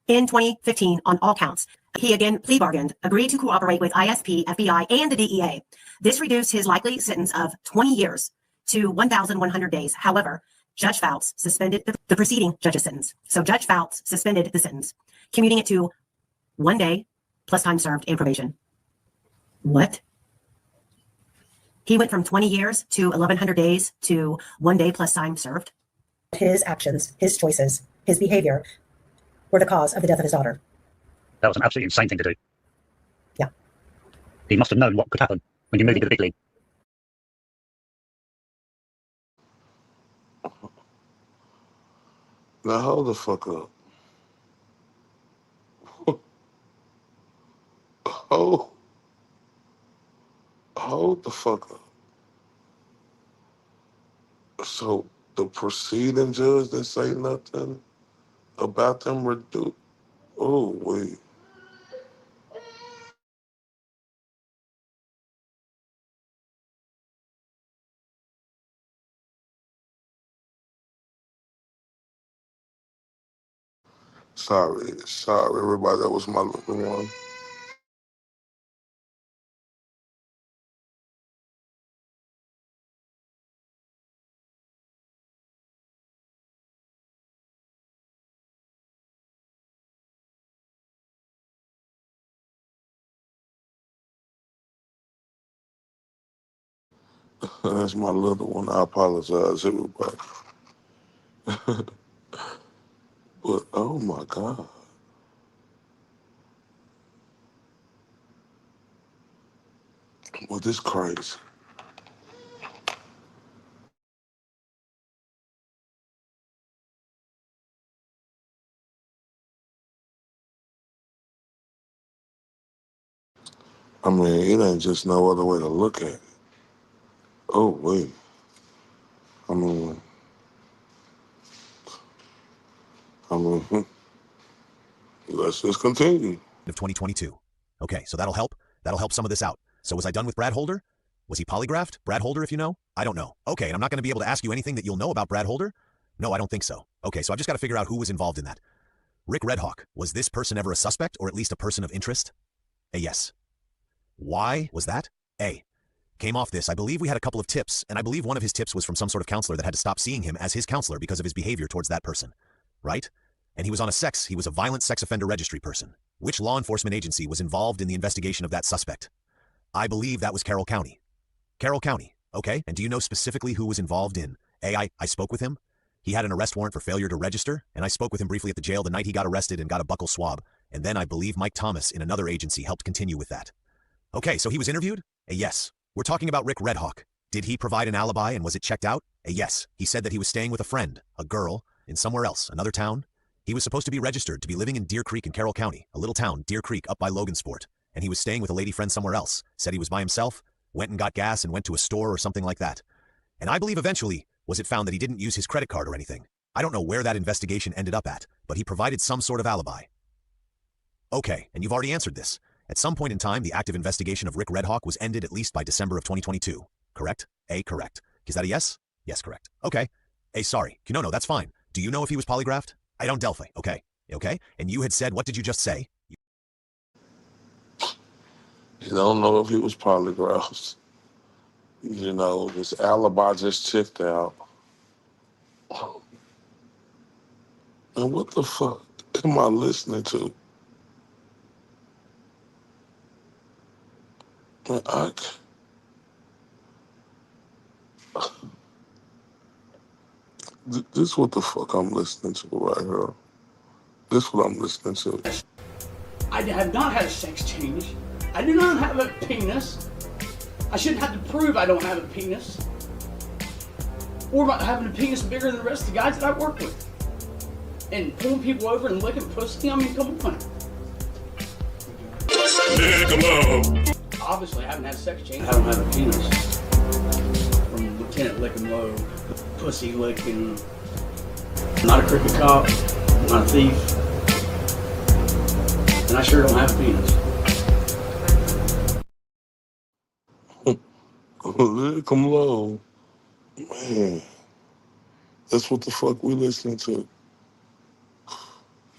in 2015 on all counts. He again plea bargained, agreed to cooperate with ISP, FBI, and the DEA. This reduced his likely sentence of 20 years to 1,100 days. However, Judge Fouts suspended the preceding judge's sentence. So Judge Fouts suspended the sentence, commuting it to 1 day plus time served and probation. What? He went from 20 years to 1,100 days to 1 day plus time served. His actions, his choices, his behavior were the cause of the death of his daughter. That was an absolutely insane thing to do. Yeah. He must have known what could happen when you move into the big league. Now hold the fuck up. Hold the fuck up. So the preceding judge didn't say nothing about them reduced. Oh, wait. Sorry, everybody. That was my little one. That's my little one. I apologize, everybody. But, oh my God. Well, this crazy. I mean, it ain't just no other way to look at it. Oh, wait. I mean, let's just continue. Of 2022. Okay, so that'll help. That'll help some of this out. So was I done with Brad Holder? Was he polygraphed? Brad Holder, if you know? I don't know. Okay, and I'm not going to be able to ask you anything that you'll know about Brad Holder? No, I don't think so. Okay, so I've just got to figure out who was involved in that. Rick Redhawk, was this person ever a suspect or at least a person of interest? A yes. Why was that? A. Came off this, I believe we had a couple of tips, and I believe one of his tips was from some sort of counselor that had to stop seeing him as his counselor because of his behavior towards that person. Right? And he was a violent sex offender registry person. Which law enforcement agency was involved in the investigation of that suspect? I believe that was Carroll County. Carroll County, okay? And do you know specifically who was involved in? A, I spoke with him. He had an arrest warrant for failure to register, and I spoke with him briefly at the jail the night he got arrested and got a buccal swab. And then I believe Mike Thomas in another agency helped continue with that. Okay, so he was interviewed? A yes. We're talking about Rick Redhawk. Did he provide an alibi and was it checked out? A yes. He said that he was staying with a friend, a girl, in somewhere else, another town. He was supposed to be registered to be living in Deer Creek in Carroll County, a little town, Deer Creek, up by Logansport. And he was staying with a lady friend somewhere else, said he was by himself, went and got gas and went to a store or something like that. And I believe eventually was it found that he didn't use his credit card or anything. I don't know where that investigation ended up at, but he provided some sort of alibi. Okay, and you've already answered this. At some point in time, the active investigation of Rick Redhawk was ended at least by December of 2022. Correct? A, correct. Is that a yes? Yes, correct. Okay. A, sorry. No, that's fine. Do you know if he was polygraphed? I don't Delphi. Okay. Okay. And you had said, what did you just say? You don't know if he was polygraphed. You know, this alibi just checked out. And what the fuck am I listening to? Man, this what the fuck I'm listening to right here. This what I'm listening to. I have not had a sex change. I do not have a penis. I shouldn't have to prove I don't have a penis. Or about having a penis bigger than the rest of the guys that I work with. And pulling people over and licking pussy. I mean, come on. Obviously, I haven't had a sex change. I don't have a penis. From Lieutenant Licking Low, pussy licking. I'm not a crooked cop. I'm not a thief. And I sure don't have a penis. Come low. Man, that's what the fuck we listening to.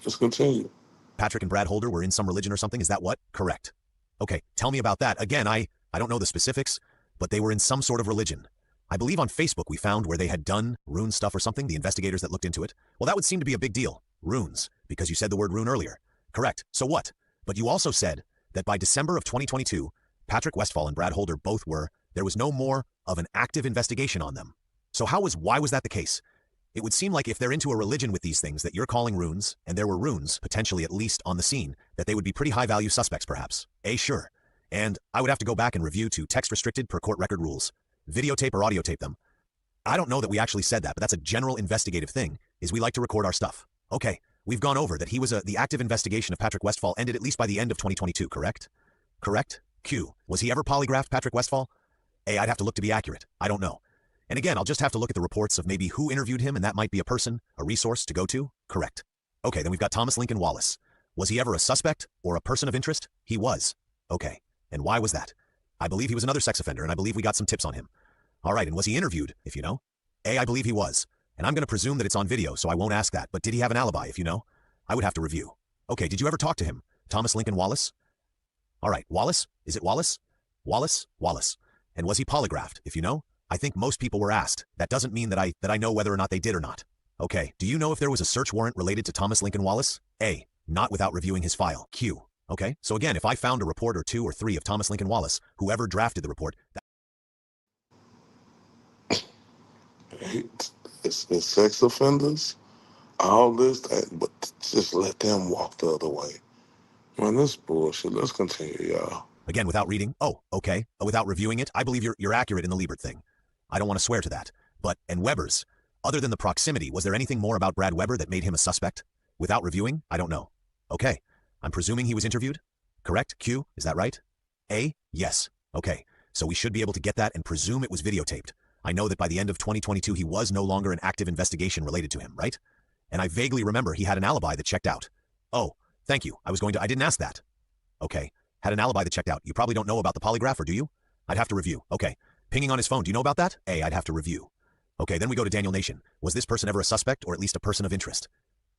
Let's continue. Patrick and Brad Holder were in some religion or something, is that what? Correct. Okay, tell me about that. Again, I don't know the specifics, but they were in some sort of religion. I believe on Facebook we found where they had done rune stuff or something, the investigators that looked into it. Well, that would seem to be a big deal. Runes, because you said the word rune earlier. Correct. So what? But you also said that by December of 2022, Patrick Westphal and Brad Holder both were, there was no more of an active investigation on them. So why was that the case? It would seem like if they're into a religion with these things that you're calling runes, and there were runes, potentially at least on the scene, that they would be pretty high-value suspects perhaps. Sure. And I would have to go back and review to text-restricted per court record rules. Videotape or audio tape them. I don't know that we actually said that, but that's a general investigative thing, is we like to record our stuff. Okay, we've gone over that he was the active investigation of Patrick Westphal ended at least by the end of 2022, correct? Correct? Q. Was he ever polygraphed, Patrick Westphal? I'd have to look to be accurate. I don't know. And again, I'll just have to look at the reports of maybe who interviewed him, and that might be a person, a resource to go to. Correct. Okay, then we've got Thomas Lincoln Wallace. Was he ever a suspect or a person of interest? He was. Okay, and why was that? I believe he was another sex offender, and I believe we got some tips on him. All right, and was he interviewed, if you know? I believe he was. And I'm going to presume that it's on video, so I won't ask that, but did he have an alibi, if you know? I would have to review. Okay, did you ever talk to him? Thomas Lincoln Wallace? All right, Wallace? Is it Wallace? Wallace. And was he polygraphed, if you know? I think most people were asked. That doesn't mean that I know whether or not they did or not. Okay, do you know if there was a search warrant related to Thomas Lincoln Wallace? Not without reviewing his file. Q. Okay, so again, if I found a report or 2 or 3 of Thomas Lincoln Wallace, whoever drafted the report... It's sex offenders, all this, but just let them walk the other way. Man, this bullshit. Let's continue, y'all. Again, without reading? Oh, okay. Without reviewing it? I believe you're accurate in the Liebert thing. I don't want to swear to that. But, and Weber's, other than the proximity, was there anything more about Brad Weber that made him a suspect? Without reviewing? I don't know. Okay. I'm presuming he was interviewed? Correct? Q, is that right? Yes. Okay. So we should be able to get that and presume it was videotaped. I know that by the end of 2022 he was no longer an active investigation related to him, right? And I vaguely remember he had an alibi that checked out. Oh, thank you. I didn't ask that. Okay. Had an alibi that checked out. You probably don't know about the polygraph, or do you? I'd have to review. Okay. Pinging on his phone. Do you know about that? I'd have to review. Okay, then we go to Daniel Nation. Was this person ever a suspect or at least a person of interest?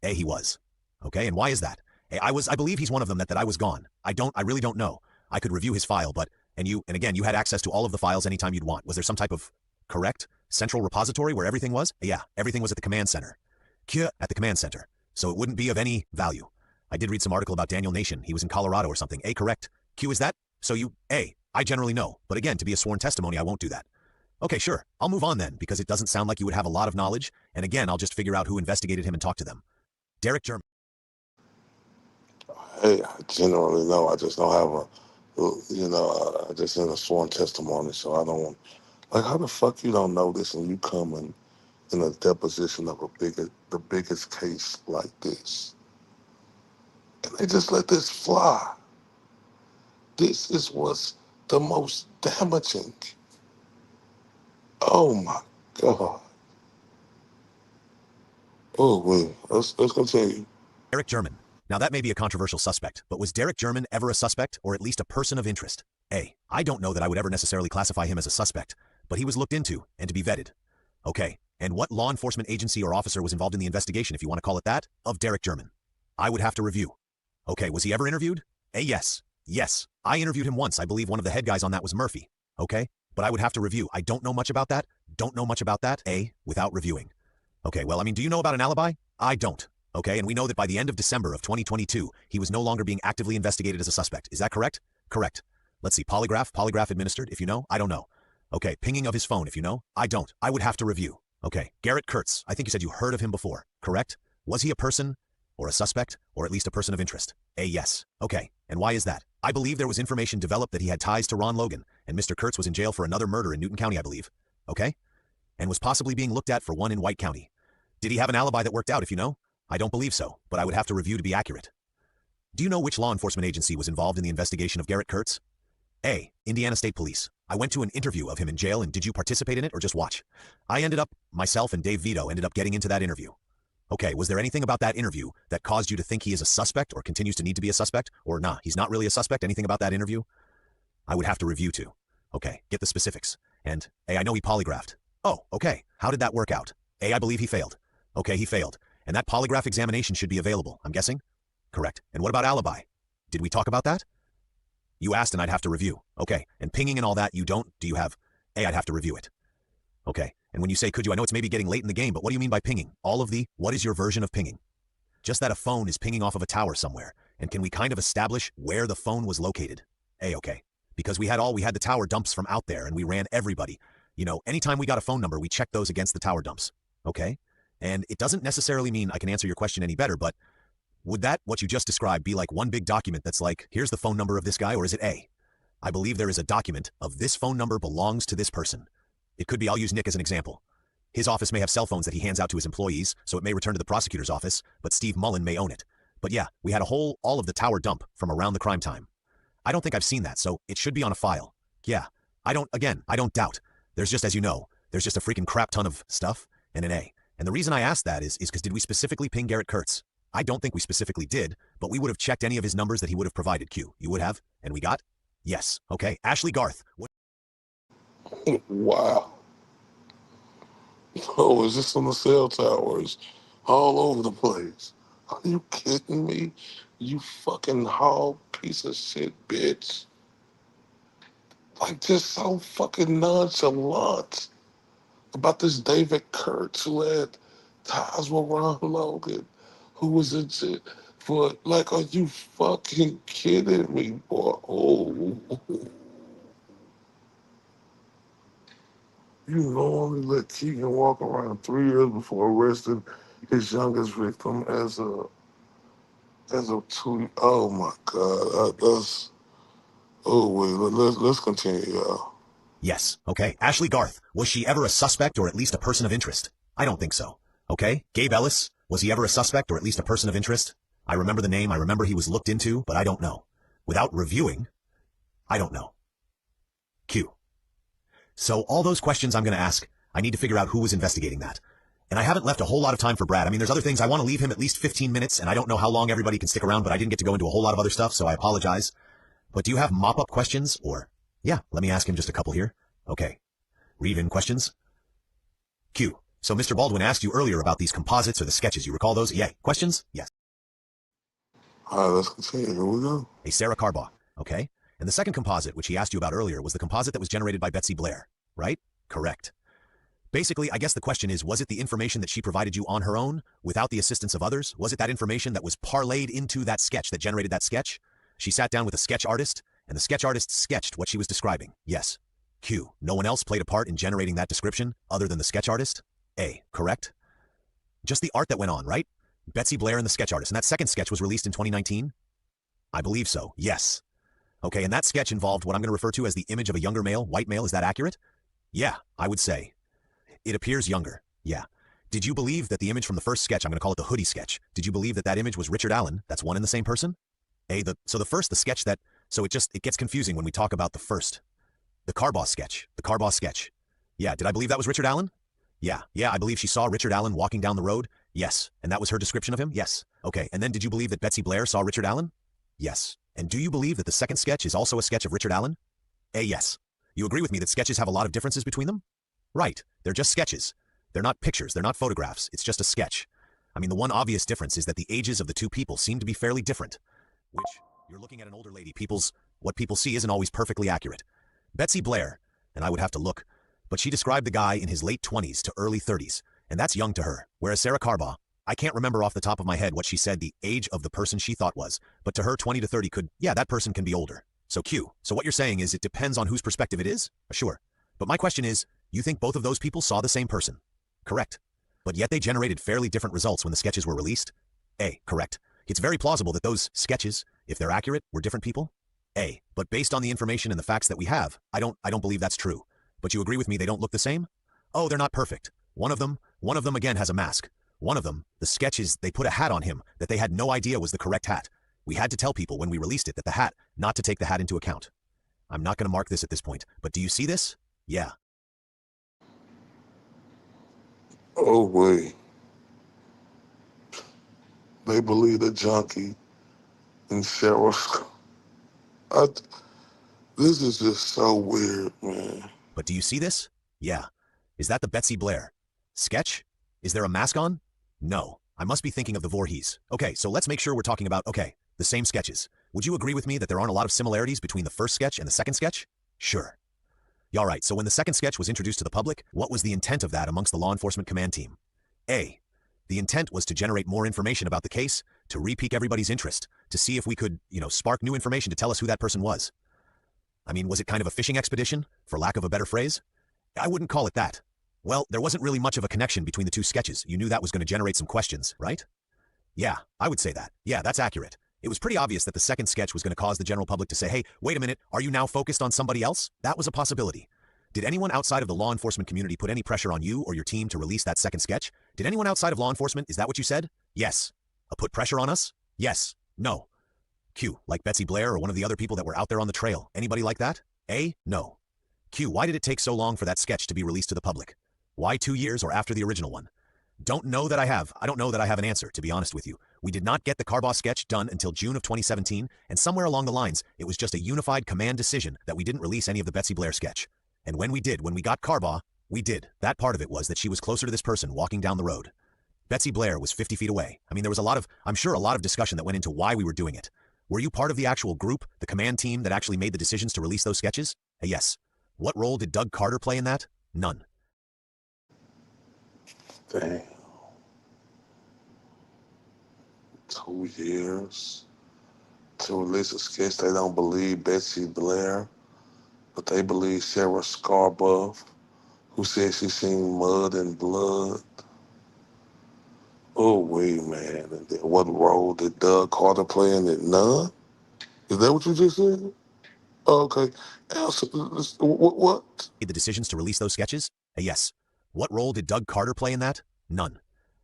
He was. Okay, and why is that? I believe he's one of them that I was gone. I really don't know. I could review his file, but, and again, you had access to all of the files anytime you'd want. Was there some type of, correct, central repository where everything was? Yeah, everything was at the command center. At the command center. So it wouldn't be of any value. I did read some article about Daniel Nation. He was in Colorado or something. Correct. Q, is that? So you, I generally know. But again, to be a sworn testimony, I won't do that. Okay, sure. I'll move on then, because it doesn't sound like you would have a lot of knowledge. And again, I'll just figure out who investigated him and talk to them. Derek German. I generally know. I just don't have I just in a sworn testimony, so I don't want, like, how the fuck you don't know this and you come in a deposition of the biggest case like this. And they just let this fly. This is what's the most damaging. Oh my God. Oh, wait. Let's continue. Derek German. Now that may be a controversial suspect, but was Derek German ever a suspect or at least a person of interest? I don't know that I would ever necessarily classify him as a suspect, but he was looked into and to be vetted. Okay, and what law enforcement agency or officer was involved in the investigation, if you want to call it that, of Derek German? I would have to review. Okay, was he ever interviewed? Yes. I interviewed him once. I believe one of the head guys on that was Murphy. Okay, but I would have to review. I don't know much about that. Don't know much about that. A, without reviewing. Okay, well, I mean, do you know about an alibi? I don't. Okay, and we know that by the end of December of 2022, he was no longer being actively investigated as a suspect. Is that correct? Correct. Let's see, polygraph administered, if you know, I don't know. Okay, pinging of his phone, if you know, I don't. I would have to review. Okay, Garrett Kurtz, I think you said you heard of him before, correct? Was he a person or a suspect or at least a person of interest? A, yes. Okay, and why is that? I believe there was information developed that he had ties to Ron Logan, and Mr. Kurtz was in jail for another murder in Newton County, I believe. Okay? And was possibly being looked at for one in White County. Did he have an alibi that worked out, if you know? I don't believe so, but I would have to review to be accurate. Do you know which law enforcement agency was involved in the investigation of Garrett Kurtz? A, Indiana State Police. I went to an interview of him in jail, and did you participate in it or just watch? Myself and Dave Vito ended up getting into that interview. Okay, was there anything about that interview that caused you to think he is a suspect or continues to need to be a suspect? Or nah, he's not really a suspect? Anything about that interview? I would have to review too. Okay, get the specifics. And A, I know he polygraphed. Oh, okay, how did that work out? A, I believe he failed. Okay, he failed. And that polygraph examination should be available, I'm guessing? Correct. And what about alibi? Did we talk about that? You asked and I'd have to review. Okay, and pinging and all that, you don't? Do you have? A, I'd have to review it. Okay, and when you say could you, I know it's maybe getting late in the game, but what do you mean by pinging? What is your version of pinging? Just that a phone is pinging off of a tower somewhere, and can we kind of establish where the phone was located? A, okay. Because we had the tower dumps from out there, and we ran everybody. You know, anytime we got a phone number, we checked those against the tower dumps. Okay? And it doesn't necessarily mean I can answer your question any better, but would that, what you just described, be like one big document that's like, here's the phone number of this guy, or is it A? I believe there is a document of this phone number belongs to this person. It could be, I'll use Nick as an example. His office may have cell phones that he hands out to his employees, so it may return to the prosecutor's office, but Steve Mullen may own it. But yeah, we had all of the tower dump from around the crime time. I don't think I've seen that, so it should be on a file. Yeah, I don't doubt. There's just, as you know, there's just a freaking crap ton of stuff and an A. And the reason I asked that is because did we specifically ping Garrett Kurtz? I don't think we specifically did, but we would have checked any of his numbers that he would have provided. Q, you would have? And we got? Yes. Okay. Ashley Garth. Wow. Oh, is this on the cell towers? All over the place. Are you kidding me? You fucking hog piece of shit, bitch. Like, just so fucking nonchalant about this David Kurtz who had ties with Ron Logan, who was in jail. But, like, are you fucking kidding me, boy? Oh. You normally let Keegan walk around 3 years before arresting his youngest victim as a two. Oh my God, that's. Oh wait, let's continue, y'all. Yes. Okay. Ashley Garth. Was she ever a suspect or at least a person of interest? I don't think so. Okay. Gabe Ellis. Was he ever a suspect or at least a person of interest? I remember the name. I remember he was looked into, but I don't know. Without reviewing, I don't know. Q. So all those questions I'm going to ask, I need to figure out who was investigating that. And I haven't left a whole lot of time for Brad. I mean, there's other things. I want to leave him at least 15 minutes, and I don't know how long everybody can stick around, but I didn't get to go into a whole lot of other stuff, so I apologize. But do you have mop-up questions, or? Yeah, let me ask him just a couple here. Okay. Read-in questions? Q. So Mr. Baldwin asked you earlier about these composites or the sketches. You recall those? Yay. Questions? Yes. All right, let's continue. Here we go. A Sarah Carbaugh. Okay. And the second composite, which he asked you about earlier, was the composite that was generated by Betsy Blair, right? Correct. Basically, I guess the question is, was it the information that she provided you on her own, without the assistance of others? Was it that information that was parlayed into that sketch that generated that sketch? She sat down with a sketch artist, and the sketch artist sketched what she was describing. Yes. Q. No one else played a part in generating that description, other than the sketch artist? A. Correct. Just the art that went on, right? Betsy Blair and the sketch artist. And that second sketch was released in 2019? I believe so, yes. Okay, and that sketch involved what I'm going to refer to as the image of a younger male, white male. Is that accurate? Yeah, I would say. It appears younger. Yeah. Did you believe that the image from the first sketch, I'm going to call it the hoodie sketch, did you believe that that image was Richard Allen? That's one and the same person? So the sketch that, so it gets confusing when we talk about the first. The Carbaugh sketch. Yeah, did I believe that was Richard Allen? Yeah, I believe she saw Richard Allen walking down the road. Yes, and that was her description of him? Yes. Okay, and then did you believe that Betsy Blair saw Richard Allen? Yes. And do you believe that the second sketch is also a sketch of Richard Allen? A. Yes. You agree with me that sketches have a lot of differences between them? Right. They're just sketches. They're not pictures. They're not photographs. It's just a sketch. I mean, the one obvious difference is that the ages of the two people seem to be fairly different. Which, you're looking at an older lady. What people see isn't always perfectly accurate. Betsy Blair, and I would have to look, but she described the guy in his late 20s to early 30s, and that's young to her. Whereas Sarah Carbaugh, I can't remember off the top of my head what she said the age of the person she thought was, but to her 20 to 30 could, yeah, that person can be older. So Q, so what you're saying is it depends on whose perspective it is? Sure. But my question is, you think both of those people saw the same person? Correct. But yet they generated fairly different results when the sketches were released? A, correct. It's very plausible that those sketches, if they're accurate, were different people? A, but based on the information and the facts that we have, I don't believe that's true. But you agree with me they don't look the same? Oh, they're not perfect. One of them again has a mask. One of them, the sketches, they put a hat on him that they had no idea was the correct hat. We had to tell people when we released it that the hat, not to take the hat into account. I'm not going to mark this at this point, but do you see this? Yeah. Oh, wait. They believe the junkie and Cheryl. This is just so weird, man. But do you see this? Yeah. Is that the Betsy Blair sketch? Is there a mask on? No. I must be thinking of the Voorhees. Okay, so let's make sure we're talking about, the same sketches. Would you agree with me that there aren't a lot of similarities between the first sketch and the second sketch? Sure. Yeah, all right, so when the second sketch was introduced to the public, what was the intent of that amongst the law enforcement command team? A. The intent was to generate more information about the case, to re-pique everybody's interest, to see if we could, spark new information to tell us who that person was. I mean, was it kind of a fishing expedition, for lack of a better phrase? I wouldn't call it that. Well, there wasn't really much of a connection between the two sketches. You knew that was going to generate some questions, right? Yeah, I would say that. Yeah, that's accurate. It was pretty obvious that the second sketch was going to cause the general public to say, hey, wait a minute, are you now focused on somebody else? That was a possibility. Did anyone outside of the law enforcement community put any pressure on you or your team to release that second sketch? Did anyone outside of law enforcement, is that what you said? Yes. Put pressure on us? Yes. No. Q, like Betsy Blair or one of the other people that were out there on the trail. Anybody like that? A, no. Q, why did it take so long for that sketch to be released to the public? Why 2 years or after the original one? I don't know that I have an answer, to be honest with you. We did not get the Carbaugh sketch done until June of 2017, and somewhere along the lines, it was just a unified command decision that we didn't release any of the Betsy Blair sketch. And when we got Carbaugh, we did. That part of it was that she was closer to this person walking down the road. Betsy Blair was 50 feet away. I mean, there was I'm sure a lot of discussion that went into why we were doing it. Were you part of the actual group, the command team that actually made the decisions to release those sketches? Yes. What role did Doug Carter play in that? None. Damn. 2 years to release a sketch. They don't believe Betsy Blair, but they believe Sarah Scarborough, who said she seen mud and blood. Oh, wait, man. And then what role did Doug Carter play in it? None? Is that what you just said? Okay. What? The decisions to release those sketches? Yes. What role did Doug Carter play in that? None.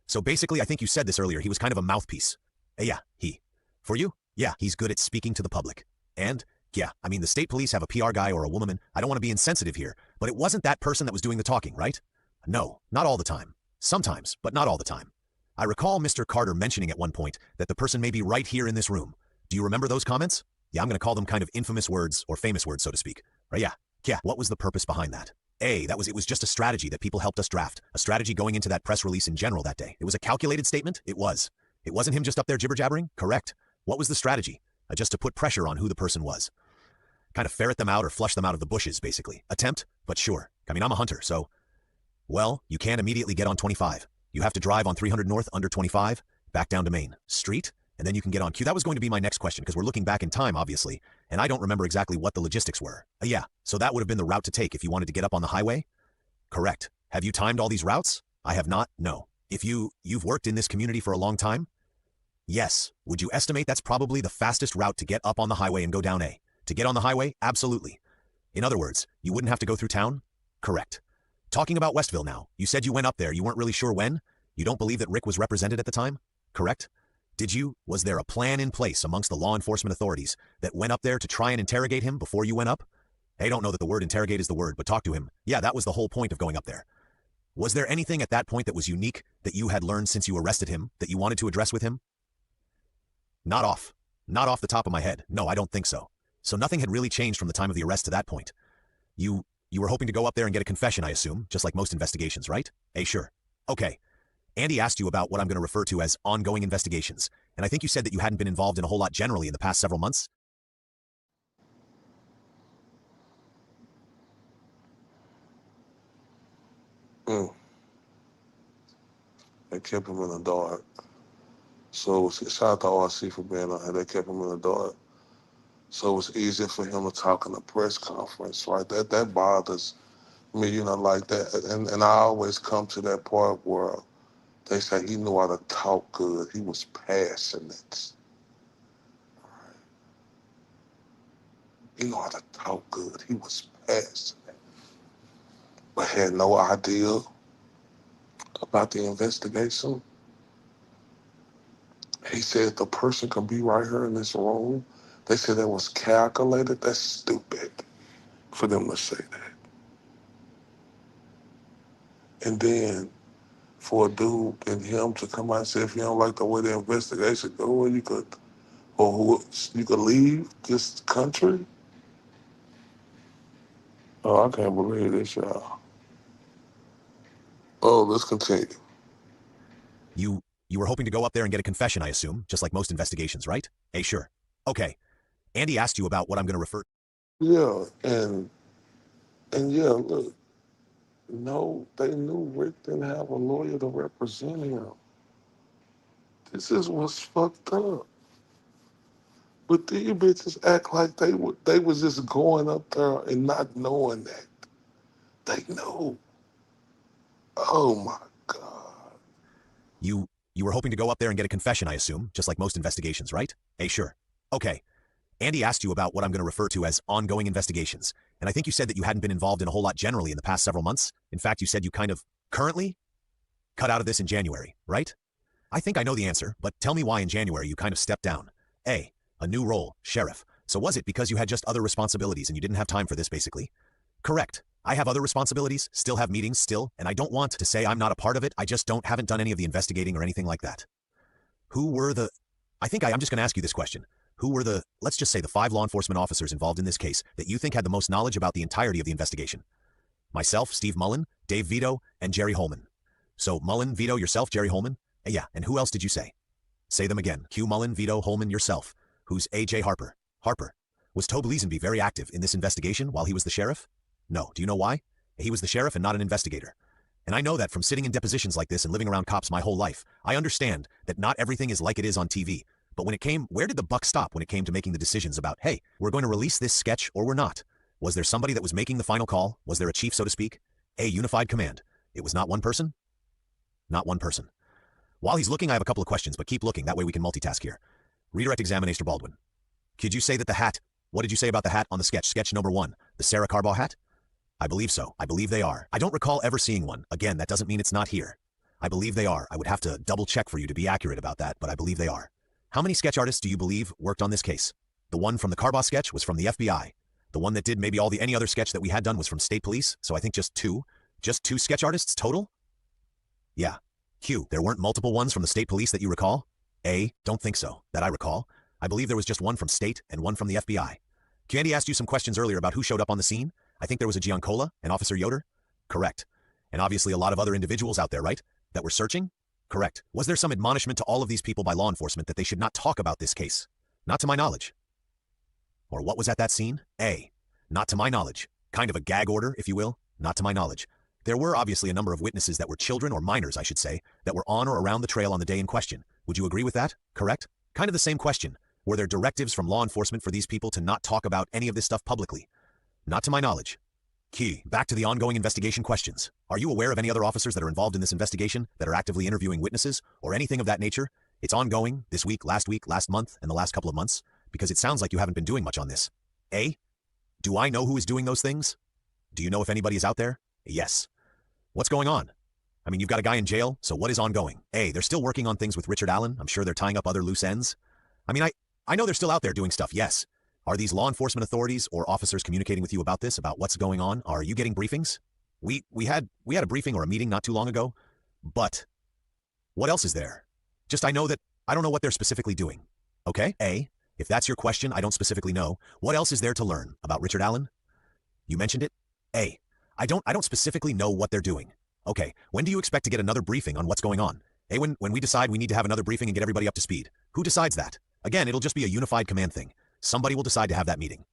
So basically, I think you said this earlier, he was kind of a mouthpiece. Yeah, he. For you? Yeah, he's good at speaking to the public. And, yeah, I mean, the state police have a PR guy or a woman. I don't want to be insensitive here, but it wasn't that person that was doing the talking, right? No, not all the time. Sometimes, but not all the time. I recall Mr. Carter mentioning at one point that the person may be right here in this room. Do you remember those comments? Yeah, I'm going to call them kind of infamous words or famous words, so to speak. Right? Yeah. What was the purpose behind that? It was just a strategy that people helped us draft. A strategy going into that press release in general that day. It was a calculated statement? It was. It wasn't him just up there jibber-jabbering? Correct. What was the strategy? Just to put pressure on who the person was. Kind of ferret them out or flush them out of the bushes, basically. Attempt, but sure. I mean, I'm a hunter, so... Well, you can't immediately get on 25. You have to drive on 300 North under 25, back down to Main Street, and then you can get on Q. That was going to be my next question, because we're looking back in time, obviously, and I don't remember exactly what the logistics were. Yeah, so that would have been the route to take if you wanted to get up on the highway? Correct. Have you timed all these routes? I have not, no. If you've worked in this community for a long time? Yes. Would you estimate that's probably the fastest route to get up on the highway and go down A? To get on the highway? Absolutely. In other words, you wouldn't have to go through town? Correct. Talking about Westville now, you said you went up there, you weren't really sure when? You don't believe that Rick was represented at the time? Correct? Was there a plan in place amongst the law enforcement authorities that went up there to try and interrogate him before you went up? I don't know that the word interrogate is the word, but talk to him. Yeah, that was the whole point of going up there. Was there anything at that point that was unique that you had learned since you arrested him that you wanted to address with him? Not off the top of my head. No, I don't think so. So nothing had really changed from the time of the arrest to that point. You were hoping to go up there and get a confession, I assume, just like most investigations, right? Sure. Okay. Andy asked you about what I'm going to refer to as ongoing investigations, and I think you said that you hadn't been involved in a whole lot generally in the past several months? Mm. They kept him in the dark. So shout out to RC for being on here. They kept him in the dark. So it's easier for him to talk in a press conference, right? That bothers me, like that. And I always come to that part where they say he knew how to talk good. He was passionate. He knew how to talk good. He was passionate. But had no idea about the investigation. He said the person can be right here in this room. They said that was calculated. That's stupid for them to say that. And then for a dude and him to come out and say, if you don't like the way the investigation goes, you could leave this country. Oh, I can't believe this, y'all. Oh, let's continue. You were hoping to go up there and get a confession, I assume, just like most investigations, right? Hey, sure. Okay. Andy asked you about what I'm going to refer. Yeah, and yeah, look, no, they knew Rick didn't have a lawyer to represent him. This is what's fucked up. But these bitches act like they was just going up there and not knowing that. They knew. Oh my God. You were hoping to go up there and get a confession, I assume, just like most investigations, right? Hey, sure. Okay. Andy asked you about what I'm going to refer to as ongoing investigations, and I think you said that you hadn't been involved in a whole lot generally in the past several months. In fact, you said you kind of currently cut out of this in January, right? I think I know the answer, but tell me why in January you kind of stepped down. A new role, sheriff. So was it because you had just other responsibilities and you didn't have time for this, basically? Correct. I have other responsibilities, still have meetings, still, and I don't want to say I'm not a part of it. I just haven't done any of the investigating or anything like that. Who were the... I'm just going to ask you this question. Who were the, let's just say the 5 law enforcement officers involved in this case that you think had the most knowledge about the entirety of the investigation? Myself, Steve Mullen, Dave Vito, and Jerry Holman. So Mullen, Vito, yourself, Jerry Holman? Yeah, and who else did you say? Say them again. Q Mullen, Vito, Holman, yourself. Who's A.J. Harper? Harper. Was Tobe Leesenby very active in this investigation while he was the sheriff? No. Do you know why? He was the sheriff and not an investigator. And I know that from sitting in depositions like this and living around cops my whole life, I understand that not everything is like it is on TV. But when it came, where did the buck stop when it came to making the decisions about, hey, we're going to release this sketch or we're not? Was there somebody that was making the final call? Was there a chief, so to speak? A unified command. It was not one person? Not one person. While he's looking, I have a couple of questions, but keep looking. That way we can multitask here. Redirect examination, Baldwin. Could you say that the hat, what did you say about the hat on the sketch? Sketch number 1, the Sarah Carbaugh hat? I believe so. I believe they are. I don't recall ever seeing one. Again, that doesn't mean it's not here. I believe they are. I would have to double check for you to be accurate about that, but I believe they are. How many sketch artists do you believe worked on this case? The one from the Carbaugh sketch was from the FBI. The one that did maybe any other sketch that we had done was from state police, so I think just 2. Just 2 sketch artists total? Yeah. Q, there weren't multiple ones from the state police that you recall? A, don't think so, that I recall. I believe there was just one from state and one from the FBI. Candy asked you some questions earlier about who showed up on the scene. I think there was a Giancola and Officer Yoder? Correct. And obviously a lot of other individuals out there, right? That were searching? Correct. Was there some admonishment to all of these people by law enforcement that they should not talk about this case? Not to my knowledge. Or what was at that scene? A, not to my knowledge. Kind of a gag order, if you will. Not to my knowledge. There were obviously a number of witnesses that were children, or minors, I should say, that were on or around the trail on the day in question. Would you agree with that? Correct? Kind of the same question. Were there directives from law enforcement for these people to not talk about any of this stuff publicly? Not to my knowledge. Key, back to the ongoing investigation questions. Are you aware of any other officers that are involved in this investigation, that are actively interviewing witnesses, or anything of that nature? It's ongoing, this week, last month, and the last couple of months, because it sounds like you haven't been doing much on this. A, do I know who is doing those things? Do you know if anybody is out there? Yes. What's going on? I mean, you've got a guy in jail, so what is ongoing? A, they're still working on things with Richard Allen. I'm sure they're tying up other loose ends. I mean, I know they're still out there doing stuff, yes. Are these law enforcement authorities or officers communicating with you about this, about what's going on? Are you getting briefings? We had a briefing or a meeting not too long ago, but what else is there? Just I know that I don't know what they're specifically doing. Okay? A, if that's your question, I don't specifically know. What else is there to learn about Richard Allen? You mentioned it? A, I don't specifically know what they're doing. Okay, when do you expect to get another briefing on what's going on? A, when we decide we need to have another briefing and get everybody up to speed. Who decides that? Again, it'll just be a unified command thing. Somebody will decide to have that meeting.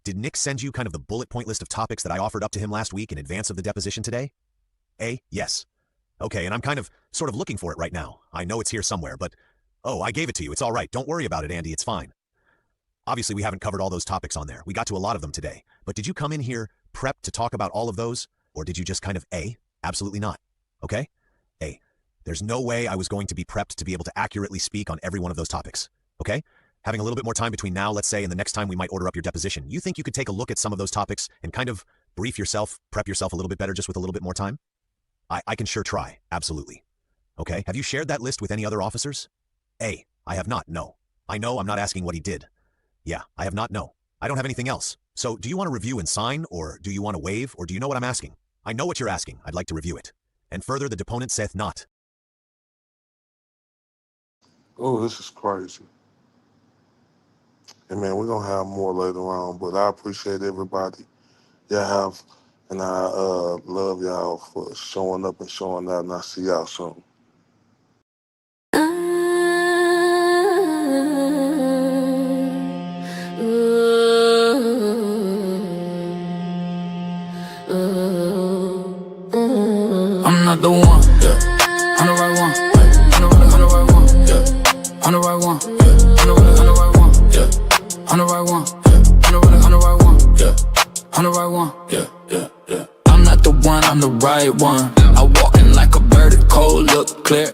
Did Nick send you kind of the bullet point list of topics that I offered up to him last week in advance of the deposition today? A, yes. Okay, and I'm kind of, sort of looking for it right now. I know it's here somewhere, but, oh, I gave it to you. It's all right. Don't worry about it, Andy. It's fine. Obviously, we haven't covered all those topics on there. We got to a lot of them today. But did you come in here prepped to talk about all of those? Or did you just kind of A? Absolutely not. Okay? A. There's no way I was going to be prepped to be able to accurately speak on every one of those topics. Okay? Having a little bit more time between now, let's say, and the next time we might order up your deposition, you think you could take a look at some of those topics and kind of brief yourself, prep yourself a little bit better just with a little bit more time? I can sure try. Absolutely. Okay? Have you shared that list with any other officers? A. I have not. No. I know I'm not asking what he did. Yeah, I have not. No. I don't have anything else. So do you want to review and sign, or do you want to waive, or do you know what I'm asking? I know what you're asking. I'd like to review it. And further, the deponent saith not. Oh, this is crazy. And man, we're going to have more later on, but I appreciate everybody. Y'all have, and I love y'all for showing up and showing out, and I'll see y'all soon. I'm not the one, yeah. I'm the right one, yeah. I'm the right one, yeah. I'm the right one, yeah. I'm the right one, yeah. I'm the right one, yeah. I'm the right one, yeah. I'm the right one, yeah. I'm not the one, I'm the right one. I walk in like a bird, cold, look clear.